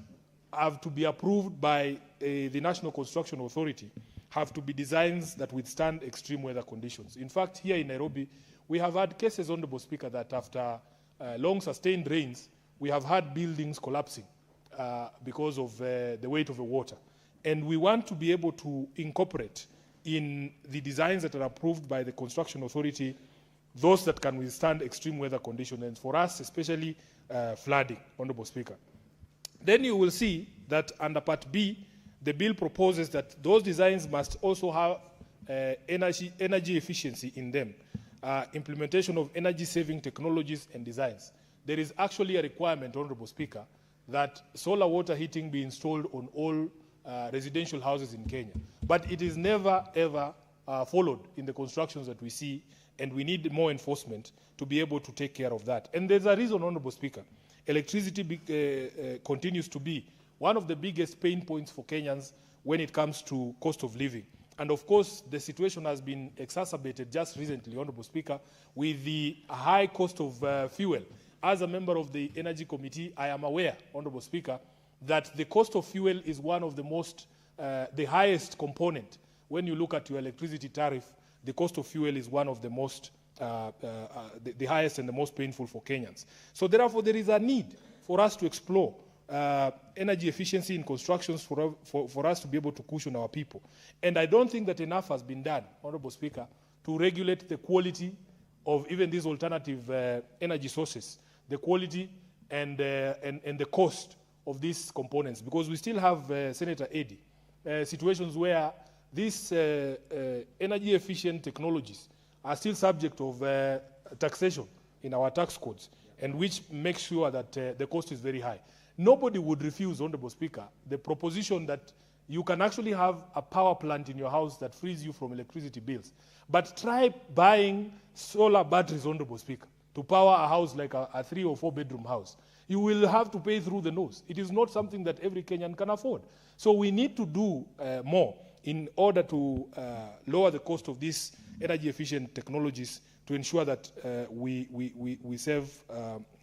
have to be approved by the National Construction Authority have to be designs that withstand extreme weather conditions. In fact, here in Nairobi, we have had cases, Honorable Speaker, that after long sustained rains, we have had buildings collapsing because of the weight of the water. And we want to be able to incorporate in the designs that are approved by the Construction Authority those that can withstand extreme weather conditions, and for us, especially flooding, Honorable Speaker. Then you will see that under Part B, the bill proposes that those designs must also have energy efficiency in them, implementation of energy-saving technologies and designs. There is actually a requirement, Honorable Speaker, that solar water heating be installed on all residential houses in Kenya. But it is never, ever followed in the constructions that we see, and we need more enforcement to be able to take care of that. And there's a reason, Honorable Speaker. Electricity continues to be one of the biggest pain points for Kenyans when it comes to cost of living. And of course, the situation has been exacerbated just recently, Honorable Speaker, with the high cost of fuel. As a member of the Energy Committee, I am aware, Honorable Speaker, that the cost of fuel is one of the the highest component. When you look at your electricity tariff, the cost of fuel is one of the most, the highest and the most painful for Kenyans. So therefore, there is a need for us to explore energy efficiency in constructions for us to be able to cushion our people. And I don't think that enough has been done, Honorable Speaker, to regulate the quality of even these alternative energy sources, the quality and the cost of these components. Because we still have, Senator Eddy, situations where these energy efficient technologies are still subject of taxation in our tax codes, and which makes sure that the cost is very high. Nobody would refuse, Honorable Speaker, the proposition that you can actually have a power plant in your house that frees you from electricity bills. But try buying solar batteries, Honorable Speaker, to power a house like a 3 or 4 bedroom house. You will have to pay through the nose. It is not something that every Kenyan can afford. So we need to do more in order to lower the cost of these energy efficient technologies to ensure that we save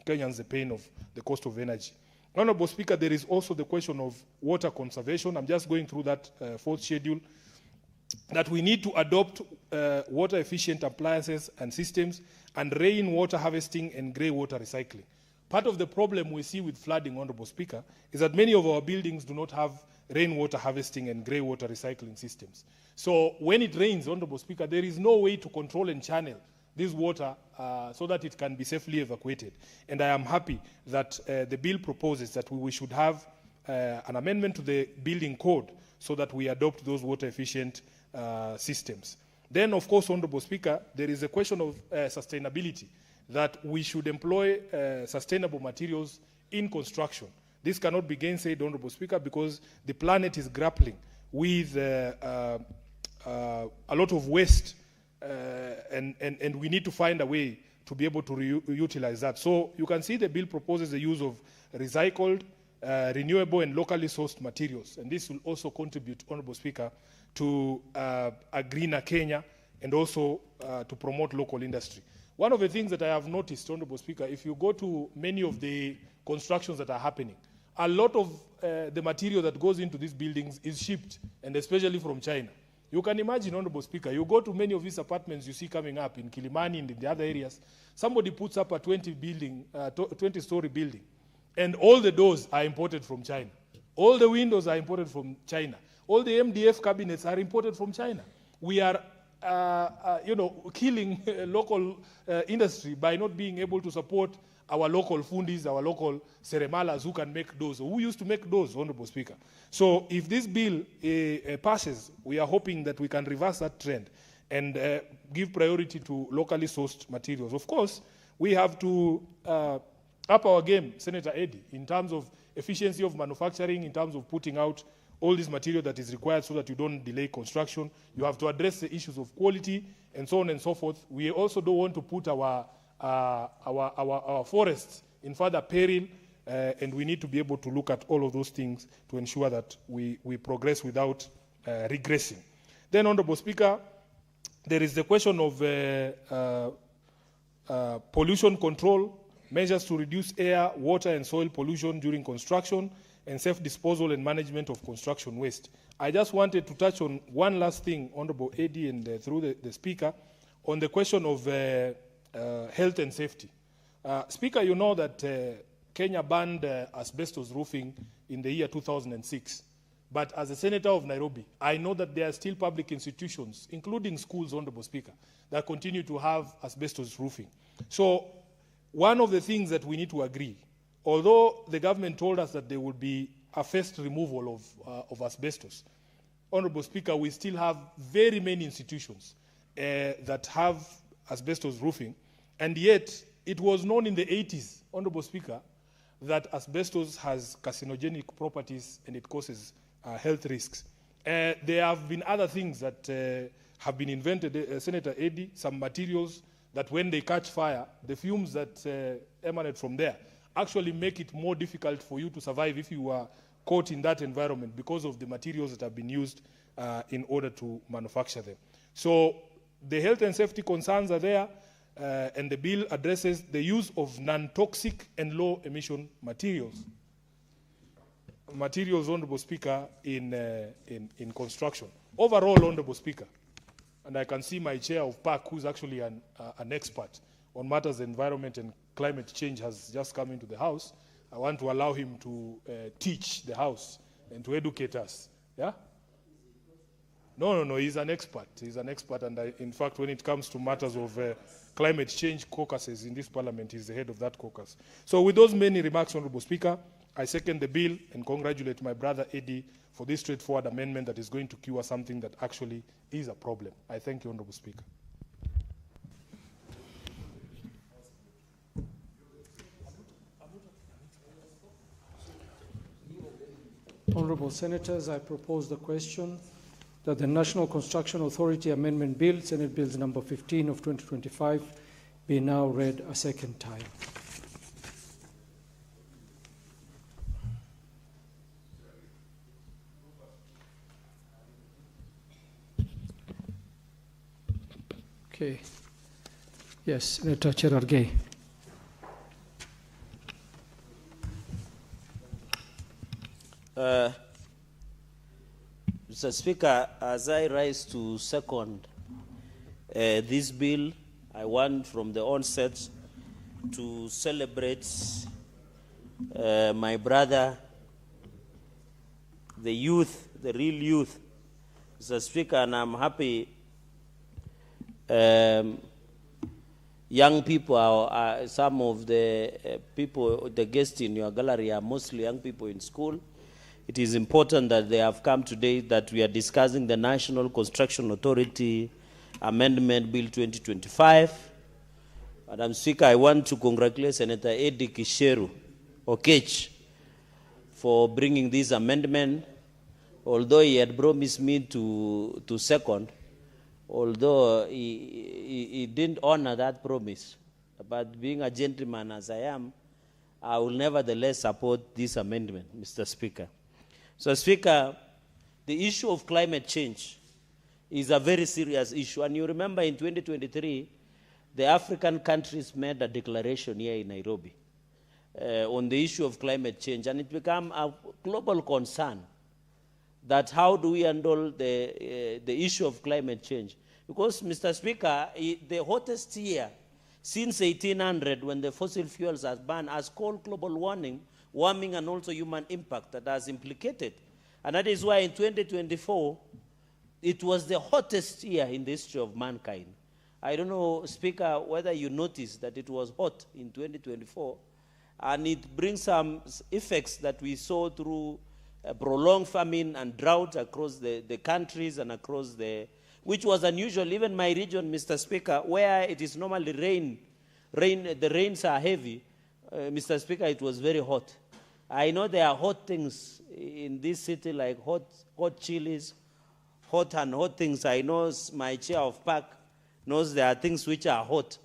Kenyans the pain of the cost of energy. Honorable Speaker, there is also the question of water conservation. I'm just going through that fourth schedule, that we need to adopt water efficient appliances and systems and rainwater harvesting and grey water recycling. Part of the problem we see with flooding, Honorable Speaker, is that many of our buildings do not have rainwater harvesting and grey water recycling systems. So when it rains, Honorable Speaker, there is no way to control and channel this water so that it can be safely evacuated. And I am happy that the bill proposes that we should have an amendment to the building code so that we adopt those water efficient systems. Then, of course, Honorable Speaker, there is a question of sustainability, that we should employ sustainable materials in construction. This cannot be gainsaid, Honorable Speaker, because the planet is grappling with a lot of waste, and we need to find a way to be able to reutilize that. So you can see the bill proposes the use of recycled, renewable and locally sourced materials. And this will also contribute, Honorable Speaker, to a greener Kenya and also to promote local industry. One of the things that I have noticed, Honorable Speaker, if you go to many of the constructions that are happening, a lot of the material that goes into these buildings is shipped, and especially from China. You can imagine, Honorable Speaker, you go to many of these apartments you see coming up in Kilimani and in the other areas, somebody puts up a 20-story building, and all the doors are imported from China. All the windows are imported from China. All the MDF cabinets are imported from China. We are killing local industry by not being able to support our local fundis, our local seremalas who can make doors, who used to make doors, Honorable Speaker. So if this bill passes, we are hoping that we can reverse that trend and give priority to locally sourced materials. Of course, we have to up our game, Senator Eddy, in terms of efficiency of manufacturing, in terms of putting out all this material that is required so that you don't delay construction. You have to address the issues of quality and so on and so forth. We also don't want to put our forests in further peril, and we need to be able to look at all of those things to ensure that we progress without regressing. Then, Honorable Speaker, there is the question of pollution control, measures to reduce air, water and soil pollution during construction, and safe disposal and management of construction waste. I just wanted to touch on one last thing, Honorable Eddy, and through the Speaker, on the question of health and safety. Speaker, you know that Kenya banned asbestos roofing in the year 2006. But as a senator of Nairobi, I know that there are still public institutions, including schools, Honorable Speaker, that continue to have asbestos roofing. So one of the things that we need to agree, although the government told us that there would be a first removal of asbestos, Honorable Speaker, we still have very many institutions that have asbestos roofing, and yet it was known in the 80s, Honorable Speaker, that asbestos has carcinogenic properties and it causes health risks. There have been other things that have been invented, Senator Eddy, some materials that when they catch fire, the fumes that emanate from there actually make it more difficult for you to survive if you are caught in that environment because of the materials that have been used in order to manufacture them. So the health and safety concerns are there, and the bill addresses the use of non-toxic and low-emission materials. Materials, Honorable Speaker, in construction. Overall, Honorable Speaker, and I can see my chair of PAC, who's actually an expert on matters of environment and climate change, has just come into the House. I want to allow him to teach the House and to educate us. Yeah? No, he's an expert. He's an expert, and in fact, when it comes to matters of climate change caucuses in this parliament, he's the head of that caucus. So with those many remarks, Honorable Speaker, I second the bill and congratulate my brother Eddie for this straightforward amendment that is going to cure something that actually is a problem. I thank you, Honorable Speaker. Honorable Senators, I propose the question that the National Construction Authority Amendment Bill, Senate Bills number 15 of 2025, be now read a second time. Okay. Yes, Senator Cherargei. Mr. Speaker, as I rise to second this bill, I want from the onset to celebrate my brother, the youth, the real youth. Mr. Speaker, and I'm happy young people are some of the people, the guests in your gallery are mostly young people in school. It is important that they have come today, that we are discussing the National Construction Authority Amendment Bill 2025. Madam Speaker, I want to congratulate Senator Eddie Kisheru Okech for bringing this amendment, although he had promised me to second, although he didn't honor that promise. But being a gentleman as I am, I will nevertheless support this amendment, Mr. Speaker. So, Speaker, the issue of climate change is a very serious issue. And you remember in 2023, the African countries made a declaration here in Nairobi on the issue of climate change. And it became a global concern that how do we handle the issue of climate change. Because, Mr. Speaker, the hottest year since 1800, when the fossil fuels are banned, has called global warming, and also human impact that has implicated. And that is why in 2024, it was the hottest year in the history of mankind. I don't know, Speaker, whether you noticed that it was hot in 2024, and it brings some effects that we saw through prolonged famine and drought across the countries and across which was unusual. Even my region, Mr. Speaker, where it is normally the rains are heavy, Mr. Speaker, it was very hot. I know there are hot things in this city, like hot chilies, hot things. I know my chair of PAC knows there are things which are hot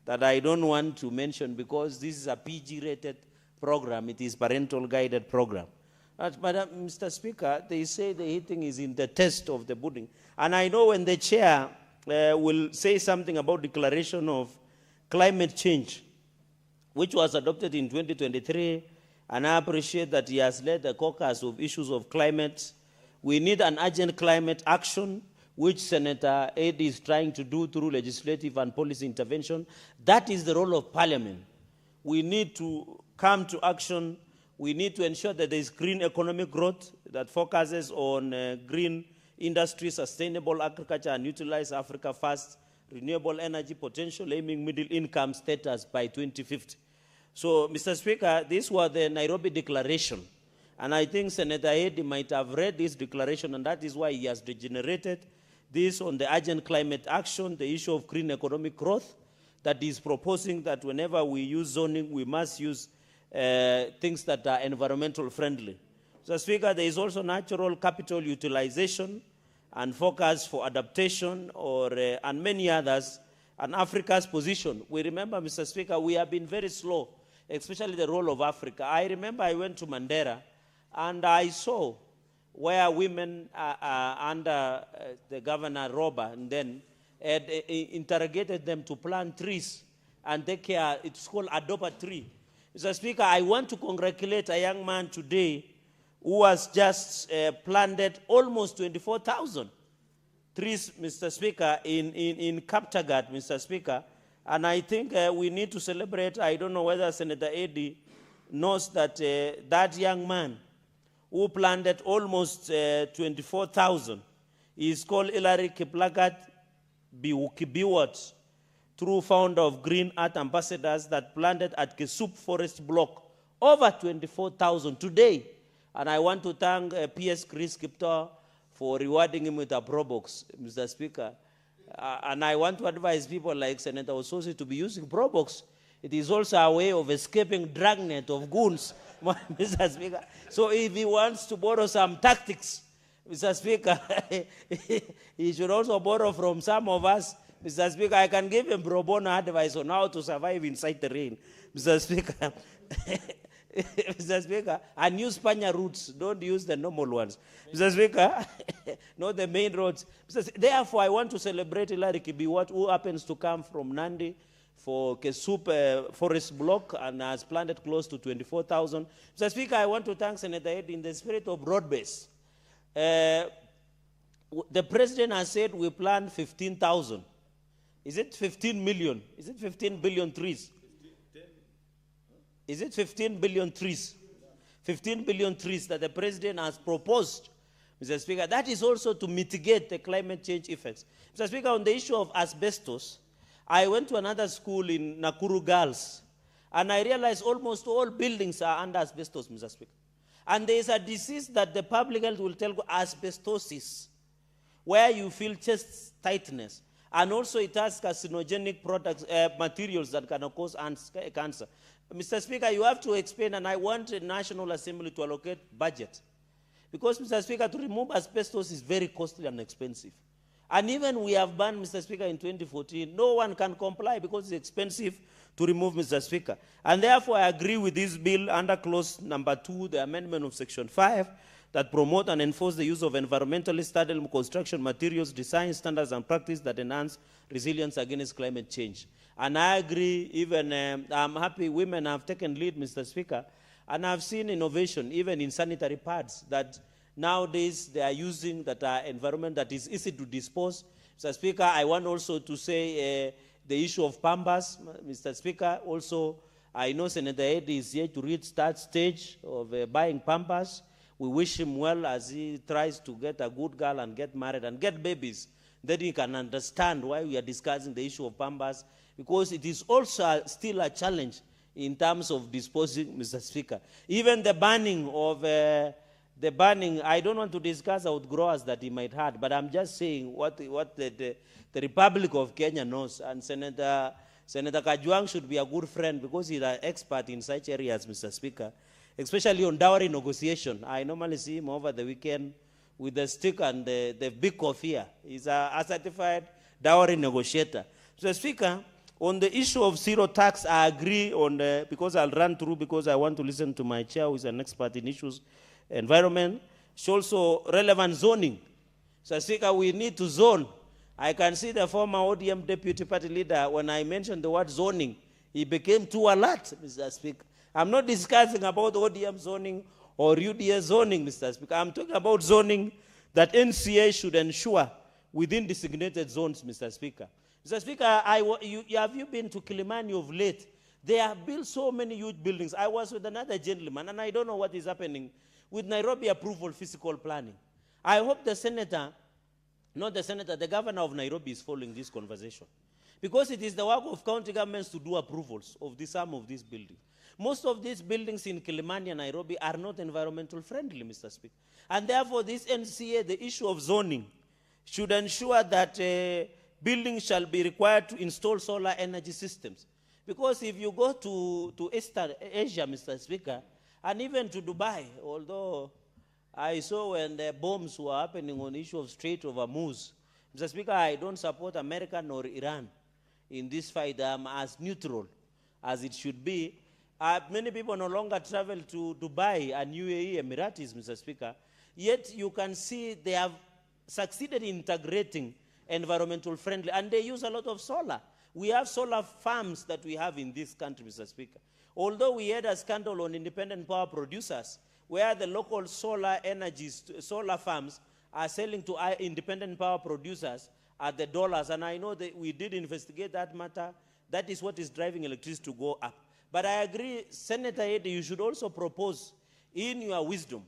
that I don't want to mention because this is a PG-rated program. It is parental guided program. But Mr. Speaker, they say the heating is in the test of the building. And I know when the chair will say something about declaration of climate change, which was adopted in 2023, and I appreciate that he has led the caucus of issues of climate. We need an urgent climate action, which Senator Ed is trying to do through legislative and policy intervention. That is the role of Parliament. We need to come to action. We need to ensure that there is green economic growth that focuses on green industry, sustainable agriculture, and utilize Africa First renewable energy potential, aiming middle income status by 2050. So, Mr. Speaker, this was the Nairobi Declaration. And I think Senator Edi might have read this declaration, and that is why he has degenerated this on the urgent climate action, the issue of green economic growth, that is proposing that whenever we use zoning, we must use things that are environmental friendly. So, Speaker, there is also natural capital utilization and focus for adaptation and many others, and Africa's position. We remember, Mr. Speaker, we have been very slow, especially the role of Africa. I remember I went to Mandera, And I saw where women under the Governor Roba and then had interrogated them to plant trees and take care. It's called Adopt a Tree. Mr. Speaker, I want to congratulate a young man today who has just planted almost 24,000 trees, Mr. Speaker, in Kaptagat, Mr. Speaker. And I think we need to celebrate. I don't know whether Senator Eddy knows that that young man who planted almost 24,000 is called Hilary Kiplagat Biwot, true founder of Green Earth Ambassadors, that planted at Kesup Forest Block over 24,000 today. And I want to thank PS Chris Kipto for rewarding him with a Pro Box, Mr. Speaker. And I want to advise people like Senator Ososi to be using Pro Box. It is also a way of escaping dragnet of goons, Mr. Speaker. So if he wants to borrow some tactics, Mr. Speaker, he should also borrow from some of us. Mr. Speaker, I can give him pro bono advice on how to survive inside the rain. Mr. Speaker, Mr. Speaker, and use Panya routes. Don't use the normal ones. Mr. Speaker, not the main roads. Therefore, I want to celebrate Hilary Kibiwat, who happens to come from Nandi for Kesup Forest Block and has planted close to 24,000. Mr. Speaker, I want to thank Senator Ed in the spirit of broad-based. The president has said we plant 15,000. Is it 15 million? Is it 15 billion trees? Is it 15 billion trees? 15 billion trees that the president has proposed, Mr. Speaker. That is also to mitigate the climate change effects. Mr. Speaker, on the issue of asbestos, I went to another school in Nakuru Girls, and I realized almost all buildings are under asbestos, Mr. Speaker. And there is a disease that the public health will tell you, asbestosis, where you feel chest tightness. And also it has carcinogenic products, materials that can cause cancer. Mr. Speaker, you have to explain, and I want the National Assembly to allocate budget. Because, Mr. Speaker, to remove asbestos is very costly and expensive. And even we have banned, Mr. Speaker, in 2014, no one can comply because it's expensive to remove, Mr. Speaker. And therefore, I agree with this bill under clause number 2, the amendment of section 5, that promote and enforce the use of environmentally sustainable construction materials, design standards and practice that enhance resilience against climate change. And I agree, even I'm happy women have taken lead, Mr. Speaker, and I've seen innovation even in sanitary pads that nowadays they are using that are environment that is easy to dispose. Mr. Speaker, I want also to say the issue of Pampers, Mr. Speaker. Also, I know Senator Ed is here to reach that stage of buying Pampers. We wish him well as he tries to get a good girl and get married and get babies. Then he can understand why we are discussing the issue of Pampers, because it is also still a challenge in terms of disposing, Mr. Speaker. Even the banning of I don't want to discuss outgrowers that he might have, but I'm just saying what the Republic of Kenya knows, and Senator Kajwang should be a good friend because he's an expert in such areas, Mr. Speaker, especially on dowry negotiation. I normally see him over the weekend with the stick and the big coffee here. He's a certified dowry negotiator. Mr. Speaker, on the issue of zero tax, I agree on because I'll run through because I want to listen to my chair, who is an expert in issues environment. It's also relevant zoning. So, Speaker, we need to zone. I can see the former ODM deputy party leader, when I mentioned the word zoning, he became too alert, Mr. Speaker. I'm not discussing about ODM zoning or UDA zoning, Mr. Speaker. I'm talking about zoning that NCA should ensure within designated zones, Mr. Speaker. Mr. Speaker, have you been to Kilimani of late? They have built so many huge buildings. I was with another gentleman, and I don't know what is happening with Nairobi approval physical planning. I hope the senator, not the senator, the governor of Nairobi is following this conversation. Because it is the work of county governments to do approvals of some of these buildings. Most of these buildings in Kilimani and Nairobi are not environmental friendly, Mr. Speaker. And therefore, this NCA, the issue of zoning, should ensure that buildings shall be required to install solar energy systems. Because if you go to Eastern Asia, Mr. Speaker, and even to Dubai, although I saw when the bombs were happening on the issue of Strait of Hormuz, Mr. Speaker, I don't support America nor Iran in this fight. I'm as neutral as it should be. Many people no longer travel to Dubai and UAE, Emirates, Mr. Speaker. Yet you can see they have succeeded in integrating environmental friendly, and they use a lot of solar. We have solar farms that we have in this country, Mr. Speaker. Although we had a scandal on independent power producers, where the local solar solar farms are selling to independent power producers at the dollars, and I know that we did investigate that matter. That is what is driving electricity to go up. But I agree, Senator Eddy, you should also propose in your wisdom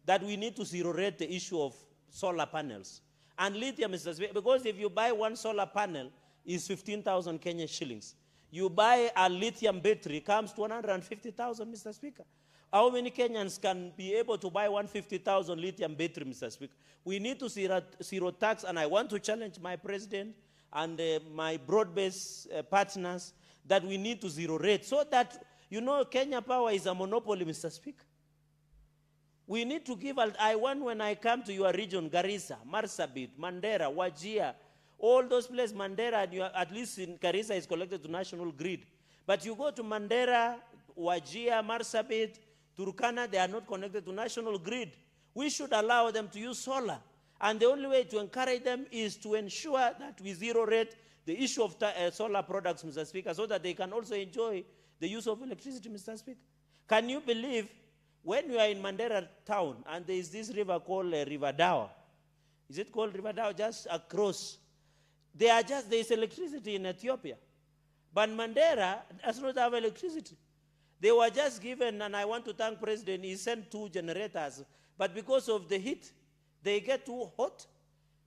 that we need to zero rate the issue of solar panels. And lithium, Mr. Speaker, because if you buy one solar panel, it's 15,000 Kenya shillings. You buy a lithium battery, comes to 150,000, Mr. Speaker. How many Kenyans can be able to buy 150,000 lithium battery, Mr. Speaker? We need to zero tax, and I want to challenge my president and my broad-based partners that we need to zero rate so that, you know, Kenya Power is a monopoly, Mr. Speaker. We need to give, I want when I come to your region, Garissa, Marsabit, Mandera, Wajir, all those places, Mandera, at least in Garissa is connected to national grid. But you go to Mandera, Wajir, Marsabit, Turkana, they are not connected to national grid. We should allow them to use solar. And the only way to encourage them is to ensure that we zero rate the issue of solar products, Mr. Speaker, so that they can also enjoy the use of electricity, Mr. Speaker. Can you believe when you are in Mandera town and there is this river called River Dawa? Is it called River Dawa? Just across. There is electricity in Ethiopia. But Mandera does not have electricity. They were just given, and I want to thank President, he sent 2 generators. But because of the heat, they get too hot,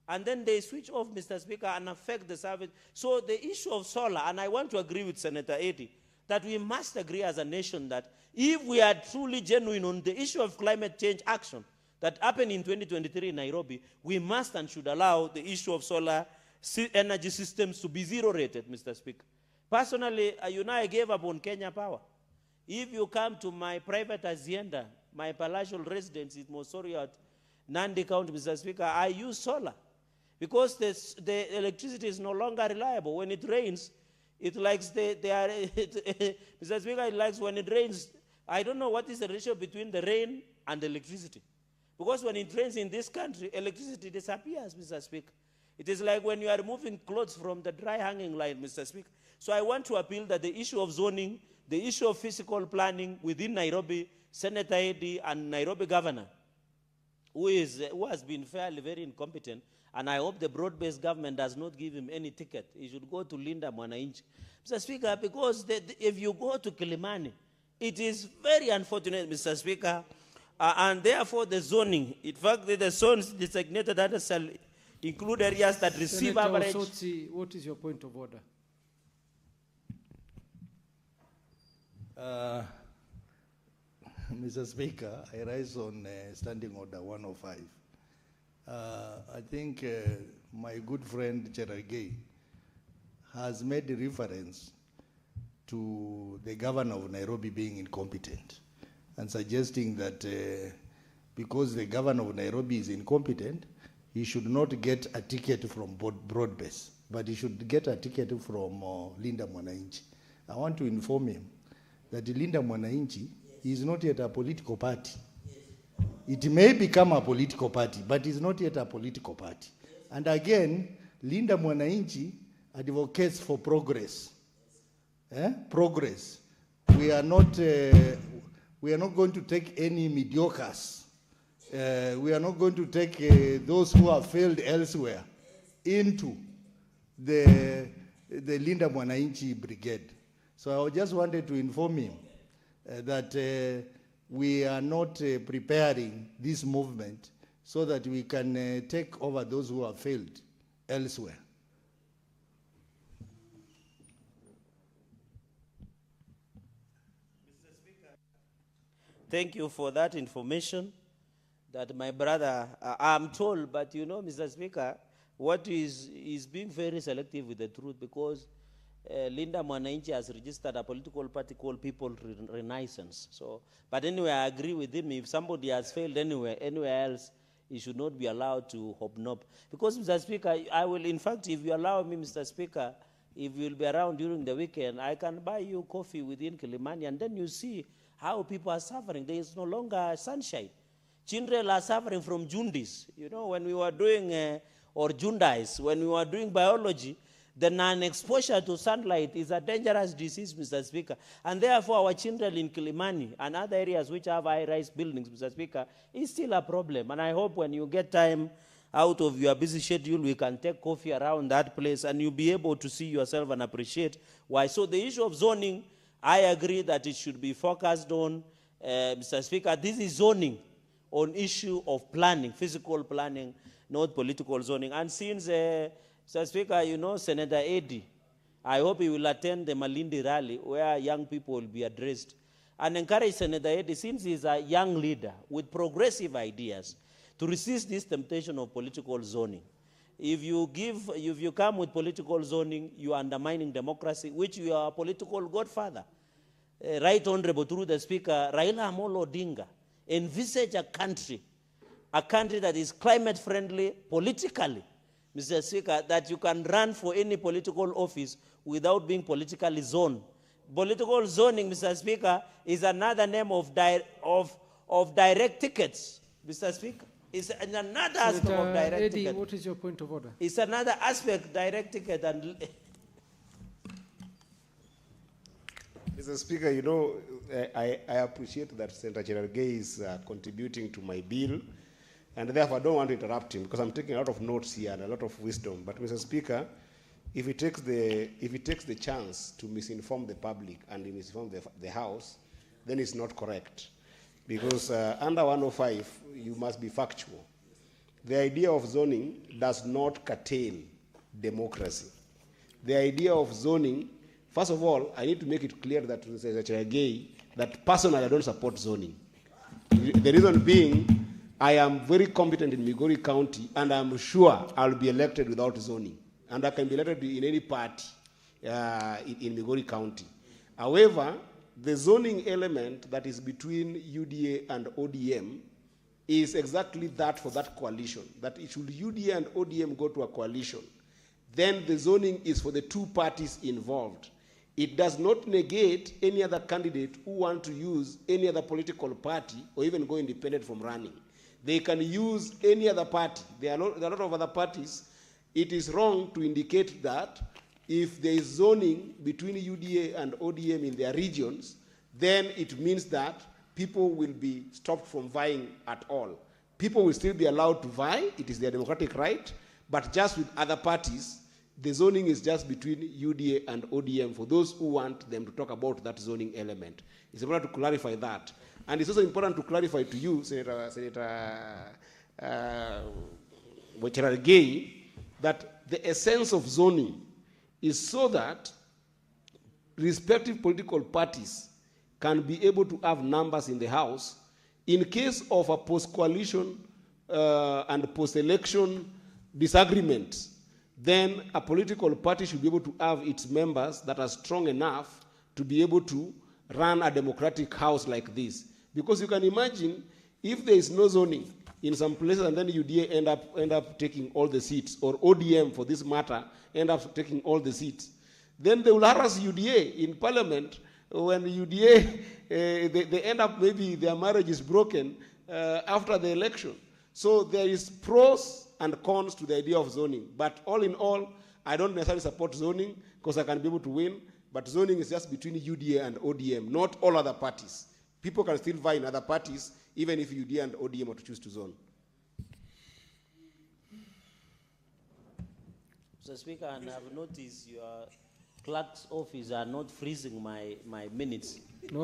and then they switch off, Mr. Speaker, and affect the service. So the issue of solar, and I want to agree with Senator Eddy, that we must agree as a nation that if we are truly genuine on the issue of climate change action that happened in 2023 in Nairobi, we must and should allow the issue of solar energy systems to be zero rated, Mr. Speaker. Personally, you know, I gave up on Kenya Power. If you come to my private hacienda, my palatial residence in Mosori at Nandi County, Mr. Speaker, I use solar because the electricity is no longer reliable. When it rains, it likes Mr. Speaker, it likes when it rains. I don't know what is the ratio between the rain and the electricity. Because when it rains in this country, electricity disappears, Mr. Speaker. It is like when you are removing clothes from the dry hanging line, Mr. Speaker. So I want to appeal that the issue of zoning, the issue of physical planning within Nairobi, Senator Eddy and Nairobi governor, who has been fairly very incompetent, and I hope the broad-based government does not give him any ticket. He should go to Linda Mwananchi. Mr. Speaker, because if you go to Kilimani, it is very unfortunate, Mr. Speaker, and therefore the zoning, in fact, the zones designated that shall include areas that receive Senator average. Osotsi, what is your point of order? Mr. Speaker, I rise on Standing Order 105. I think my good friend Cherargei has made a reference to the governor of Nairobi being incompetent and suggesting that because the governor of Nairobi is incompetent, he should not get a ticket from Broadbase, but he should get a ticket from Linda Mwananchi. I want to inform him that Linda Mwananchi is not yet a political party. It may become a political party, but it's not yet a political party. And again, Linda Mwananchi advocates for progress. Progress. We are not going to take any mediocres. We are not going to take those who have failed elsewhere into the Linda Mwananchi brigade. So I just wanted to inform him that we are not preparing this movement so that we can take over those who have failed elsewhere. Mr. Speaker, thank you for that information that my brother, I'm told, but you know, Mr. Speaker, what is being very selective with the truth, because Linda Mwananchi has registered a political party called People Renaissance. So, but anyway, I agree with him. If somebody has failed anywhere else, he should not be allowed to hobnob. Because, Mr. Speaker, I will, in fact, if you allow me, Mr. Speaker, If you'll be around during the weekend, I can buy you coffee within Kilimani, and then you see how people are suffering. There is no longer sunshine. Children are suffering from jaundice. You know, when we were doing, or jaundice, when we were doing biology, the non-exposure to sunlight is a dangerous disease, Mr. Speaker. And therefore, our children in Kilimani and other areas which have high-rise buildings, Mr. Speaker, is still a problem. And I hope when you get time out of your busy schedule, we can take coffee around that place and you'll be able to see yourself and appreciate why. So the issue of zoning, I agree that it should be focused on, Mr. Speaker. This is zoning on issue of planning, physical planning, not political zoning. And since, Mr. Speaker, you know, Senator Eddy, I hope he will attend the Malindi rally where young people will be addressed. And encourage Senator Eddy, since he's a young leader with progressive ideas, to resist this temptation of political zoning. If you come with political zoning, you are undermining democracy, which you are a political godfather. Right Honorable, through the Speaker, Raila Amolo Odinga envisage a country that is climate friendly politically, Mr. Speaker, that you can run for any political office without being politically zoned. Political zoning, Mr. Speaker, is another name of direct tickets, Mr. Speaker. It's another aspect of direct Eddy, ticket. what is your point of order? It's another aspect, direct ticket. And Mr. Speaker, you know, I appreciate that Senator Cherargei is contributing to my bill, and therefore I don't want to interrupt him because I'm taking a lot of notes here and a lot of wisdom. But Mr. Speaker, if he takes the chance to misinform the public and misinform the House, then it's not correct. Because under 105, you must be factual. The idea of zoning does not curtail democracy. The idea of zoning, first of all, I need to make it clear that Mr. Cherargei, that personally I don't support zoning. The reason being, I am very competent in Migori County, and I'm sure I'll be elected without zoning. And I can be elected in any party in Migori County. However, the zoning element that is between UDA and ODM is exactly that for that coalition, that it should UDA and ODM go to a coalition, then the zoning is for the two parties involved. It does not negate any other candidate who want to use any other political party or even go independent from running. They can use any other party. There are a lot of other parties. It is wrong to indicate that if there is zoning between UDA and ODM in their regions, then it means that people will be stopped from vying at all. People will still be allowed to vie. It is their democratic right. But just with other parties, the zoning is just between UDA and ODM for those who want them to talk about that zoning element. It's important to clarify that. And it's also important to clarify to you, Senator Cherargei, that the essence of zoning is so that respective political parties can be able to have numbers in the House in case of a post-coalition and post-election disagreement. Then a political party should be able to have its members that are strong enough to be able to run a democratic House like this. Because you can imagine if there is no zoning in some places and then UDA end up taking all the seats, or ODM for this matter end up taking all the seats, then they will harass UDA in Parliament. When UDA, they end up, maybe their marriage is broken after the election. So there is pros and cons to the idea of zoning. But all in all, I don't necessarily support zoning because I can be able to win. But zoning is just between UDA and ODM, not all other parties. People can still vie in other parties, even if UDA and ODM are to choose to zone. Mr. Speaker, and I've noticed your clerk's office are not freezing my minutes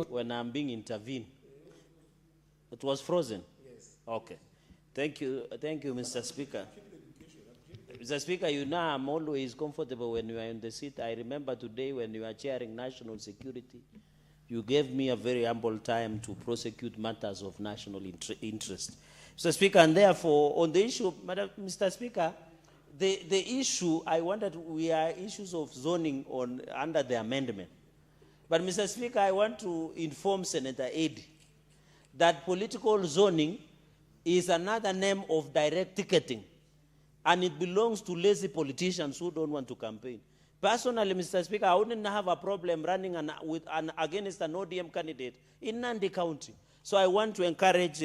when I'm being intervened. It was frozen? Yes. Okay. Thank you, Mr. Speaker. Mr. Speaker, you know I'm always comfortable when you are in the seat. I remember today when you are chairing national security, you gave me a very ample time to prosecute matters of national interest. Mr. Speaker, and therefore, on the issue, Mr. Speaker, the issue, I wanted, we are issues of zoning under the amendment. But Mr. Speaker, I want to inform Senator Eddy that political zoning is another name of direct ticketing, and it belongs to lazy politicians who don't want to campaign. Personally, Mr. Speaker, I wouldn't have a problem running against an ODM candidate in Nandi County. So I want to encourage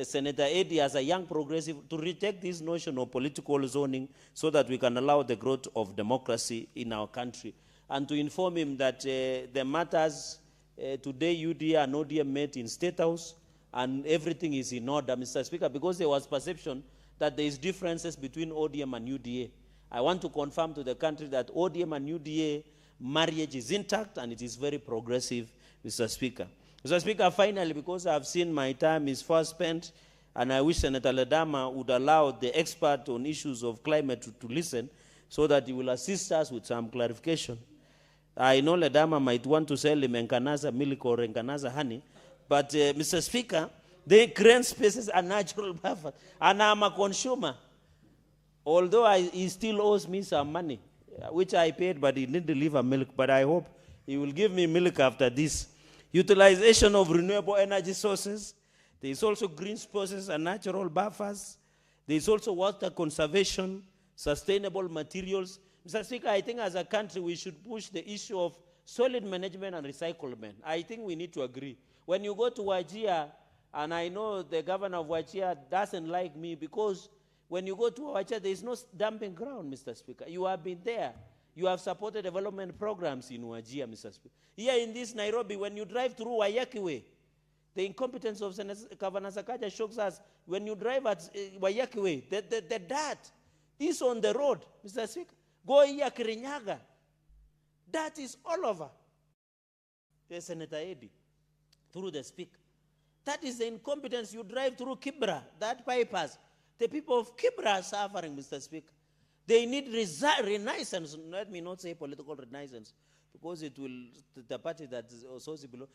Senator Eddy as a young progressive to reject this notion of political zoning so that we can allow the growth of democracy in our country. And to inform him that the matters today UDA and ODM met in State House and everything is in order, Mr. Speaker, because there was perception that there is differences between ODM and UDA. I want to confirm to the country that ODM and UDA marriage is intact and it is very progressive, Mr. Speaker. Mr. Speaker, finally, because I've seen my time is fast spent, and I wish Senator Ledama would allow the expert on issues of climate to listen so that he will assist us with some clarification. I know Ledama might want to sell him Enkanaza milk or Enkanaza honey, but Mr. Speaker, the green spaces are natural buffer, and I'm a consumer. Although he still owes me some money, which I paid, but he didn't deliver milk. But I hope he will give me milk after this. Utilization of renewable energy sources. There is also green spaces and natural buffers. There is also water conservation, sustainable materials. Mr. Speaker, I think as a country we should push the issue of solid management and recyclement. I think we need to agree. When you go to Wajir, and I know the governor of Wajir doesn't like me because when you go to Wajir, there is no dumping ground, Mr. Speaker. You have been there. You have supported development programs in Wajir, Mr. Speaker. Here in this Nairobi, when you drive through Waiyaki Way, the incompetence of Governor Sakaja shocks us. When you drive at Waiyaki Way, the dirt is on the road, Mr. Speaker. Go here, Kirinyaga. Dirt is all over. There's Senator Eddy, through the Speaker. That is the incompetence. You drive through Kibra, that bypass. The people of Kibra are suffering, Mr. Speaker. They need renaissance. Let me not say political renaissance, because it will, the party that is also below,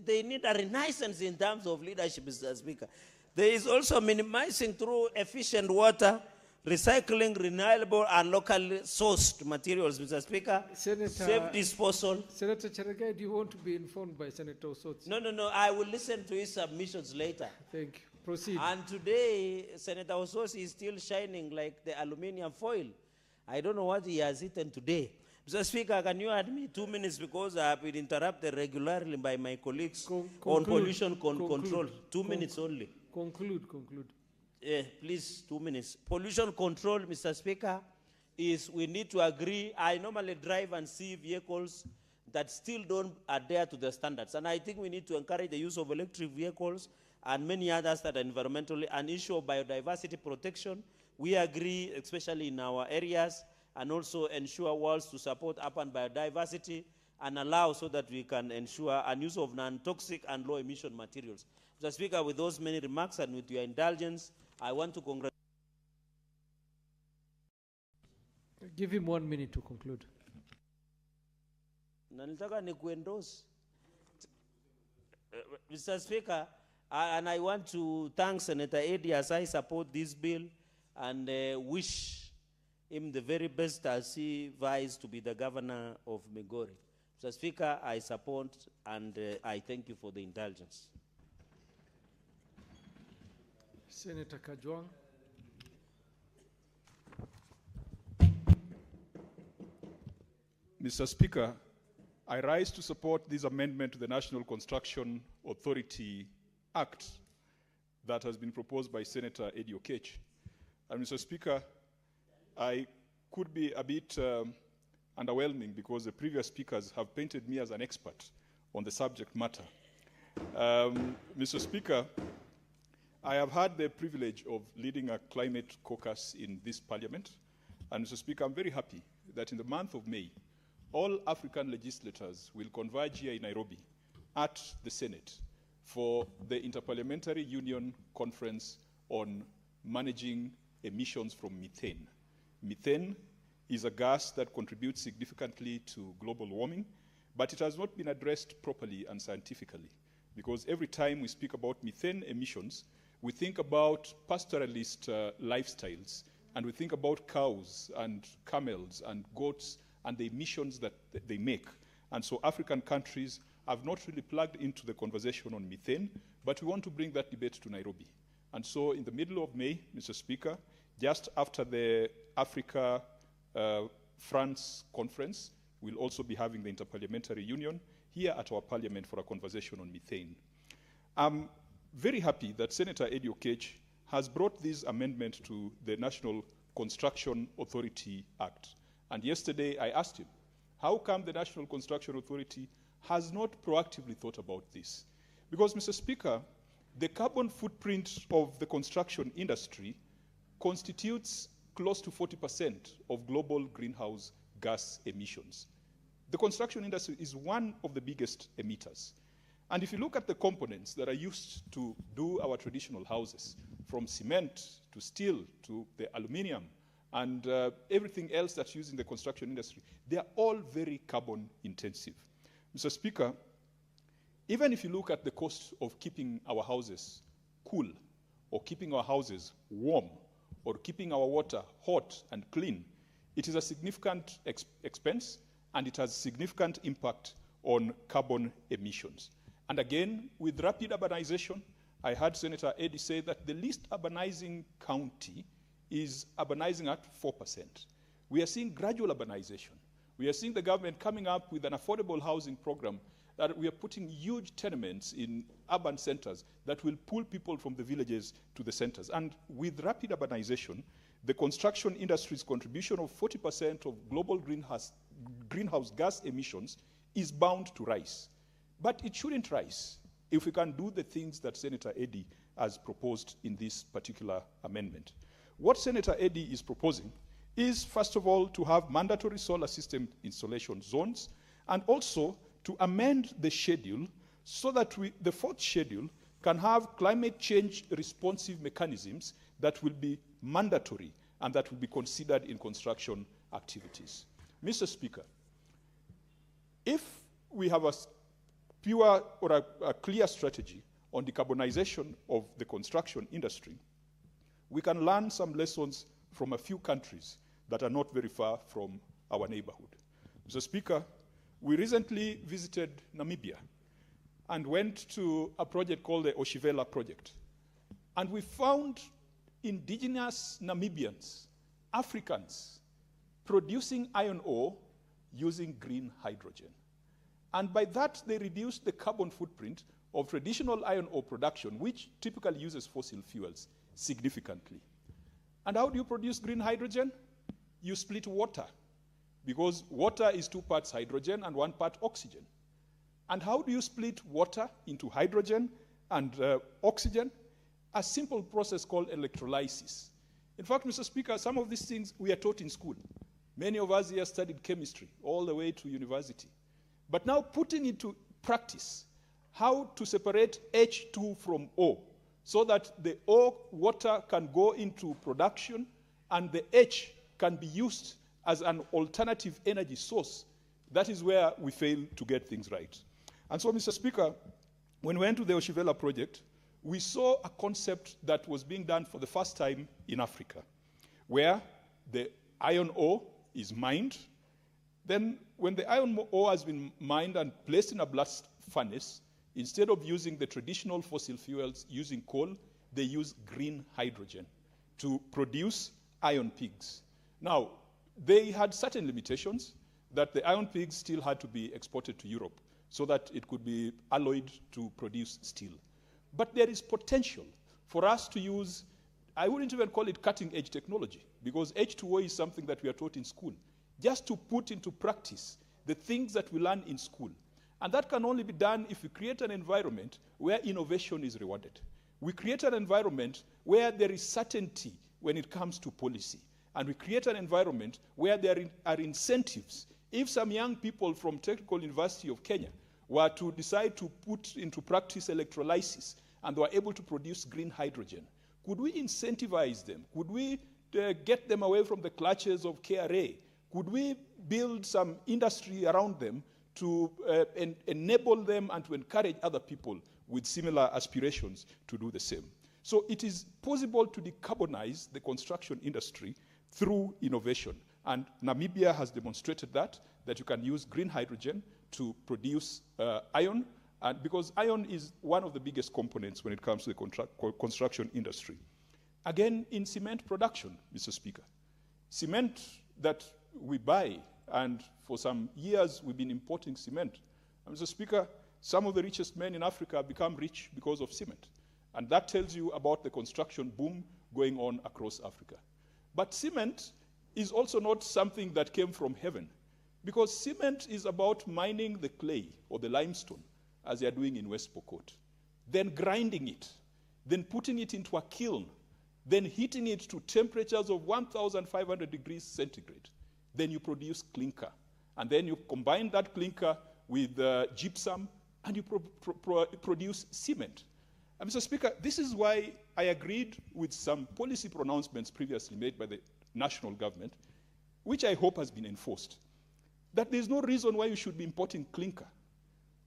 they need a renaissance in terms of leadership, Mr. Speaker. There is also minimizing through efficient water, recycling renewable and locally sourced materials, Mr. Speaker. Senator, safe disposal. Senator Cherargei, do you want to be informed by Senator Osotsi? No, I will listen to his submissions later. Thank you. Proceed. And today, Senator Osotsi is still shining like the aluminium foil. I don't know what he has eaten today. Mr. Speaker, can you add me 2 minutes because I have been interrupted regularly by my colleagues on pollution control. 2 minutes only. Conclude. Please, 2 minutes. Pollution control, Mr. Speaker, is we need to agree. I normally drive and see vehicles that still don't adhere to the standards. And I think we need to encourage the use of electric vehicles and many others that are environmentally an issue of biodiversity protection. We agree, especially in our areas, and also ensure walls to support urban biodiversity and allow so that we can ensure an use of non-toxic and low-emission materials. Mr. Speaker, with those many remarks and with your indulgence, I want to congratulate. Give him 1 minute to conclude. Mr. Speaker, and I want to thank Senator Eddy as I support this bill and wish him the very best as he vies to be the governor of Migori. Mr. Speaker, I support and I thank you for the indulgence. Senator Kajwang. Mr. Speaker, I rise to support this amendment to the National Construction Authority Act that has been proposed by Senator Eddy Okech. And Mr. Speaker, I could be a bit underwhelming because the previous speakers have painted me as an expert on the subject matter. Mr. Speaker, I have had the privilege of leading a climate caucus in this parliament. And Mr. Speaker, I'm very happy that in the month of May, all African legislators will converge here in Nairobi at the Senate for the Interparliamentary Union Conference on managing emissions from methane. Methane is a gas that contributes significantly to global warming, but it has not been addressed properly and scientifically, because every time we speak about methane emissions, we think about pastoralist lifestyles, and we think about cows and camels and goats and the emissions that they make. And so African countries have not really plugged into the conversation on methane, but we want to bring that debate to Nairobi. And so in the middle of May, Mr. Speaker, just after the Africa France conference. We'll also be having the Interparliamentary Union here at our parliament for a conversation on methane. I'm very happy that Senator Eddie Oketch has brought this amendment to the National Construction Authority Act. And yesterday I asked him, how come the National Construction Authority has not proactively thought about this? Because, Mr. Speaker, the carbon footprint of the construction industry constitutes close to 40% of global greenhouse gas emissions. The construction industry is one of the biggest emitters. And if you look at the components that are used to do our traditional houses, from cement to steel to the aluminum and everything else that's used in the construction industry, they are all very carbon intensive. Mr. Speaker, even if you look at the cost of keeping our houses cool, or keeping our houses warm, or keeping our water hot and clean, it is a significant expense, and it has significant impact on carbon emissions. And again, with rapid urbanization, I heard Senator Eddy say that the least urbanizing county is urbanizing at 4%. We are seeing gradual urbanization. We are seeing the government coming up with an affordable housing program that we are putting huge tenements in urban centers that will pull people from the villages to the centers. And with rapid urbanization, the construction industry's contribution of 40% of global greenhouse gas emissions is bound to rise. But it shouldn't rise if we can do the things that Senator Eddy has proposed in this particular amendment. What Senator Eddy is proposing is, first of all, to have mandatory solar system installation zones, and also to amend the schedule so that the fourth schedule can have climate change responsive mechanisms that will be mandatory and that will be considered in construction activities. Mr. Speaker, if we have a pure or a clear strategy on decarbonization of the construction industry, we can learn some lessons from a few countries that are not very far from our neighborhood. Mr. Speaker, we recently visited Namibia and went to a project called the Oshivela project. And we found indigenous Namibians, Africans, producing iron ore using green hydrogen. And by that, they reduced the carbon footprint of traditional iron ore production, which typically uses fossil fuels, significantly. And how do you produce green hydrogen? You split water, because water is 2 parts hydrogen and 1 part oxygen. And how do you split water into hydrogen and oxygen? A simple process called electrolysis. In fact, Mr. Speaker, some of these things we are taught in school. Many of us here studied chemistry all the way to university. But now putting into practice how to separate H2 from O so that the O water can go into production and the H can be used as an alternative energy source, that is where we fail to get things right. And so, Mr. Speaker, when we went to the Oshivela project, we saw a concept that was being done for the first time in Africa, where the iron ore is mined. Then when the iron ore has been mined and placed in a blast furnace, instead of using the traditional fossil fuels using coal, they use green hydrogen to produce iron pigs. Now, they had certain limitations that the iron pigs still had to be exported to Europe so that it could be alloyed to produce steel. But there is potential for us to use, I wouldn't even call it cutting-edge technology, because H2O is something that we are taught in school, just to put into practice the things that we learn in school. And that can only be done if we create an environment where innovation is rewarded. We create an environment where there is certainty when it comes to policy. And we create an environment where there are incentives. If some young people from Technical University of Kenya were to decide to put into practice electrolysis and were able to produce green hydrogen, could we incentivize them? Could we get them away from the clutches of KRA? Could we build some industry around them to enable them and to encourage other people with similar aspirations to do the same? So it is possible to decarbonize the construction industry through innovation. And Namibia has demonstrated that you can use green hydrogen to produce iron, and because iron is one of the biggest components when it comes to the construction industry. Again, in cement production, Mr. Speaker, cement that we buy. And for some years, we've been importing cement. And Mr. Speaker, some of the richest men in Africa have become rich because of cement. And that tells you about the construction boom going on across Africa. But cement is also not something that came from heaven, because cement is about mining the clay or the limestone, as they are doing in West Pokot, then grinding it, then putting it into a kiln, then heating it to temperatures of 1,500 degrees centigrade. Then you produce clinker. And then you combine that clinker with gypsum, and you produce cement. And Mr. Speaker, this is why I agreed with some policy pronouncements previously made by the national government, which I hope has been enforced, that there's no reason why you should be importing clinker.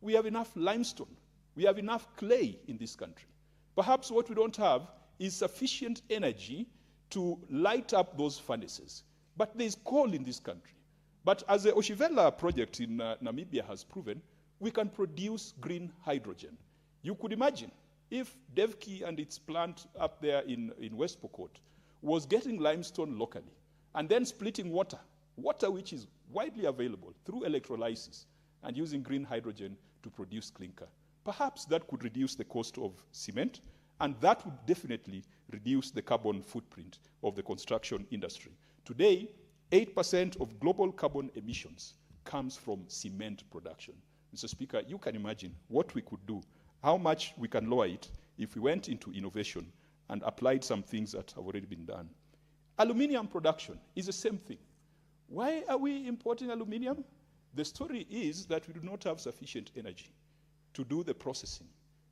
We have enough limestone. We have enough clay in this country. Perhaps what we don't have is sufficient energy to light up those furnaces. But there's coal in this country. But as the Oshivela project in Namibia has proven, we can produce green hydrogen. You could imagine if Devki and its plant up there in West Pokot was getting limestone locally and then splitting water which is widely available through electrolysis and using green hydrogen to produce clinker. Perhaps that could reduce the cost of cement, and that would definitely reduce the carbon footprint of the construction industry. Today, 8% of global carbon emissions comes from cement production. Mr. Speaker, you can imagine what we could do, how much we can lower it if we went into innovation and applied some things that have already been done. Aluminium production is the same thing. Why are we importing aluminium? The story is that we do not have sufficient energy to do the processing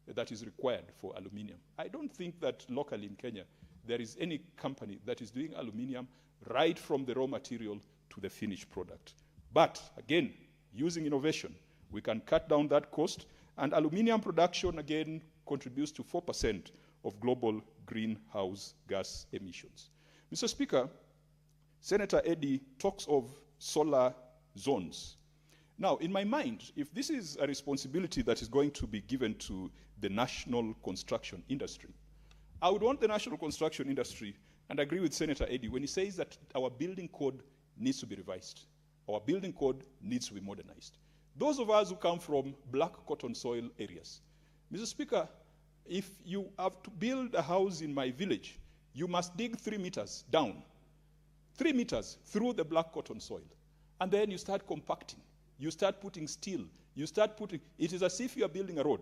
that is required for aluminium. I don't think that locally in Kenya there is any company that is doing aluminium right from the raw material to the finished product. But again, using innovation, we can cut down that cost, and aluminium production again contributes to 4% of global greenhouse gas emissions. Mr. Speaker, Senator Eddy talks of solar zones. Now, in my mind, if this is a responsibility that is going to be given to the national construction industry, I would want the national construction industry, and I agree with Senator Eddy when he says that our building code needs to be revised. Our building code needs to be modernized. Those of us who come from black cotton soil areas, Mr. Speaker, if you have to build a house in my village, you must dig 3 meters down, 3 meters through the black cotton soil. And then you start compacting. You start putting steel. You start putting, it is as if you are building a road.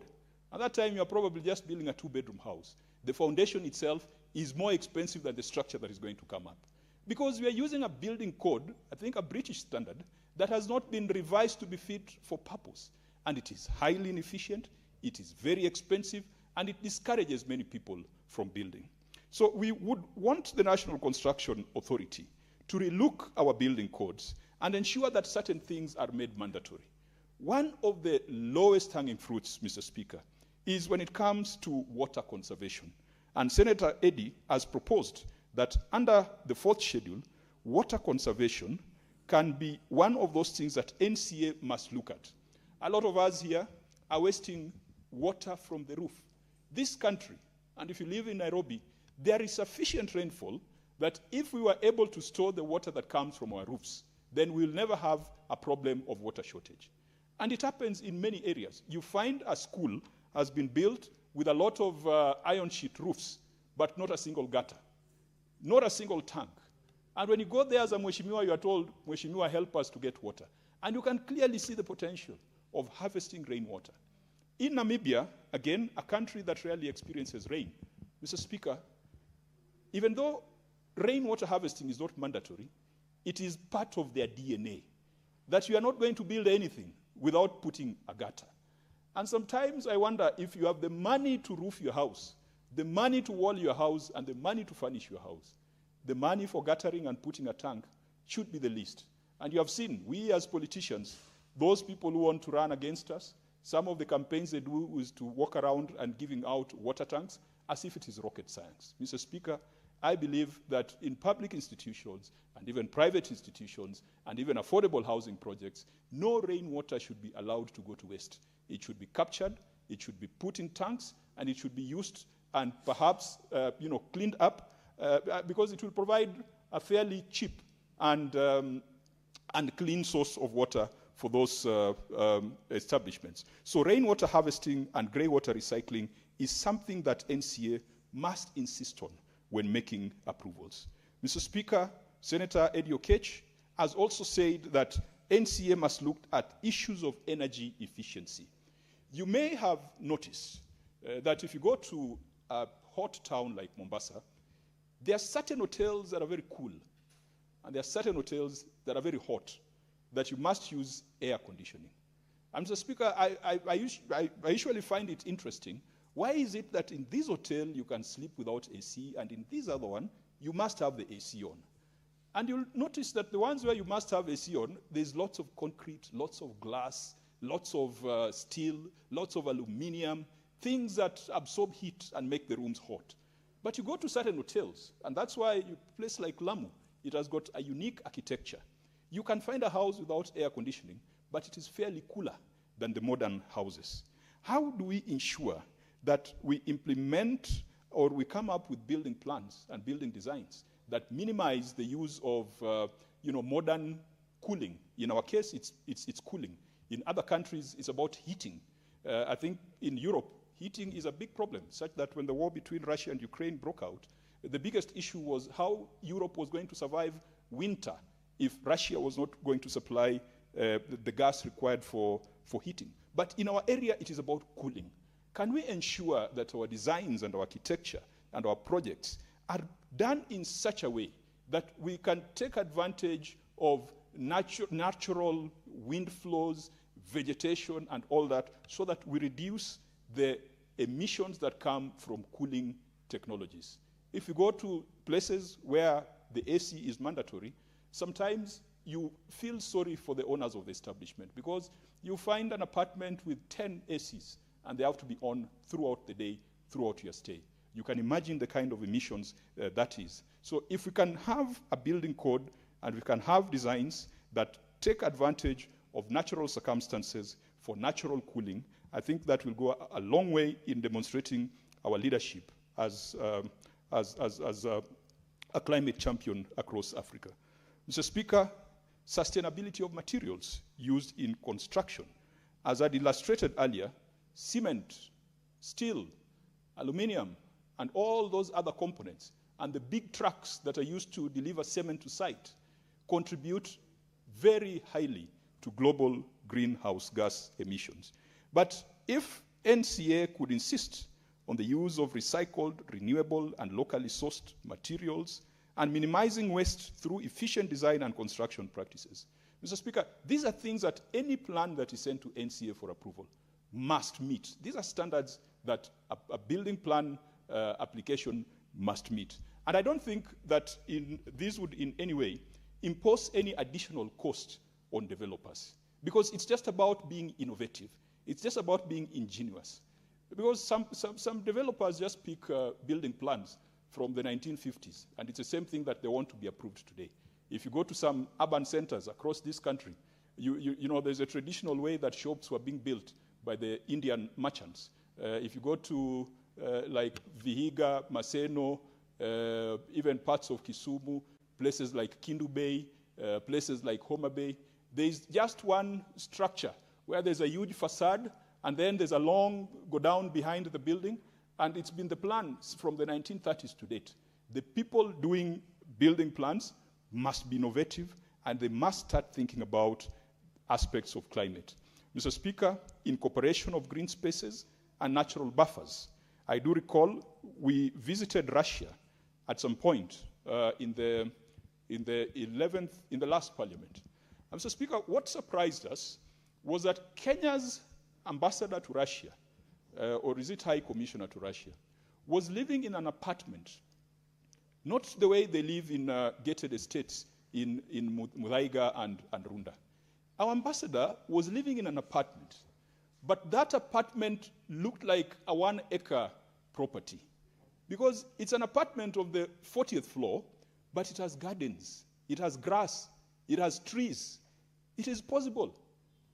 At that time, you are probably just building a 2-bedroom house. The foundation itself is more expensive than the structure that is going to come up. Because we are using a building code, I think a British standard, that has not been revised to be fit for purpose. And it is highly inefficient, it is very expensive, and it discourages many people from building. So we would want the National Construction Authority to relook our building codes and ensure that certain things are made mandatory. One of the lowest hanging fruits, Mr. Speaker, is when it comes to water conservation. And Senator Eddy has proposed that under the 4th schedule, water conservation can be one of those things that NCA must look at. A lot of us here are wasting water from the roof. This country, and if you live in Nairobi, there is sufficient rainfall that if we were able to store the water that comes from our roofs, then we'll never have a problem of water shortage. And it happens in many areas. You find a school has been built with a lot of iron sheet roofs, but not a single gutter, not a single tank. And when you go there as a Mheshimiwa, you are told, Mheshimiwa, help us to get water. And you can clearly see the potential of harvesting rainwater. In Namibia, again, a country that rarely experiences rain, Mr. Speaker, even though rainwater harvesting is not mandatory, it is part of their DNA, that you are not going to build anything without putting a gutter. And sometimes I wonder if you have the money to roof your house, the money to wall your house, and the money to furnish your house, the money for guttering and putting a tank should be the least. And you have seen, we as politicians, those people who want to run against us, some of the campaigns they do is to walk around and giving out water tanks as if it is rocket science. Mr. Speaker, I believe that in public institutions and even private institutions and even affordable housing projects, no rainwater should be allowed to go to waste. It should be captured, it should be put in tanks, and it should be used and perhaps cleaned up because it will provide a fairly cheap and and clean source of water for those establishments. So rainwater harvesting and grey water recycling is something that NCA must insist on when making approvals. Mr. Speaker, Senator Eddie Okech has also said that NCA must look at issues of energy efficiency. You may have noticed that if you go to a hot town like Mombasa, there are certain hotels that are very cool, and there are certain hotels that are very hot, that you must use air conditioning. And Mr. Speaker, I usually find it interesting. Why is it that in this hotel you can sleep without AC, and in this other one, you must have the AC on? And you'll notice that the ones where you must have AC on, there's lots of concrete, lots of glass, lots of steel, lots of aluminium, things that absorb heat and make the rooms hot. But you go to certain hotels, and that's why a place like Lamu, it has got a unique architecture. You can find a house without air conditioning, but it is fairly cooler than the modern houses. How do we ensure that we implement or we come up with building plans and building designs that minimize the use of modern cooling? In our case, it's cooling. In other countries, it's about heating. I think in Europe, heating is a big problem, such that when the war between Russia and Ukraine broke out, the biggest issue was how Europe was going to survive winter if Russia was not going to supply the gas required for heating. But in our area, it is about cooling. Can we ensure that our designs and our architecture and our projects are done in such a way that we can take advantage of natural wind flows, vegetation, and all that, so that we reduce the emissions that come from cooling technologies? If you go to places where the AC is mandatory, sometimes you feel sorry for the owners of the establishment, because you find an apartment with 10 ACs, and they have to be on throughout the day, throughout your stay. You can imagine the kind of emissions that is. So if we can have a building code and we can have designs that take advantage of natural circumstances for natural cooling, I think that will go a long way in demonstrating our leadership as a climate champion across Africa. Mr. Speaker, sustainability of materials used in construction. As I illustrated earlier, cement, steel, aluminium, and all those other components, and the big trucks that are used to deliver cement to site, contribute very highly to global greenhouse gas emissions. But if NCA could insist on the use of recycled, renewable, and locally sourced materials, and minimizing waste through efficient design and construction practices. Mr. Speaker, these are things that any plan that is sent to NCA for approval must meet. These are standards that a building plan application must meet. And I don't think that this would in any way impose any additional cost on developers, because it's just about being innovative. It's just about being ingenious. Because some developers just pick building plans from the 1950s, and it's the same thing that they want to be approved today. If you go to some urban centers across this country, you know, there's a traditional way that shops were being built by the Indian merchants. If you go to like Vihiga, Maseno, even parts of Kisumu, places like Kindu Bay, places like Homa Bay, there's just one structure where there's a huge facade, and then there's a long go down behind the building, and it's been the plan from the 1930s to date. The people doing building plans must be innovative, and they must start thinking about aspects of climate. Mr. Speaker, incorporation of green spaces and natural buffers. I do recall we visited Russia at some point in the last parliament. And Mr. Speaker, what surprised us was that Kenya's ambassador to Russia, or is it High Commissioner to Russia, was living in an apartment, not the way they live in gated estates in Muthaiga and Runda. Our ambassador was living in an apartment, but that apartment looked like a 1-acre property, because it's an apartment of the 40th floor, but it has gardens, it has grass, it has trees. It is possible.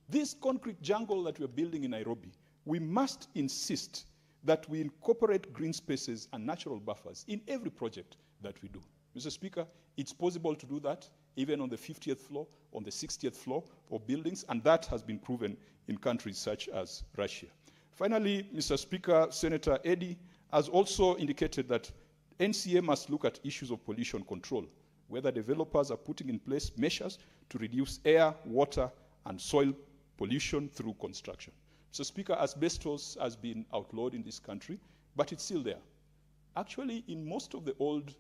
This concrete jungle that we're building in Nairobi, we must insist that we incorporate green spaces and natural buffers in every project that we do. Mr. Speaker, it's possible to do that even on the 50th floor, on the 60th floor of buildings, and that has been proven in countries such as Russia. Finally, Mr. Speaker, Senator Eddy has also indicated that NCA must look at issues of pollution control, whether developers are putting in place measures to reduce air, water, and soil pollution through construction. Mr. Speaker, asbestos has been outlawed in this country, but it's still there. Actually, in most of the old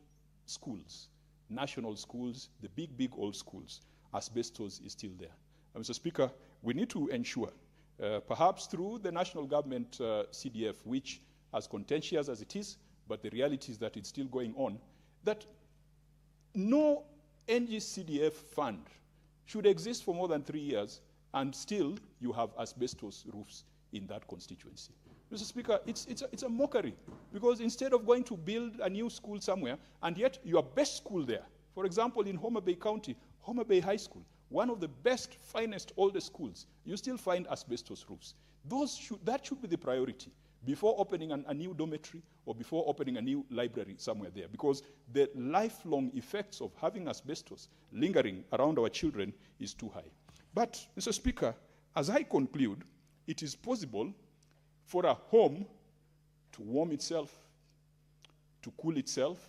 schools, national schools, the big old schools, asbestos is still there. Mr. Speaker, we need to ensure, perhaps through the national government CDF, which as contentious as it is, but the reality is that it's still going on, that no NGCDF fund should exist for more than 3 years and still you have asbestos roofs in that constituency. Mr. Speaker, it's a mockery, because instead of going to build a new school somewhere, and yet your best school there, for example, in Homa Bay County, Homa Bay High School, one of the best, finest, oldest schools, you still find asbestos roofs. That should be the priority before opening a new dormitory or before opening a new library somewhere there, because the lifelong effects of having asbestos lingering around our children is too high. But, Mr. Speaker, as I conclude, it is possible for a home to warm itself, to cool itself,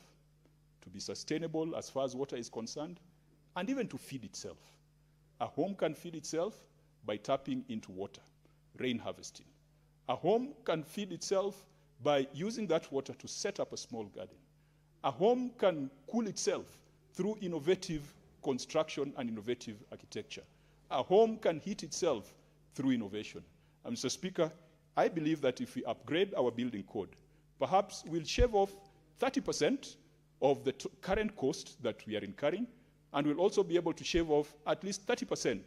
to be sustainable as far as water is concerned, and even to feed itself. A home can feed itself by tapping into water, rain harvesting. A home can feed itself by using that water to set up a small garden. A home can cool itself through innovative construction and innovative architecture. A home can heat itself through innovation. And Mr. Speaker, I believe that if we upgrade our building code, perhaps we'll shave off 30% of the current cost that we are incurring, and we'll also be able to shave off at least 30%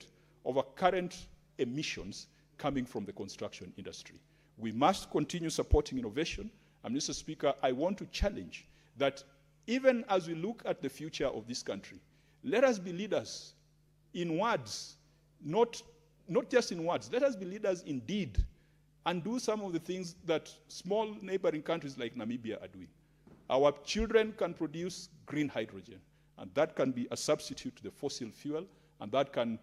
of our current emissions coming from the construction industry. We must continue supporting innovation. And Mr. Speaker, I want to challenge that even as we look at the future of this country, let us be leaders in words, not just in words. Let us be leaders in deed and do some of the things that small neighboring countries like Namibia are doing. Our children can produce green hydrogen, and that can be a substitute to the fossil fuel, and that can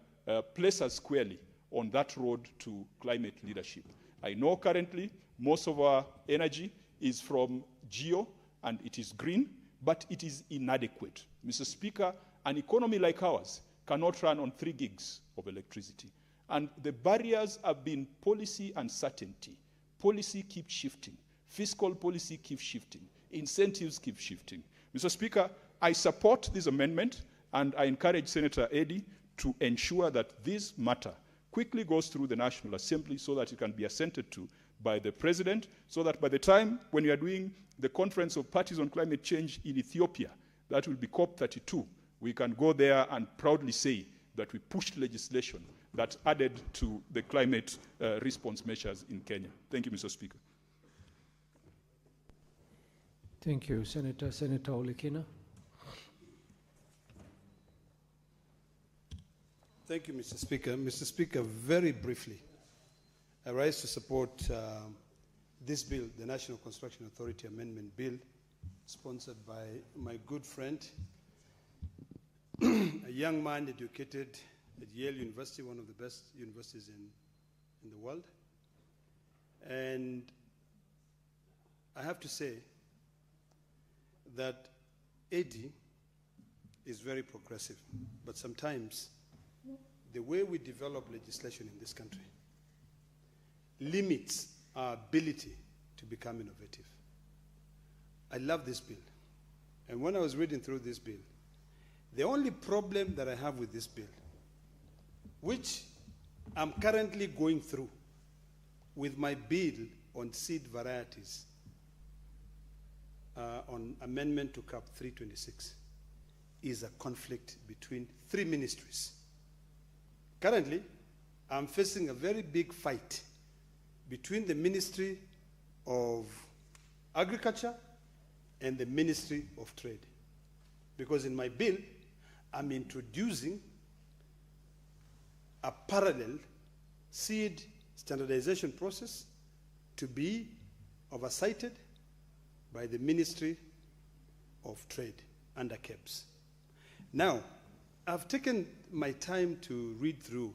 place us squarely on that road to climate leadership. I know currently most of our energy is from geo, and it is green, but it is inadequate. Mr. Speaker, an economy like ours cannot run on 3 gigs of electricity. And the barriers have been policy uncertainty. Policy keeps shifting. Fiscal policy keeps shifting. Incentives keep shifting. Mr. Speaker, I support this amendment, and I encourage Senator Eddy to ensure that this matter quickly goes through the National Assembly so that it can be assented to by the President, so that by the time when we are doing the Conference of Parties on Climate Change in Ethiopia, that will be COP32, we can go there and proudly say that we pushed legislation that added to the climate response measures in Kenya. Thank you, Mr. Speaker. Thank you, Senator. Senator Olekina. Thank you, Mr. Speaker. Mr. Speaker, very briefly, I rise to support this bill, the National Construction Authority Amendment Bill, sponsored by my good friend, a young man educated at Yale University, one of the best universities in the world. And I have to say that Eddy is very progressive, but sometimes the way we develop legislation in this country limits our ability to become innovative. I love this bill. And when I was reading through this bill, the only problem that I have with this bill, which I'm currently going through with my bill on seed varieties, on amendment to CAP 326, is a conflict between 3 ministries. Currently, I'm facing a very big fight between the Ministry of Agriculture and the Ministry of Trade. Because in my bill, I'm introducing a parallel seed standardization process to be oversighted by the Ministry of Trade. under KEBS. Now, I've taken my time to read through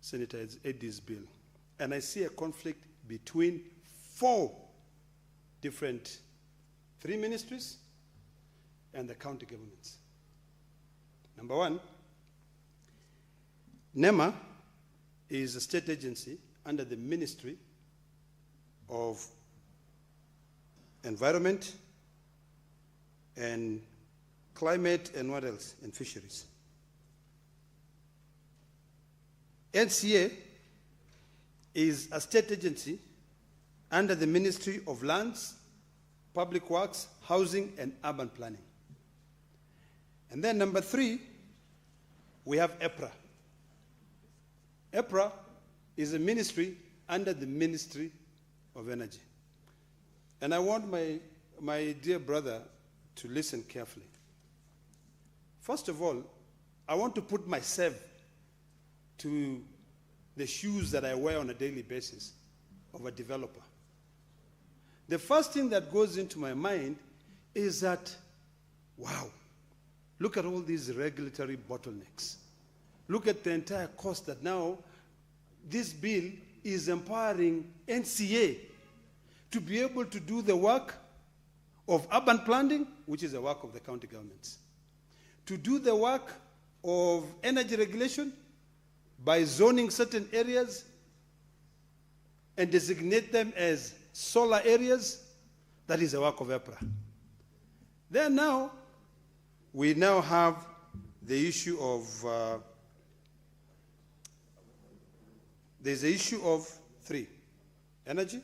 Senator Eddie's bill, and I see a conflict between 4 different 3 ministries and the county governments. Number 1, NEMA is a state agency under the Ministry of Environment and Climate and what else? And Fisheries. NCA is a state agency under the Ministry of Lands, Public Works, Housing and Urban Planning. And then number 3, we have EPRA. EPRA is a ministry under the Ministry of Energy. And I want my dear brother to listen carefully. First of all, I want to put myself to the shoes that I wear on a daily basis of a developer. The first thing that goes into my mind is that, wow, look at all these regulatory bottlenecks. Look at the entire cost that now this bill is empowering NCA to be able to do the work of urban planning, which is the work of the county governments, to do the work of energy regulation by zoning certain areas and designate them as solar areas. That is the work of EPRA. Then now, we now have the issue of, there's the issue of 3, energy.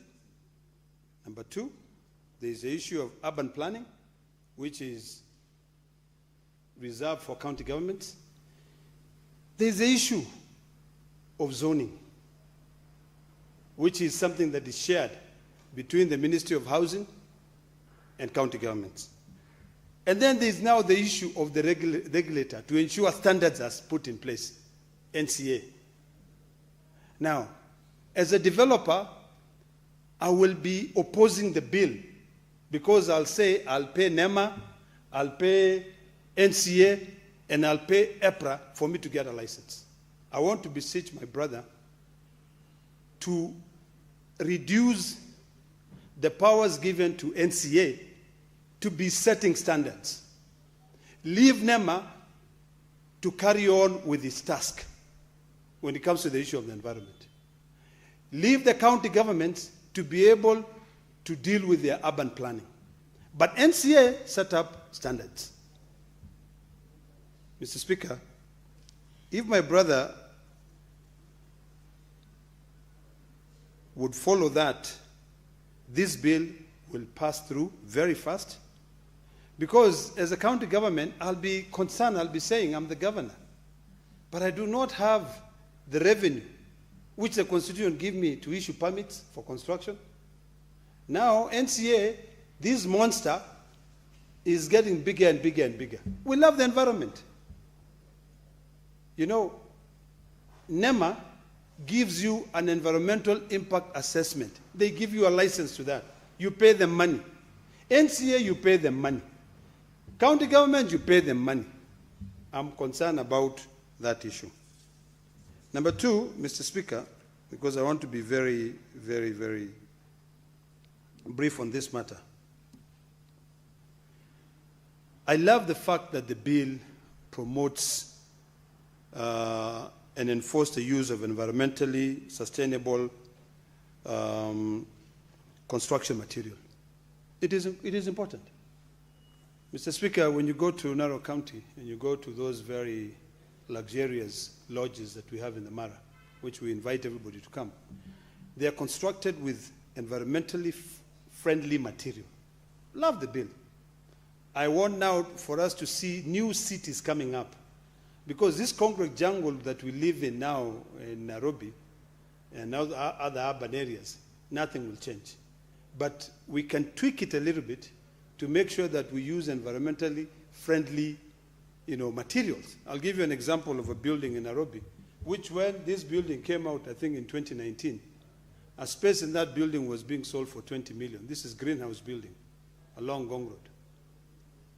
Number 2, there's the issue of urban planning, which is reserved for county governments. There's the issue of zoning, which is something that is shared between the Ministry of Housing and county governments. And then there's now the issue of the regulator to ensure standards are put in place, NCA. Now, as a developer, I will be opposing the bill because I'll say I'll pay NEMA, I'll pay NCA, and I'll pay EPRA for me to get a license. I want to beseech my brother to reduce the powers given to NCA to be setting standards. Leave NEMA to carry on with its task when it comes to the issue of the environment. Leave the county governments to be able to deal with their urban planning. But NCA set up standards. Mr. Speaker, if my brother would follow that, this bill will pass through very fast. Because as a county government, I'll be concerned, I'll be saying I'm the governor. But I do not have the revenue which the Constitution gives me to issue permits for construction. Now, NCA, this monster, is getting bigger and bigger and bigger. We love the environment. You know, NEMA gives you an environmental impact assessment. They give you a license to that. You pay them money. NCA, you pay them money. County government, you pay them money. I'm concerned about that issue. Number 2, Mr. Speaker, because I want to be very, very, very brief on this matter. I love the fact that the bill promotes and enforces the use of environmentally sustainable construction material. It is important. Mr. Speaker, when you go to Narok County and you go to those very luxurious lodges that we have in the Mara, which we invite everybody to come, they are constructed with environmentally friendly material. Love the bill. I want now for us to see new cities coming up, because this concrete jungle that we live in now in Nairobi and other urban areas, nothing will change. But we can tweak it a little bit to make sure that we use environmentally friendly, materials. I'll give you an example of a building in Nairobi, which when this building came out, I think in 2019, a space in that building was being sold for 20 million. This is greenhouse building along Gong Road.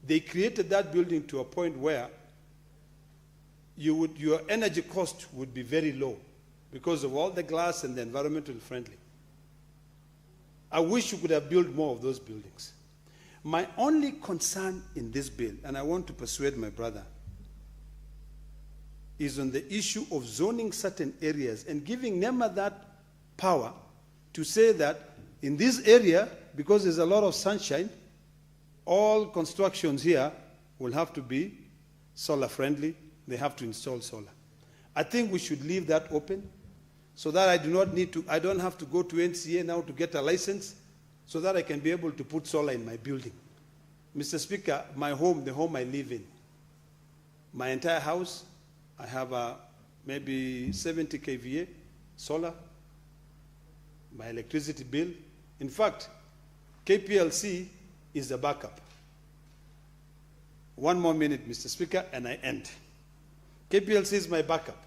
they created that building to a point where your energy cost would be very low because of all the glass and the environmental friendly. I wish you could have built more of those buildings. My only concern in this bill, and I want to persuade my brother, is on the issue of zoning certain areas and giving NEMA that power to say that in this area, because there's a lot of sunshine, all constructions here will have to be solar friendly. They have to install solar. I think we should leave that open so that I don't have to go to NCA now to get a license so that I can be able to put solar in my building. Mr. Speaker, my home, the home I live in, my entire house, I have maybe 70 kVA solar, my electricity bill. In fact, KPLC is the backup. One more minute, Mr. Speaker, and I end. KPLC is my backup.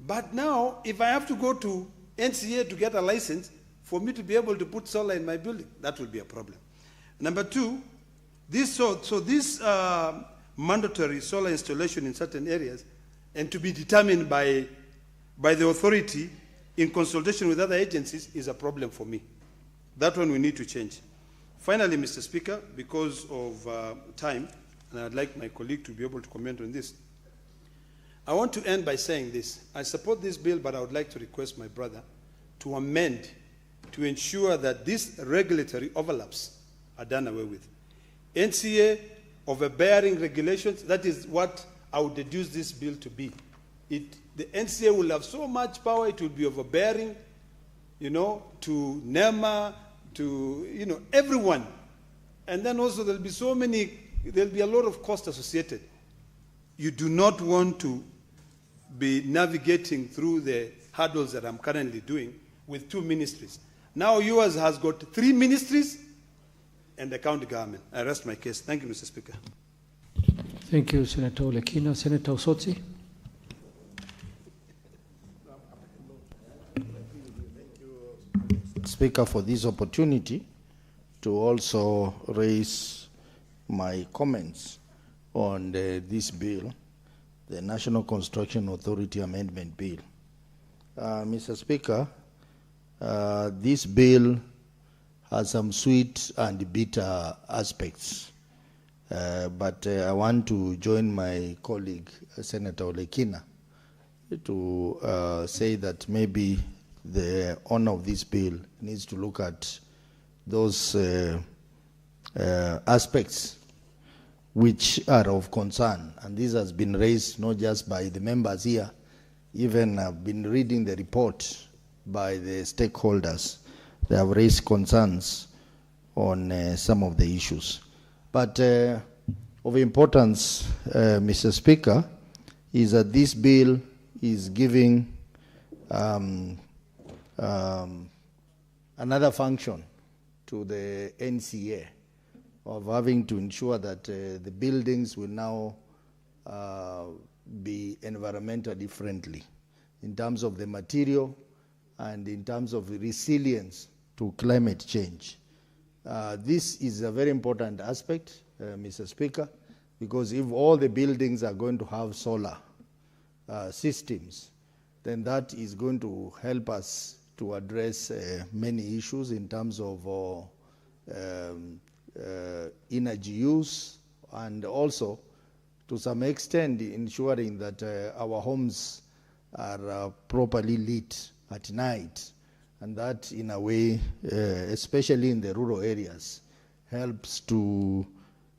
But now, if I have to go to NCA to get a license for me to be able to put solar in my building, that will be a problem. Number two, this mandatory solar installation in certain areas and to be determined by the authority in consultation with other agencies is a problem for me. That one we need to change. Finally, Mr. Speaker, because of time, and I'd like my colleague to be able to comment on this, I want to end by saying this. I support this bill, but I would like to request my brother to amend to ensure that these regulatory overlaps are done away with. NCA overbearing regulations, that is what I would deduce this bill to be. The NCA will have so much power, it will be overbearing, to NEMA, to, everyone. And then also there'll be a lot of cost associated. You do not want to be navigating through the hurdles that I'm currently doing with 2 ministries. Now yours has got 3 ministries and the county government. I rest my case. Thank you, Mr. Speaker. Thank you, Senator Olekina. Senator Osotsi. Speaker, for this opportunity to also raise my comments on this bill, the National Construction Authority Amendment Bill. Mr. Speaker, this bill has some sweet and bitter aspects, but I want to join my colleague, Senator Olekina, to say that maybe the owner of this bill needs to look at those aspects which are of concern. And this has been raised not just by the members here, even I've been reading the report by the stakeholders. They have raised concerns on some of the issues. But of importance, Mr. Speaker, is that this bill is giving another function to the NCA of having to ensure that the buildings will now be environmentally friendly in terms of the material and in terms of resilience to climate change. This is a very important aspect, Mr. Speaker, because if all the buildings are going to have solar systems, then that is going to help us to address many issues in terms of energy use, and also to some extent ensuring that our homes are properly lit at night, and that in a way, especially in the rural areas, helps to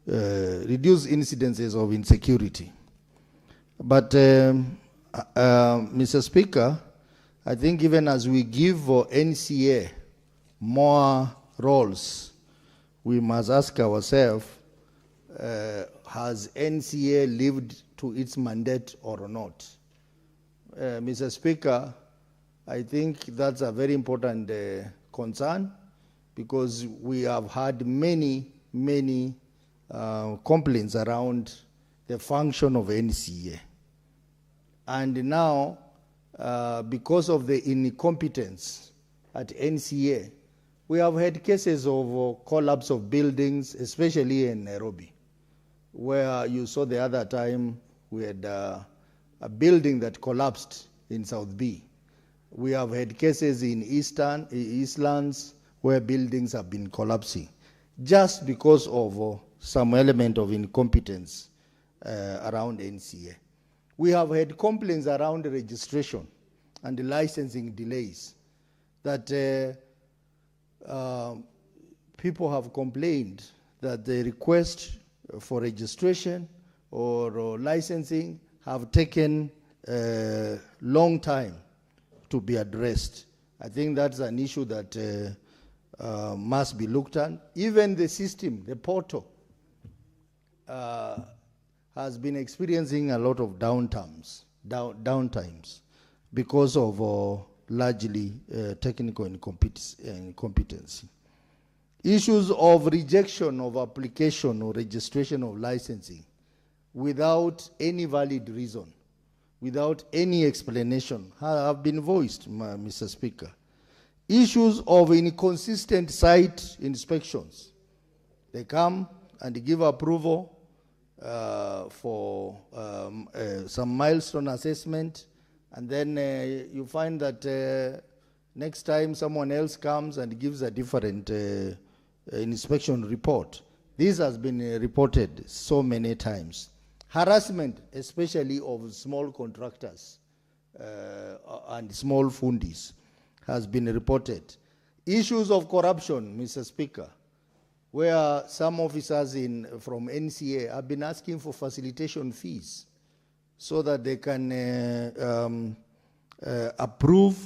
reduce incidences of insecurity. But Mr. Speaker, I think even as we give NCA more roles, we must ask ourselves, has NCA lived to its mandate or not? Mr. Speaker, I think that's a very important concern, because we have had many complaints around the function of NCA. And now, because of the incompetence at NCA, We have had cases of collapse of buildings, especially in Nairobi, where you saw the other time we had a building that collapsed in South B. We have had cases in Eastlands where buildings have been collapsing just because of some element of incompetence around NCA. We have had complaints around registration and the licensing delays that people have complained that the request for registration or licensing have taken a long time to be addressed. I think that's an issue that must be looked at. Even the system, the portal, has been experiencing a lot of downtimes because of largely technical incompetency. Issues of rejection of application or registration of licensing without any valid reason, without any explanation, have been voiced, Mr. Speaker. Issues of inconsistent site inspections. They come and give approval for some milestone assessment, and then you find that next time someone else comes and gives a different inspection report. This has been reported so many times. Harassment, especially of small contractors and small fundis, has been reported. Issues of corruption, Mr. Speaker, where some officers from NCA have been asking for facilitation fees so that they can approve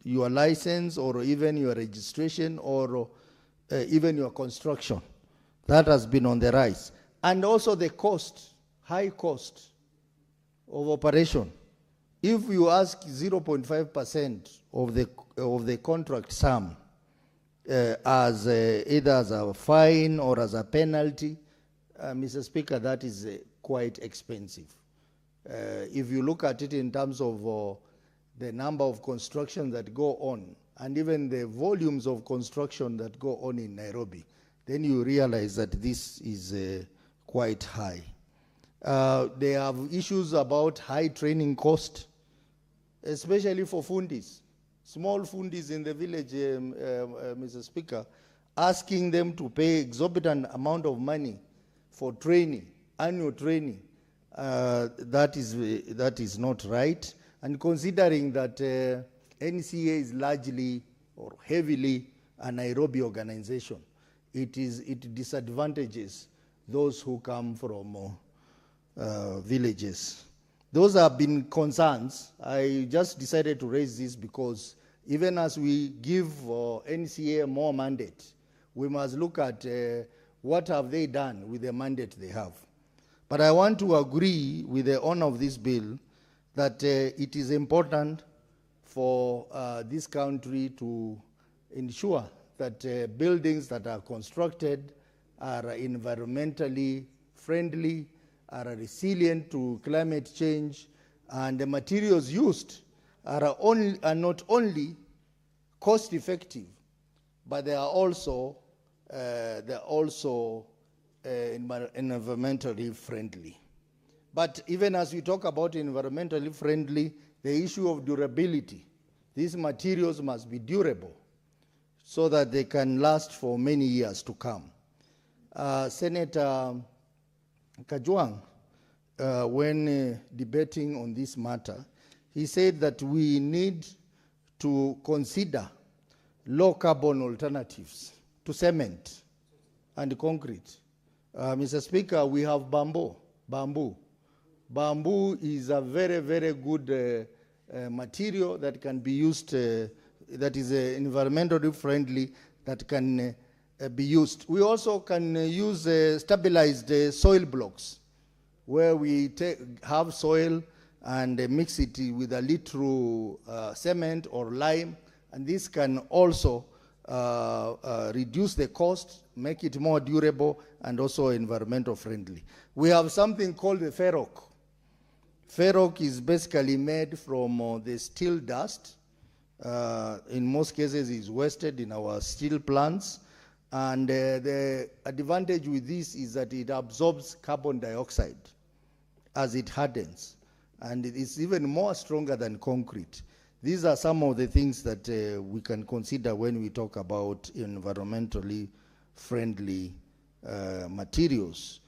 your license or even your registration or even your construction. That has been on the rise. And also the cost, high cost of operation. If you ask 0.5% of the contract sum as either as a fine or as a penalty, Mr. Speaker, that is quite expensive. If you look at it in terms of the number of construction that go on and even the volumes of construction that go on in Nairobi, then you realize that this is quite high. They have issues about high training cost, especially for fundis, small fundis in the village, Mr. Speaker, asking them to pay exorbitant amount of money for training, annual training. That is not right. And considering that NCA is largely or heavily a Nairobi organization, it disadvantages those who come from villages. Those have been concerns. I just decided to raise this because even as we give NCA more mandate, we must look at what have they done with the mandate they have. But I want to agree with the owner of this bill that it is important for this country to ensure that buildings that are constructed are environmentally friendly, are resilient to climate change, and the materials used are not only cost effective, but they are also environmentally friendly. But even as we talk about environmentally friendly, the issue of durability, these materials must be durable so that they can last for many years to come. Senator Kajwang, when debating on this matter, he said that we need to consider low carbon alternatives to cement and concrete. Mr. Speaker, we have bamboo. Bamboo is a very, very good material that can be used, that is environmentally friendly, that can be used. We also can use stabilized soil blocks, where we have soil and mix it with a little cement or lime, and this can also reduce the cost, make it more durable, and also environmental friendly. We have something called the ferrock. Ferrock is basically made from the steel dust in most cases is wasted in our steel plants. And the advantage with this is that it absorbs carbon dioxide as it hardens. And it is even more stronger than concrete. These are some of the things that we can consider when we talk about environmentally friendly materials.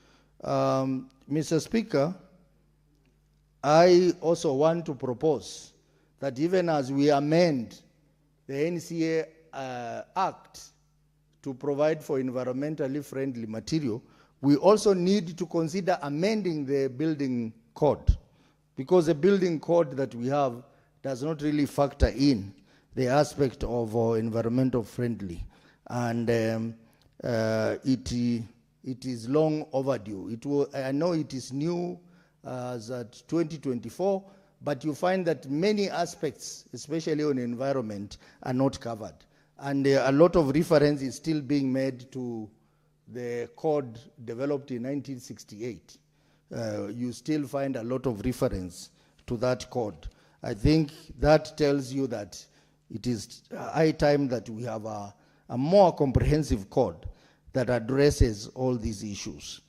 Mr. Speaker, I also want to propose that even as we amend the NCA Act to provide for environmentally friendly material, we also need to consider amending the building code, because the building code that we have does not really factor in the aspect of environmental friendly. And it is long overdue. I know it is new as at 2024, but you find that many aspects, especially on environment, are not covered. And a lot of reference is still being made to the code developed in 1968. You still find a lot of reference to that code. I think that tells you that it is high time that we have a more comprehensive code that addresses all these issues.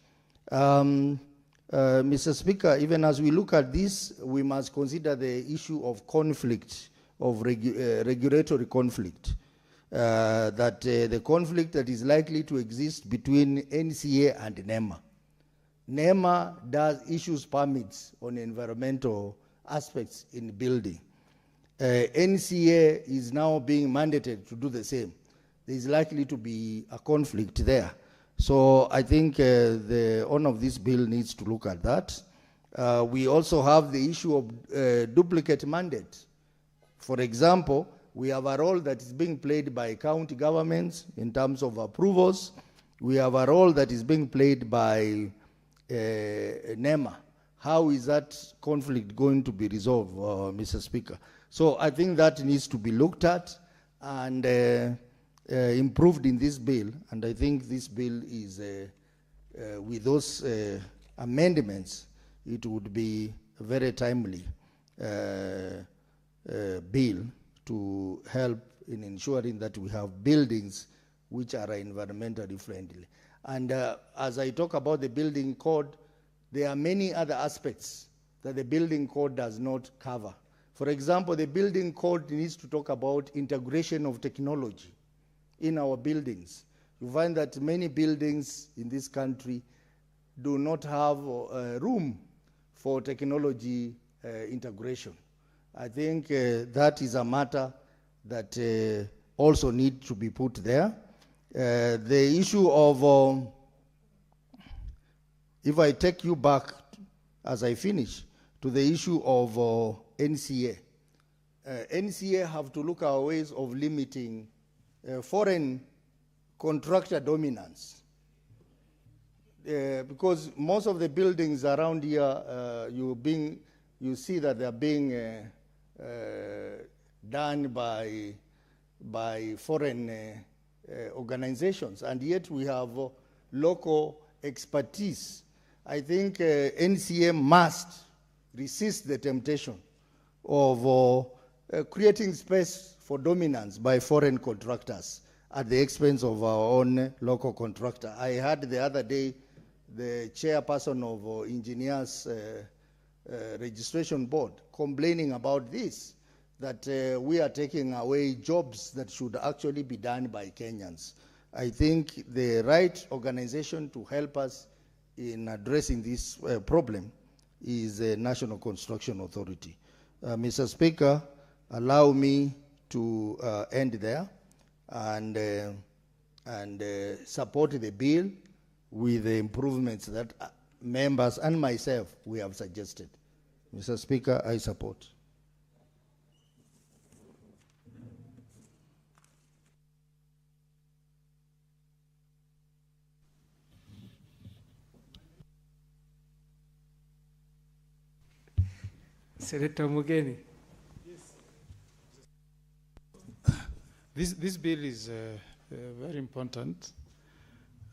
Mr. Speaker, even as we look at this, we must consider the issue of conflict, of regulatory conflict. The conflict that is likely to exist between NCA and NEMA. NEMA issues permits on environmental aspects in building. NCA is now being mandated to do the same. There is likely to be a conflict there. So I think the owner of this bill needs to look at that. We also have the issue of duplicate mandate. For example, we have a role that is being played by county governments in terms of approvals. We have a role that is being played by NEMA. How is that conflict going to be resolved, Mr. Speaker? So I think that needs to be looked at and improved in this bill. And I think this bill is, with those amendments, it would be a very timely bill to help in ensuring that we have buildings which are environmentally friendly. And as I talk about the building code, there are many other aspects that the building code does not cover. For example, the building code needs to talk about integration of technology in our buildings. You find that many buildings in this country do not have room for technology integration. I think that is a matter that also needs to be put there. The issue of, if I take you back as I finish, to the issue of NCA. NCA have to look at our ways of limiting foreign contractor dominance. Because most of the buildings around here, you see that they're being done by foreign organizations, and yet we have local expertise. I think NCA must resist the temptation of creating space for dominance by foreign contractors at the expense of our own local contractor. I heard the other day the chairperson of Engineers Registration Board complaining about this, that we are taking away jobs that should actually be done by Kenyans. I think the right organization to help us in addressing this problem is the National Construction Authority. Mr. Speaker, allow me to end there and support the bill with the improvements that members and myself we have suggested. Mr. Speaker, I support. Senator Mugeni. This bill is very important.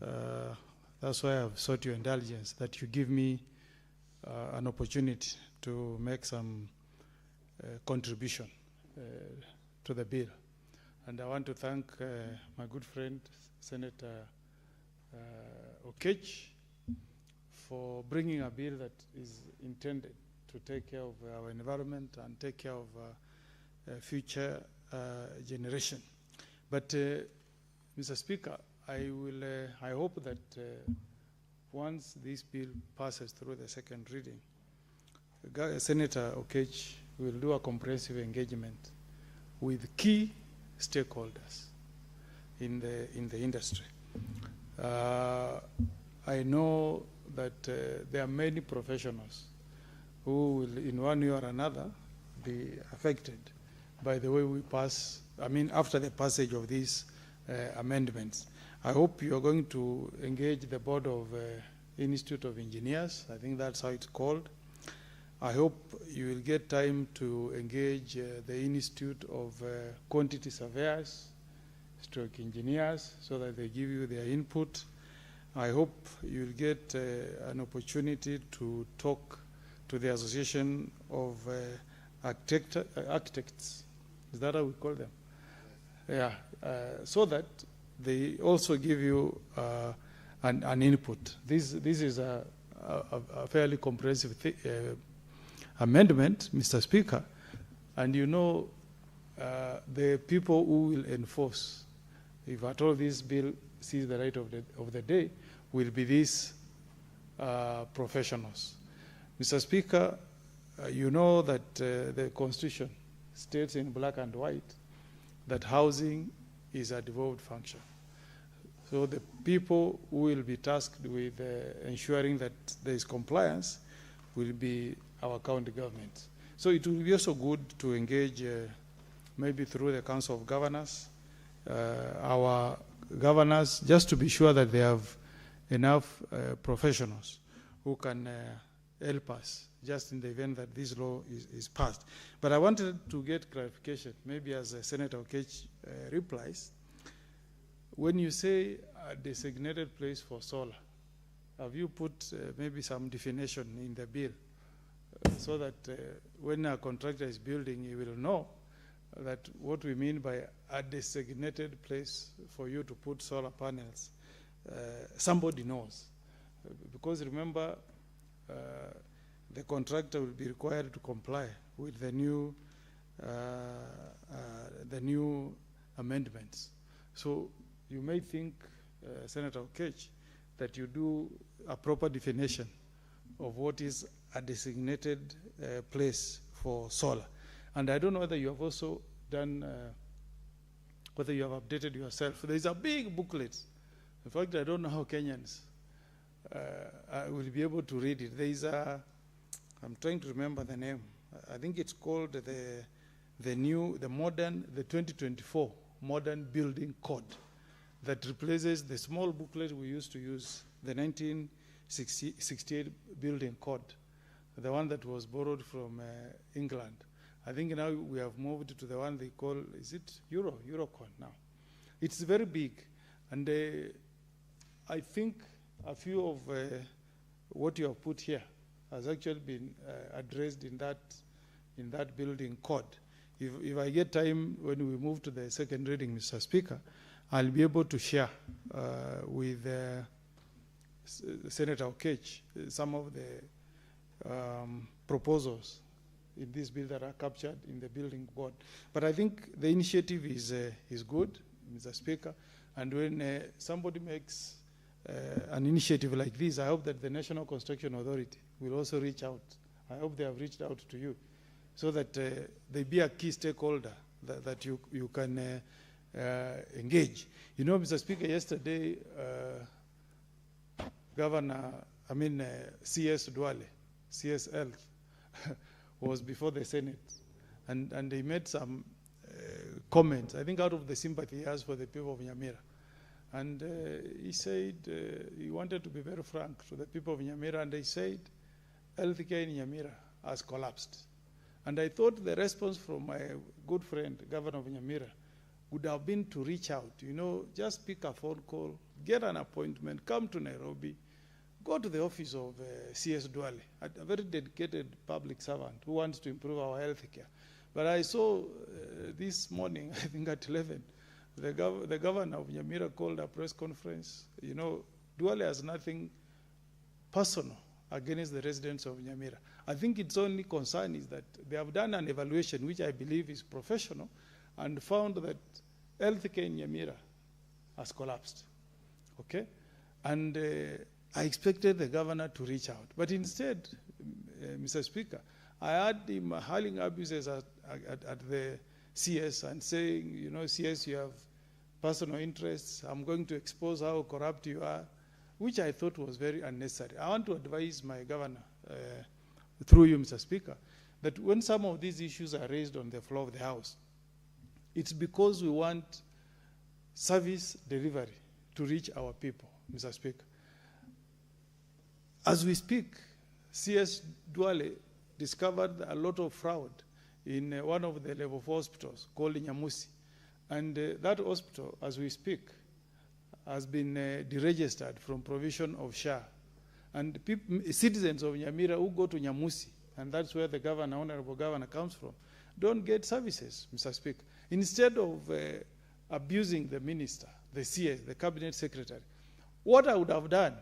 That's why I've sought your indulgence, that you give me an opportunity to make some contribution to the bill. And I want to thank my good friend, Senator Okech, for bringing a bill that is intended to take care of our environment and take care of future generation. But, Mr. Speaker, I hope that once this bill passes through the second reading, Senator Okech will do a comprehensive engagement with key stakeholders in the industry. I know that there are many professionals who will, in one way or another, be affected by the way we pass, after the passage of these amendments. I hope you are going to engage the Board of Institute of Engineers. I think that's how it's called. I hope you will get time to engage the Institute of Quantity Surveyors, stroke engineers, so that they give you their input. I hope you'll get an opportunity to talk to the Association of Architects. Is that how we call them? Yeah, so that they also give you an input. This is a fairly comprehensive amendment, Mr. Speaker, and you know the people who will enforce, if at all this bill sees the light of the day, will be these professionals. Mr. Speaker, you know that the Constitution states in black and white that housing is a devolved function. So the people who will be tasked with ensuring that there is compliance will be our county government. So it will be also good to engage maybe through the Council of Governors, our governors, just to be sure that they have enough professionals who can help us just in the event that this law is passed. But I wanted to get clarification, maybe as Senator Okech replies. When you say a designated place for solar, have you put maybe some definition in the bill so that when a contractor is building, he will know that what we mean by a designated place for you to put solar panels, somebody knows. Because remember, the contractor will be required to comply with the new amendments. So you may think, Senator Okech, that you do a proper definition of what is a designated place for solar. And I don't know whether you have also done, whether you have updated yourself. There is a big booklet. In fact, I don't know how Kenyans will be able to read it. There is I'm trying to remember the name. I think it's called the 2024 Modern Building Code that replaces the small booklet we used to use, the 1968 Building Code, the one that was borrowed from England. I think now we have moved to the one they call, is it Eurocon now? It's very big, and I think a few of what you have put here has actually been addressed in that building code. If I get time when we move to the second reading, Mr. Speaker, I'll be able to share with Senator Okech some of the proposals in this bill that are captured in the building code. But I think the initiative is good, Mr. Speaker, and when somebody makes an initiative like this, I hope that the National Construction Authority will also reach out. I hope they have reached out to you so that they be a key stakeholder that you can engage. You know, Mr. Speaker, yesterday, CS Duale, CS Health, was before the Senate, and they made some comments, I think out of the sympathy he has for the people of Nyamira. And he said he wanted to be very frank to the people of Nyamira, and they said healthcare in Nyamira has collapsed. And I thought the response from my good friend, Governor of Nyamira, would have been to reach out, just pick a phone call, get an appointment, come to Nairobi, go to the office of CS Duale, a very dedicated public servant who wants to improve our healthcare. But I saw this morning, I think at 11, the governor of Nyamira called a press conference. You know, Duale has nothing personal against the residents of Nyamira. I think its only concern is that they have done an evaluation, which I believe is professional, and found that healthcare in Nyamira has collapsed. Okay? And I expected the governor to reach out. But instead, Mr. Speaker, I heard him hurling abuses at the CS and saying, you know, CS, you have personal interests. I'm going to expose how corrupt you are, which I thought was very unnecessary. I want to advise my governor, through you, Mr. Speaker, that when some of these issues are raised on the floor of the House, it's because we want service delivery to reach our people, Mr. Speaker. As we speak, CS Duale discovered a lot of fraud in one of the level 4 hospitals called Nyamusi. And that hospital, as we speak, has been deregistered from provision of SHA. And citizens of Nyamira who go to Nyamusi, and that's where the governor, honorable governor, comes from, don't get services, Mr. Speaker. Instead of abusing the minister, the CS, the cabinet secretary, what I would have done,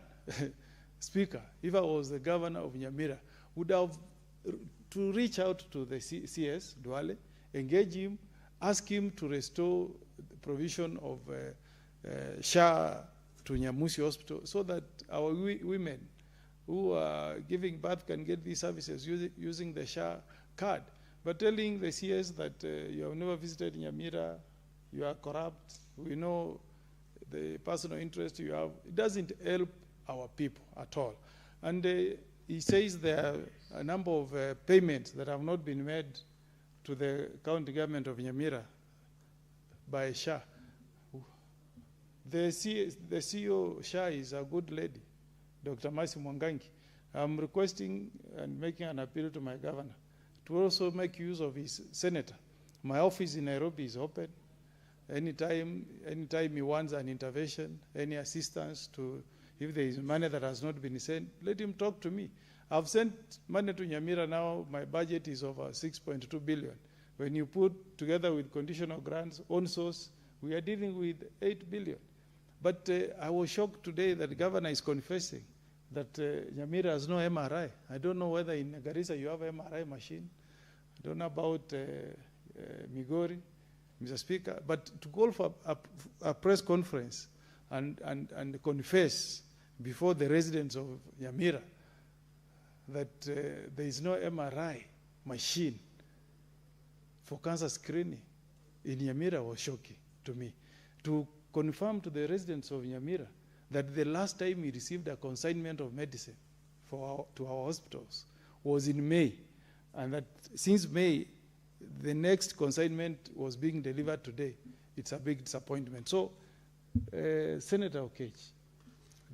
Speaker, if I was the governor of Nyamira, would have to reach out to the CS, Duale, engage him, ask him to restore the provision of SHA to Nyamusi Hospital so that our women who are giving birth can get these services using the SHA card. But telling the CS that you have never visited Nyamira, you are corrupt, we know the personal interest you have, it doesn't help our people at all. And he says there are a number of payments that have not been made to the county government of Nyamira by SHA. The CEO SHA is a good lady, Dr. Masi Mwangangi. I'm requesting and making an appeal to my governor to also make use of his senator. My office in Nairobi is open. Anytime he wants an intervention, any assistance to, if there is money that has not been sent, let him talk to me. I've sent money to Nyamira now. My budget is over 6.2 billion. When you put together with conditional grants, on source, we are dealing with 8 billion. But I was shocked today that the governor is confessing that Nyamira has no MRI. I don't know whether in Garissa you have MRI machine. I don't know about Migori, Mr. Speaker. But to call for a press conference and confess before the residents of Nyamira that there is no MRI machine for cancer screening in Nyamira was shocking to me. To confirm to the residents of Nyamira that the last time we received a consignment of medicine to our hospitals was in May, and that since May, the next consignment was being delivered today. It's a big disappointment. So, Senator Okech,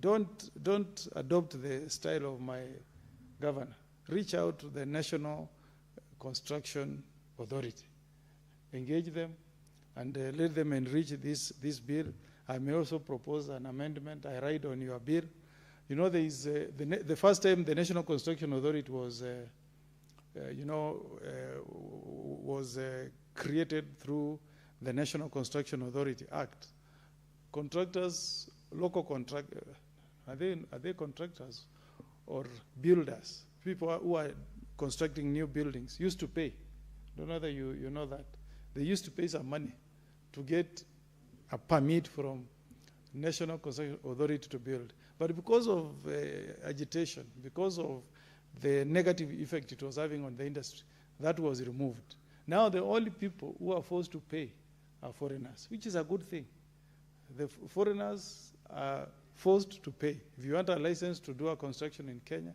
don't adopt the style of my governor. Reach out to the National Construction Authority. Engage them and let them enrich this bill. I may also propose an amendment. I ride on your bill. You know, there is the first time the National Construction Authority was, created through the National Construction Authority Act. Contractors, local contractors, are they contractors or builders? People who are constructing new buildings used to pay. I don't know whether you know that. They used to pay some money to get a permit from National Construction Authority to build. But because of agitation, because of the negative effect it was having on the industry, that was removed. Now the only people who are forced to pay are foreigners, which is a good thing. The foreigners are forced to pay. If you want a license to do a construction in Kenya,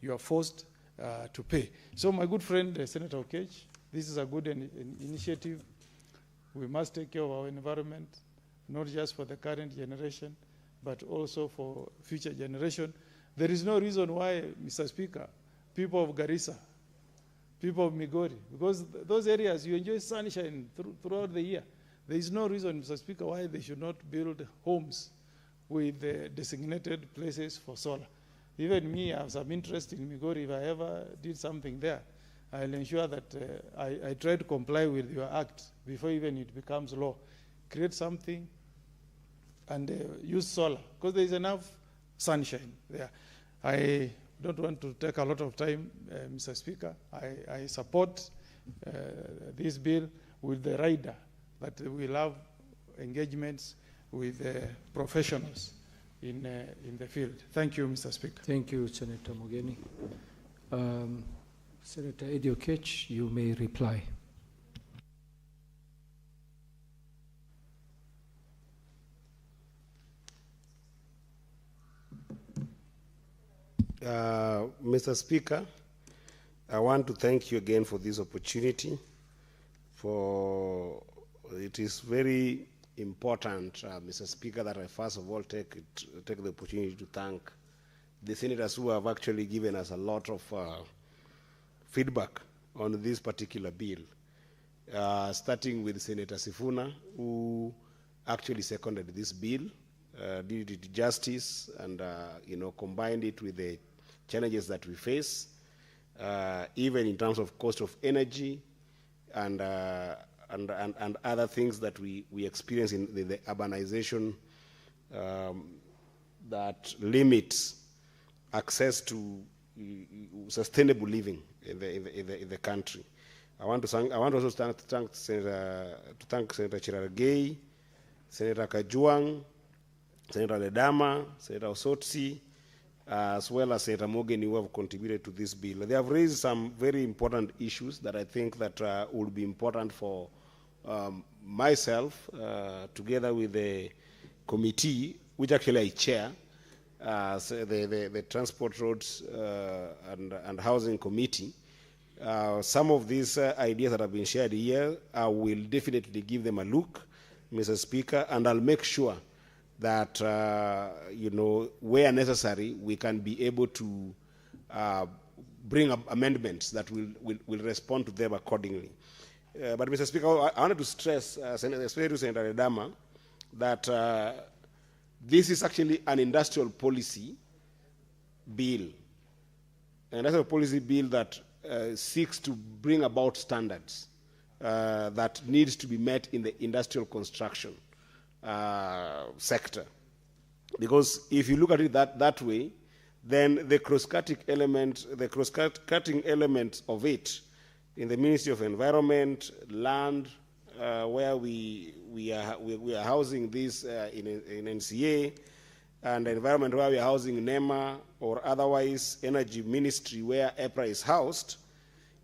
you are forced to pay. So my good friend, Senator Okech, this is a good initiative. We must take care of our environment, not just for the current generation, but also for future generation. There is no reason why, Mr. Speaker, people of Garissa, people of Migori, because those areas you enjoy sunshine throughout the year. There is no reason, Mr. Speaker, why they should not build homes with designated places for solar. Even me, I have some interest in Migori if I ever did something there. I'll ensure that I try to comply with your act before even it becomes law. Create something and use solar, because there is enough sunshine there. I don't want to take a lot of time, Mr. Speaker. I support this bill with the rider that we'll have engagements with professionals in the field. Thank you, Mr. Speaker. Thank you, Senator Mogeni. Senator Eddie Okech, you may reply. Mr. Speaker, I want to thank you again for this opportunity. It is very important, Mr. Speaker, that I first of all take the opportunity to thank the senators who have actually given us a lot of feedback on this particular bill, starting with Senator Sifuna, who actually seconded this bill, did it justice, and combined it with the challenges that we face, even in terms of cost of energy and other things that we experience in the urbanization that limits access to sustainable living in the country. I want also to thank Senator Cherargei, Senator Kajuang, Senator Ledama, Senator Osotsi, as well as Senator Mogeni, who have contributed to this bill. They have raised some very important issues that I think that will be important for myself, together with the committee, which actually I chair, the Transport, Roads and Housing Committee. Some of these ideas that have been shared here, I will definitely give them a look, Mr. Speaker, and I'll make sure that, where necessary, we can be able to bring up amendments that will respond to them accordingly. But, Mr. Speaker, I wanted to stress, especially to Senator Ledama, that this is actually an industrial policy bill, an industrial policy bill that seeks to bring about standards that needs to be met in the industrial construction sector. Because if you look at it that way, then the cross-cutting element of it in the Ministry of Environment, Land, where we are housing this in NCA, and Environment where we are housing NEMA, or otherwise Energy Ministry where EPRA is housed.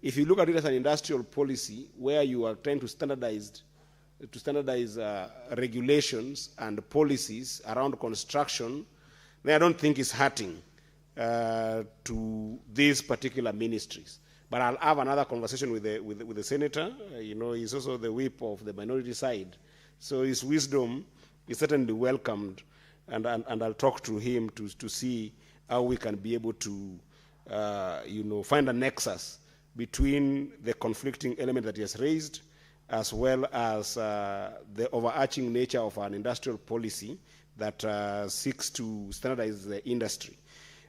If you look at it as an industrial policy where you are trying to standardize regulations and policies around construction, then I don't think it's hurting to these particular ministries. But I'll have another conversation with the senator. He's also the whip of the minority side, so his wisdom is certainly welcomed, and I'll talk to him to see how we can be able to find a nexus between the conflicting element that he has raised, as well as the overarching nature of an industrial policy that seeks to standardize the industry.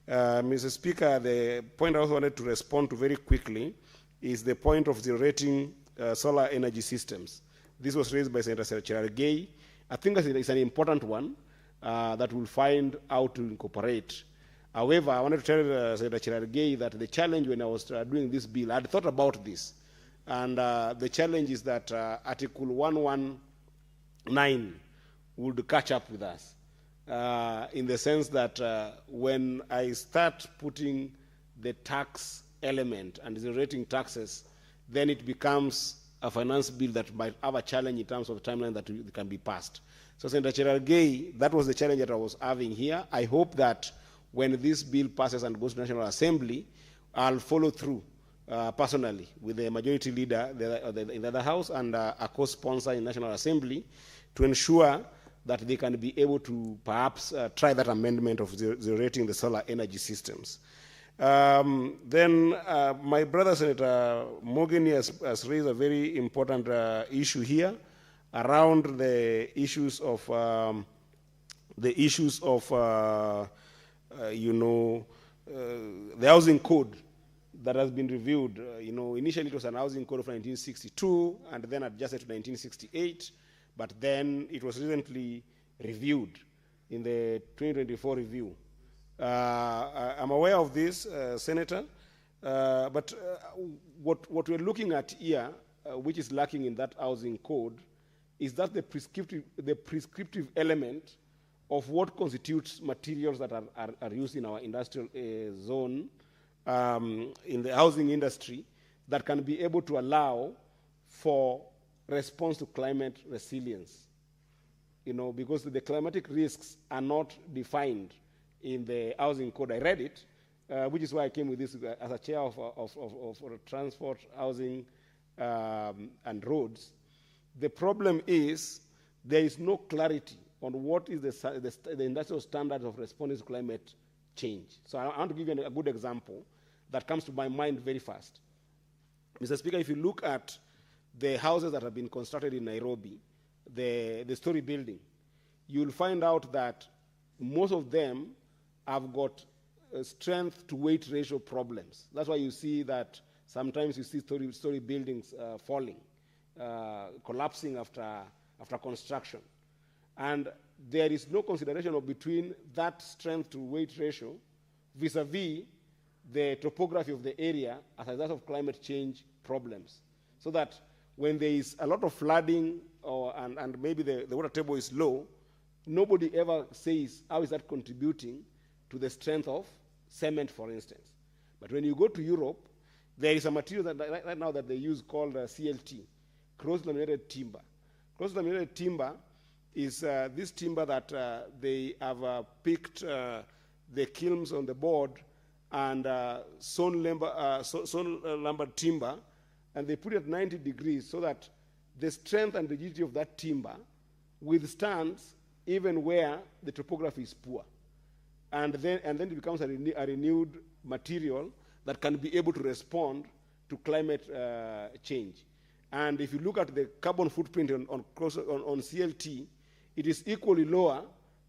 Mr. Speaker, the point I also wanted to respond to very quickly is the point of zero-rating solar energy systems. This was raised by Senator Cherargei. I think it's an important one that we'll find how to incorporate. However, I wanted to tell Senator Cherargei that the challenge when I was doing this bill, I had thought about this. And the challenge is that Article 119 would catch up with us, in the sense that when I start putting the tax element and the rating taxes, then it becomes a finance bill that might have a challenge in terms of the timeline that can be passed. So, Senator Cherargei, that was the challenge that I was having here. I hope that when this bill passes and goes to National Assembly, I'll follow through personally with the majority leader in the other house and a co-sponsor in National Assembly to ensure that they can be able to perhaps try that amendment of zero-rating the solar energy systems. Then my brother Senator Mogeni has raised a very important issue here around the issues of the housing code that has been reviewed. Initially it was an housing code of 1962 and then adjusted to 1968, but then it was recently reviewed in the 2024 review. I'm aware of this, Senator, but what we're looking at here, which is lacking in that housing code, is that the prescriptive element of what constitutes materials that are used in our industrial zone, in the housing industry, that can be able to allow for response to climate resilience. Because the climatic risks are not defined in the housing code. I read it, which is why I came with this as a chair of transport, housing, and roads. The problem is there is no clarity on what is the industrial standards of responding to climate change. So I want to give you a good example that comes to my mind very fast. Mr. Speaker, if you look at the houses that have been constructed in Nairobi, the story building, you'll find out that most of them have got strength to weight ratio problems. That's why you see that sometimes you see story buildings falling, collapsing after construction. And there is no consideration of between that strength to weight ratio vis-a-vis the topography of the area as a result of climate change problems. So that when there is a lot of flooding and maybe the water table is low, nobody ever says how is that contributing to the strength of cement, for instance. But when you go to Europe, there is a material that right now that they use called CLT, cross-laminated timber. Cross-laminated timber is this timber that they have picked the kilns on the board and sawn lumber timber, and they put it at 90 degrees so that the strength and rigidity of that timber withstands even where the topography is poor. And then it becomes a renewed material that can be able to respond to climate change. And if you look at the carbon footprint on CLT, it is equally lower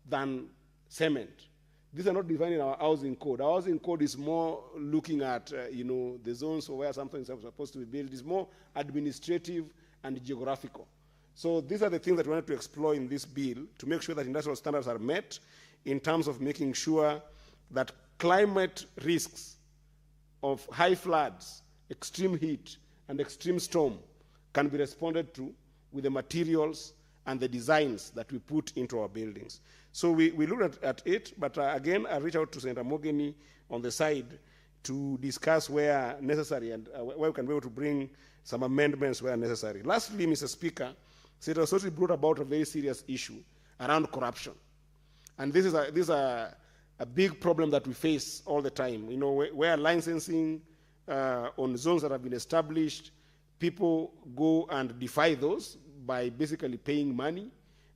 than cement. These are not defined in our housing code. Our housing code is more looking at the zones where something is supposed to be built. It's more administrative and geographical. So these are the things that we wanted to explore in this bill to make sure that industrial standards are met in terms of making sure that climate risks of high floods, extreme heat, and extreme storm can be responded to with the materials and the designs that we put into our buildings. So we looked at it, but again, I reached out to Senator Mogeni on the side to discuss where necessary and where we can be able to bring some amendments where necessary. Lastly, Mr. Speaker, Senator Sotri brought about a very serious issue around corruption. And this is a big problem that we face all the time. Where licensing on zones that have been established, people go and defy those by basically paying money.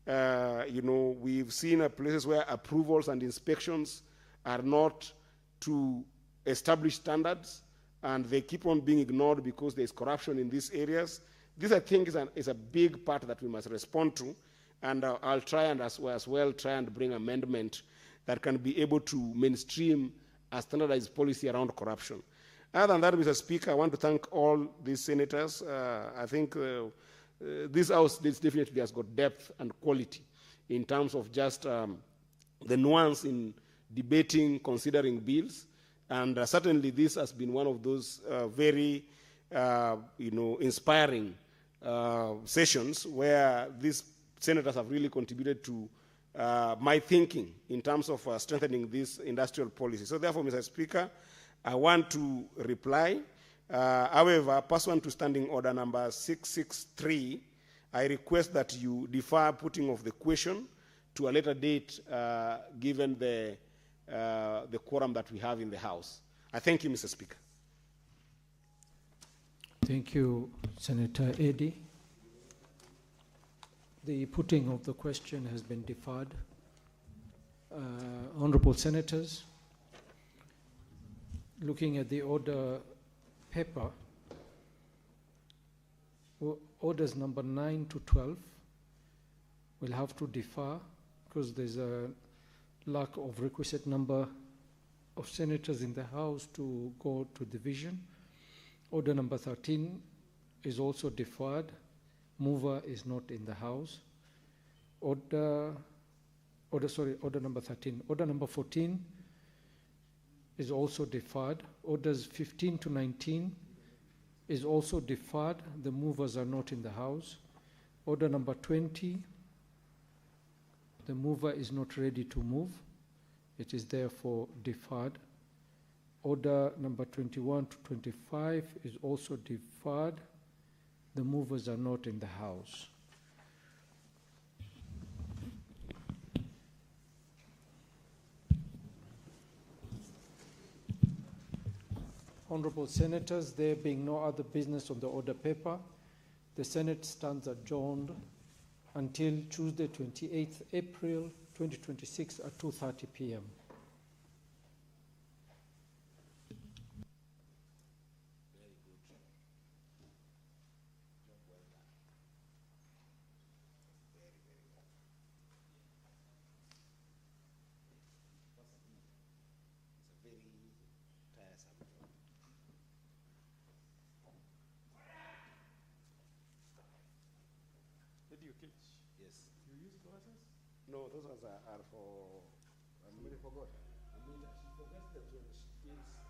We've seen places where approvals and inspections are not to established standards, and they keep on being ignored because there's corruption in these areas. This, I think, is a big part that we must respond to, and I'll try and as well try and bring amendment that can be able to mainstream a standardized policy around corruption. Other than that, Mr. Speaker, I want to thank all these senators. I think this House definitely has got depth and quality in terms of just the nuance in debating, considering bills. And certainly this has been one of those very inspiring sessions where these senators have really contributed to my thinking in terms of strengthening this industrial policy. So therefore, Mr. Speaker, I want to reply. However, pursuant to Standing Order number 663, I request that you defer putting of the question to a later date given the quorum that we have in the House. I thank you, Mr. Speaker. Thank you, Senator Eddy. The putting of the question has been deferred. Honorable Senators, looking at the order paper, orders number 9 to 12 will have to defer because there's a lack of requisite number of senators in the House to go to division. Order number 13 is also deferred. Mover is not in the House. Order number 13. Order number 14 is also deferred. Orders 15 to 19 is also deferred. The movers are not in the House. Order number 20, the mover is not ready to move. It is therefore deferred. Order number 21 to 25 is also deferred. The movers are not in the House. Honorable Senators, there being no other business on the order paper, the Senate stands adjourned until Tuesday, 28th April 2026 at 2:30 p.m. Yes. You use glasses? No, those ones are for. I forgot. She forgets that when she feels